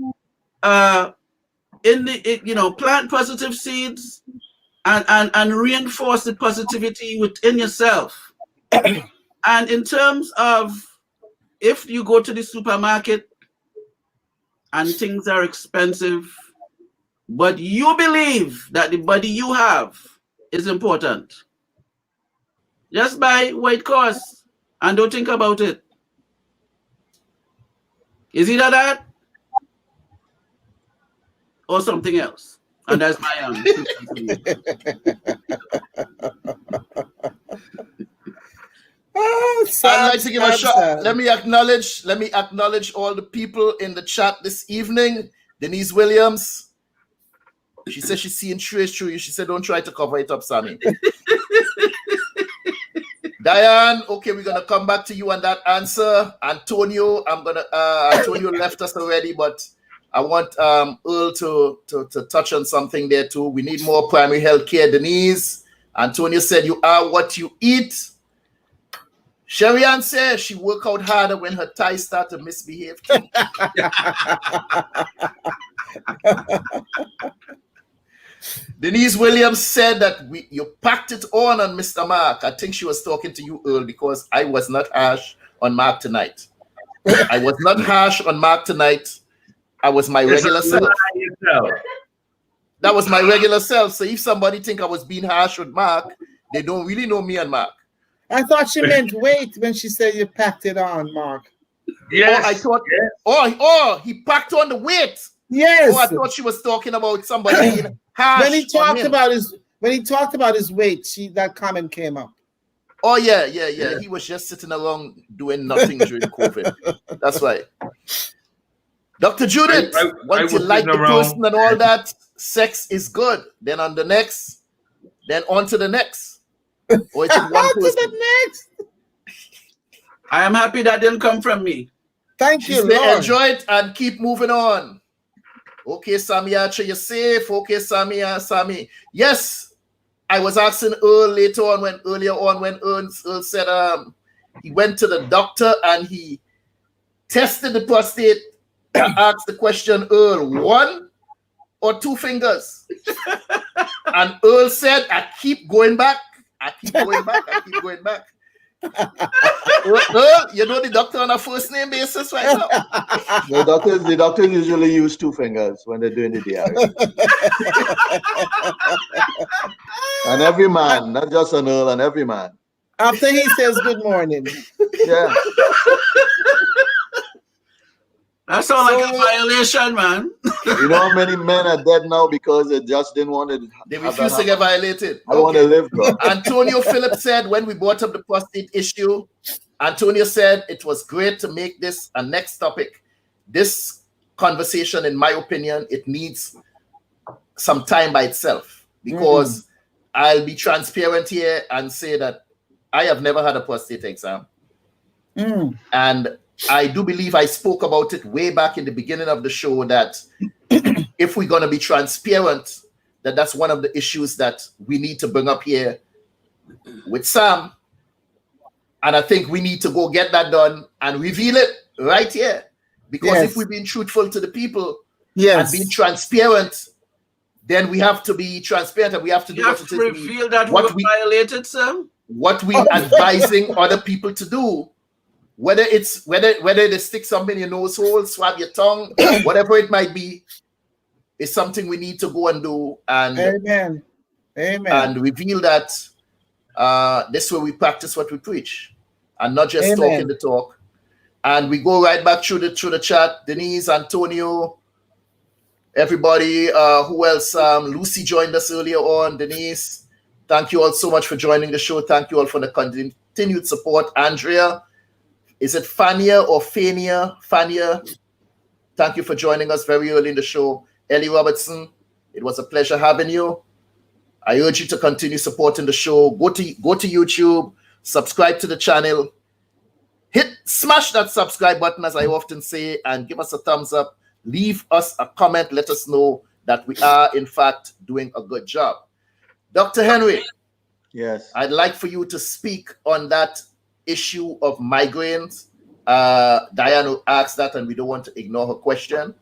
plant positive seeds and reinforce the positivity within yourself. And in terms of if you go to the supermarket and things are expensive, but you believe that the body you have is important, just buy white course and don't think about it. Is either that or something else? And that's my I'd like to give a shot. Let me acknowledge all the people in the chat this evening. Denise Williams. She says she's seeing trace through you. She said, don't try to cover it up, Sammy. Diane, okay, we're gonna come back to you on that answer. Antonio, Antonio left us already, but I want Earl to touch on something there too. We need more primary health care. Denise, Antonio said you are what you eat. Sherry Ann says she work out harder when her thighs start to misbehave too. Denise Williams said that you packed it on Mr. Mark. I think she was talking to you, Earl, because I was not harsh on Mark tonight. I was not harsh on Mark tonight. I was my regular self. That was my regular self. So if somebody think I was being harsh with Mark, they don't really know me and Mark. I thought she meant weight when she said you packed it on, Mark. Yes. Oh, I thought. Yes. Oh, he packed on the weight. Yes. Oh, I thought she was talking about somebody being harsh. When he talked about his weight, that comment came up. Oh yeah. He was just sitting around doing nothing during COVID. That's right. Dr. Judith, once you like the person and all that, sex is good. Then on the next, then on to the next. Or it's one person. To the next. I am happy that didn't come from me. Thank you, Lord. Enjoy it and keep moving on. Okay, Sammy Archer, you're safe. Okay, Sammy. Yes, I was asking Earl earlier on when Earl said he went to the doctor and he tested the prostate. Asked the question, Earl, 1 or 2 fingers? And Earl said, I keep going back. Earl, you know the doctor on a first name basis right now? The doctors usually use 2 fingers when they're doing the DRE. And every man, not just an Earl, and every man. After he says good morning. Yeah. That sounds like a violation, man. You know how many men are dead now because they just didn't want to. They refused to get violated. I want to live, bro. Antonio Phillips said when we brought up the prostate issue, Antonio said it was great to make this a next topic. This conversation, in my opinion, it needs some time by itself because I'll be transparent here and say that I have never had a prostate exam. And I do believe I spoke about it way back in the beginning of the show that if we're going to be transparent, that's one of the issues that we need to bring up here with Sam. And I think we need to go get that done and reveal it right here. Because if we're being truthful to the people and being transparent, then we have to be transparent and we have to do what it is. Reveal that we violated, Sam. What we advising other people to do. Whether they stick something in your nose hole, swab your tongue, whatever it might be, is something we need to go and do and and reveal that this way we practice what we preach and not just talking the talk. And we go right back through the chat. Denise, Antonio, Everybody, who else? Lucy joined us earlier on. Denise, thank you all so much for joining the show. Thank you all for the continued support. Andrea, is it Fania or Fania? Fania, thank you for joining us very early in the show. Ellie Robertson, it was a pleasure having you. I urge you to continue supporting the show. Go to YouTube, subscribe to the channel, smash that subscribe button, as I often say, and give us a thumbs up. Leave us a comment. Let us know that we are, in fact, doing a good job. Dr. Henry. Yes. I'd like for you to speak on that issue of migraines. Diana asked that, and we don't want to ignore her question.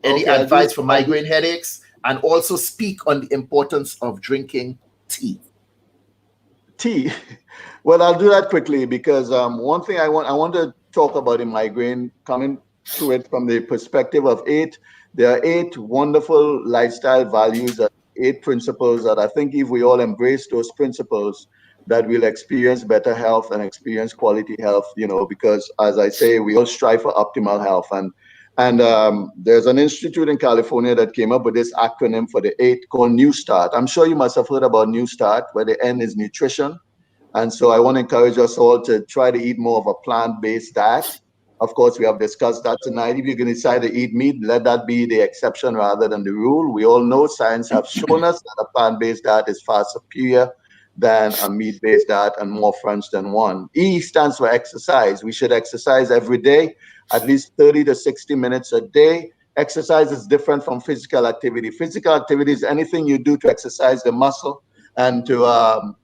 Any advice for migraine headaches? And also speak on the importance of drinking tea. Tea. Well, I'll do that quickly because one thing I want to talk about in migraine, coming to it from the perspective of 8. There are 8 wonderful lifestyle values, 8 principles that I think if we all embrace those principles, that we'll experience better health and experience quality health, because as I say, we all strive for optimal health. And there's an institute in California that came up with this acronym for the 8 called New Start. I'm sure you must have heard about New Start, where the N is nutrition. And so I want to encourage us all to try to eat more of a plant-based diet. Of course, we have discussed that tonight. If you're going to decide to eat meat, let that be the exception rather than the rule. We all know science have shown us that a plant-based diet is far superior than a meat-based diet and more friends than one. E stands for exercise. We should exercise every day, at least 30 to 60 minutes a day. Exercise is different from physical activity. Physical activity is anything you do to exercise the muscle and to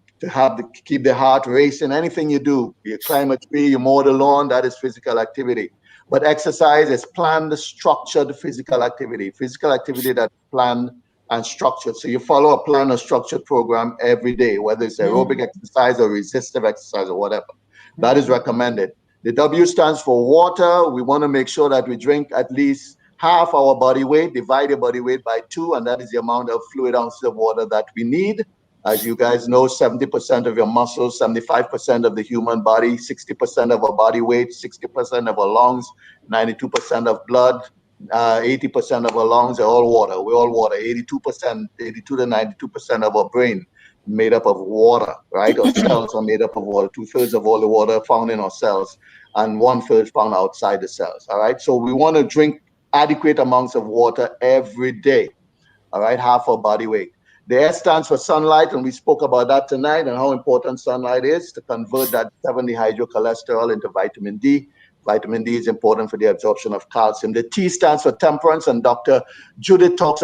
keep the heart racing. Anything you do, you climb a tree, you mow the lawn, that is physical activity. But exercise is planned, structured physical activity that planned and structured. So you follow a planned or structured program every day, whether it's aerobic exercise or resistive exercise or whatever. That is recommended. The W stands for water. We want to make sure that we drink at least half our body weight, divide your body weight by 2, and that is the amount of fluid ounces of water that we need. As you guys know, 70% of your muscles, 75% of the human body, 60% of our body weight, 60% of our lungs, 92% of blood, 80% of our lungs are all water. We're all water. 82 to 92% of our brain made up of water, right? Our cells are made up of water. 2/3 of all the water found in our cells and 1/3 found outside the cells, all right? So we want to drink adequate amounts of water every day, all right? Half our body weight. The S stands for sunlight, and we spoke about that tonight and how important sunlight is to convert that 7-dehydrocholesterol into vitamin D. Vitamin D is important for the absorption of calcium. The T stands for temperance, and Dr. Judith spoke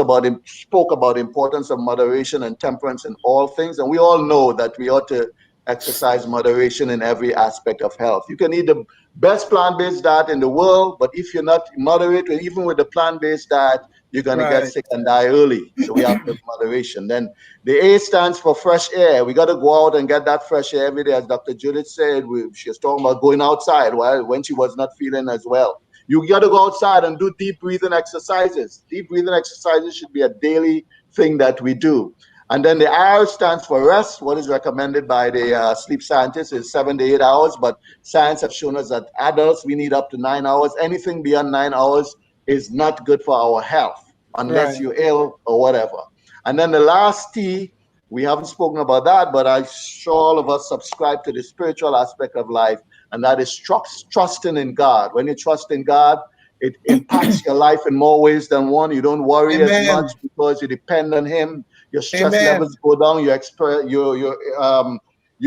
about the importance of moderation and temperance in all things. And we all know that we ought to exercise moderation in every aspect of health. You can eat the best plant-based diet in the world, but if you're not moderate, even with the plant-based diet, you're going to get sick and die early. So we have to have moderation. Then the A stands for fresh air. We got to go out and get that fresh air every day. As Dr. Judith said, she was talking about going outside when she was not feeling as well. You got to go outside and do deep breathing exercises. Deep breathing exercises should be a daily thing that we do. And then the R stands for rest. What is recommended by the sleep scientists is 7 to 8 hours, but science has shown us that adults, we need up to 9 hours. Anything beyond 9 hours is not good for our health unless you're ill or whatever. And then the last T, we haven't spoken about that, but I'm sure all of us subscribe to the spiritual aspect of life, and that is trusting in God. When you trust in God, it impacts your life in more ways than one. You don't worry as much because you depend on Him. Your stress levels go down. You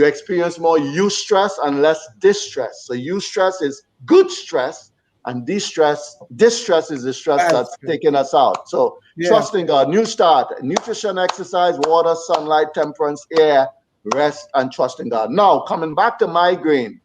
experience more eustress and less distress. So eustress is good stress, and distress is the stress that's taking us out. So trusting God, new start, nutrition, exercise, water, sunlight, temperance, air, rest, and trusting God. Now, coming back to migraine.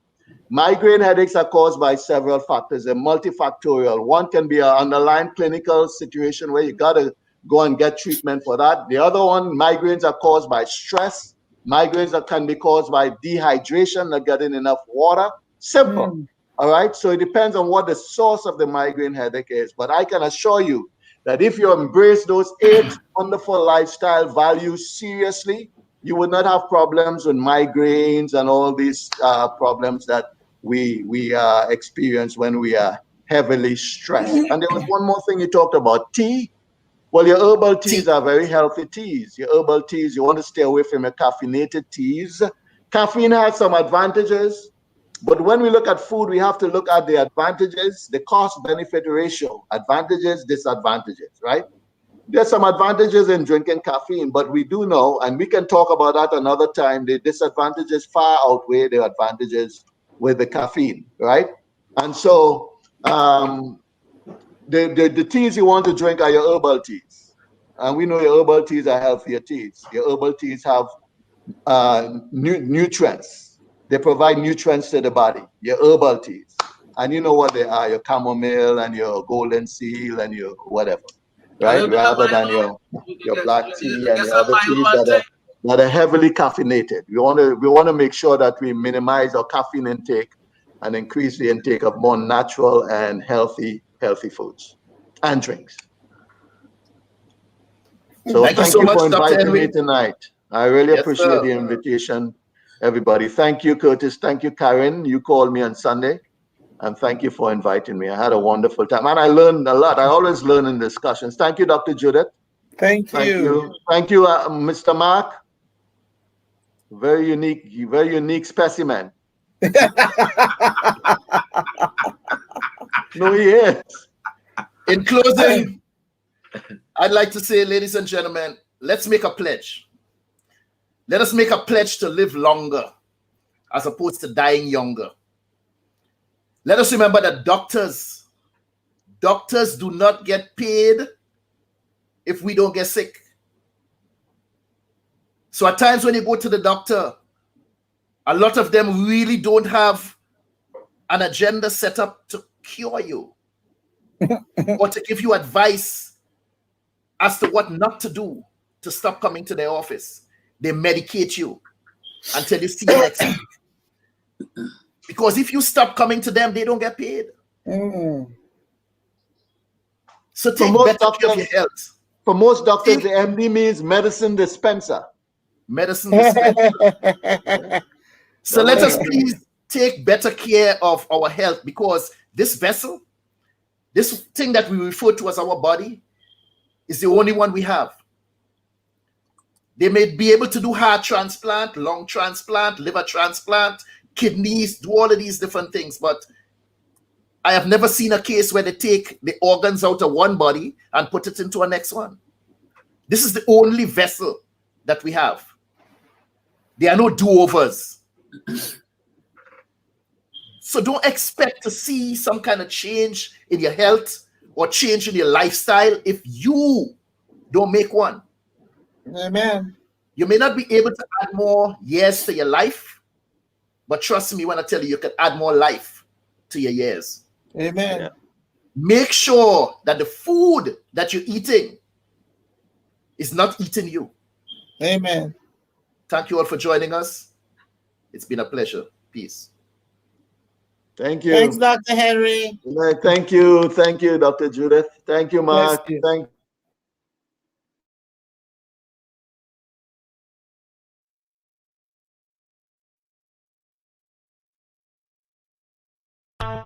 Migraine headaches are caused by several factors. They're multifactorial. One can be an underlying clinical situation where you got to go and get treatment for that. The other one, migraines are caused by stress. Migraines can be caused by dehydration, not getting enough water. Simple. All right. So it depends on what the source of the migraine headache is. But I can assure you that if you embrace those 8 wonderful lifestyle values seriously, you would not have problems with migraines and all these problems that we experience when we are heavily stressed. And there was one more thing you talked about, T. Well, your herbal teas are very healthy teas. Your herbal teas, you want to stay away from your caffeinated teas. Caffeine has some advantages, but when we look at food, we have to look at the advantages, the cost-benefit ratio, advantages, disadvantages, right? There's some advantages in drinking caffeine, but we do know, and we can talk about that another time, the disadvantages far outweigh the advantages with the caffeine, right? And so the teas you want to drink are your herbal teas. And we know your herbal teas are healthier teas. Your herbal teas have nutrients. They provide nutrients to the body, your herbal teas. And you know what they are, your chamomile and your golden seal and your whatever, right? Rather than your black tea and your other teas that are heavily caffeinated. We want to make sure that we minimize our caffeine intake and increase the intake of more natural and healthy foods and drinks. So thank you so much for inviting me tonight. I really appreciate the invitation, everybody. Thank you, Curtis. Thank you, Karin. You called me on Sunday. And thank you for inviting me. I had a wonderful time. And I learned a lot. I always learn in discussions. Thank you, Dr. Judith. Thank you. Thank you, Mr. Mark. Very unique specimen. No, he is. In closing, I'd like to say, ladies and gentlemen, let's make a pledge. Let us make a pledge to live longer as opposed to dying younger. Let us remember that doctors do not get paid if we don't get sick. So at times when you go to the doctor, a lot of them really don't have an agenda set up to cure you or to give you advice as to what not to do to stop coming to their office. They medicate you until you see next week. Because if you stop coming to them, they don't get paid. So take better care of your health. For most doctors, the MD means medicine dispenser. Medicine dispenser. So let us please take better care of our health, because this vessel, this thing that we refer to as our body, is the only one we have. They may be able to do heart transplant, lung transplant, liver transplant, kidneys, do all of these different things, but I have never seen a case where they take the organs out of one body and put it into a next one. This is the only vessel that we have. There are no do-overs. So don't expect to see some kind of change in your health or change in your lifestyle if you don't make one. Amen. You may not be able to add more years to your life, but trust me when I tell you, you can add more life to your years. Amen. Yeah. Make sure that the food that you're eating is not eating you. Amen. Thank you all for joining us. It's been a pleasure. Peace. Thank you. Thanks, Dr. Henry. Thank you. Thank you, Dr. Judith. Thank you, Mark. Thank you.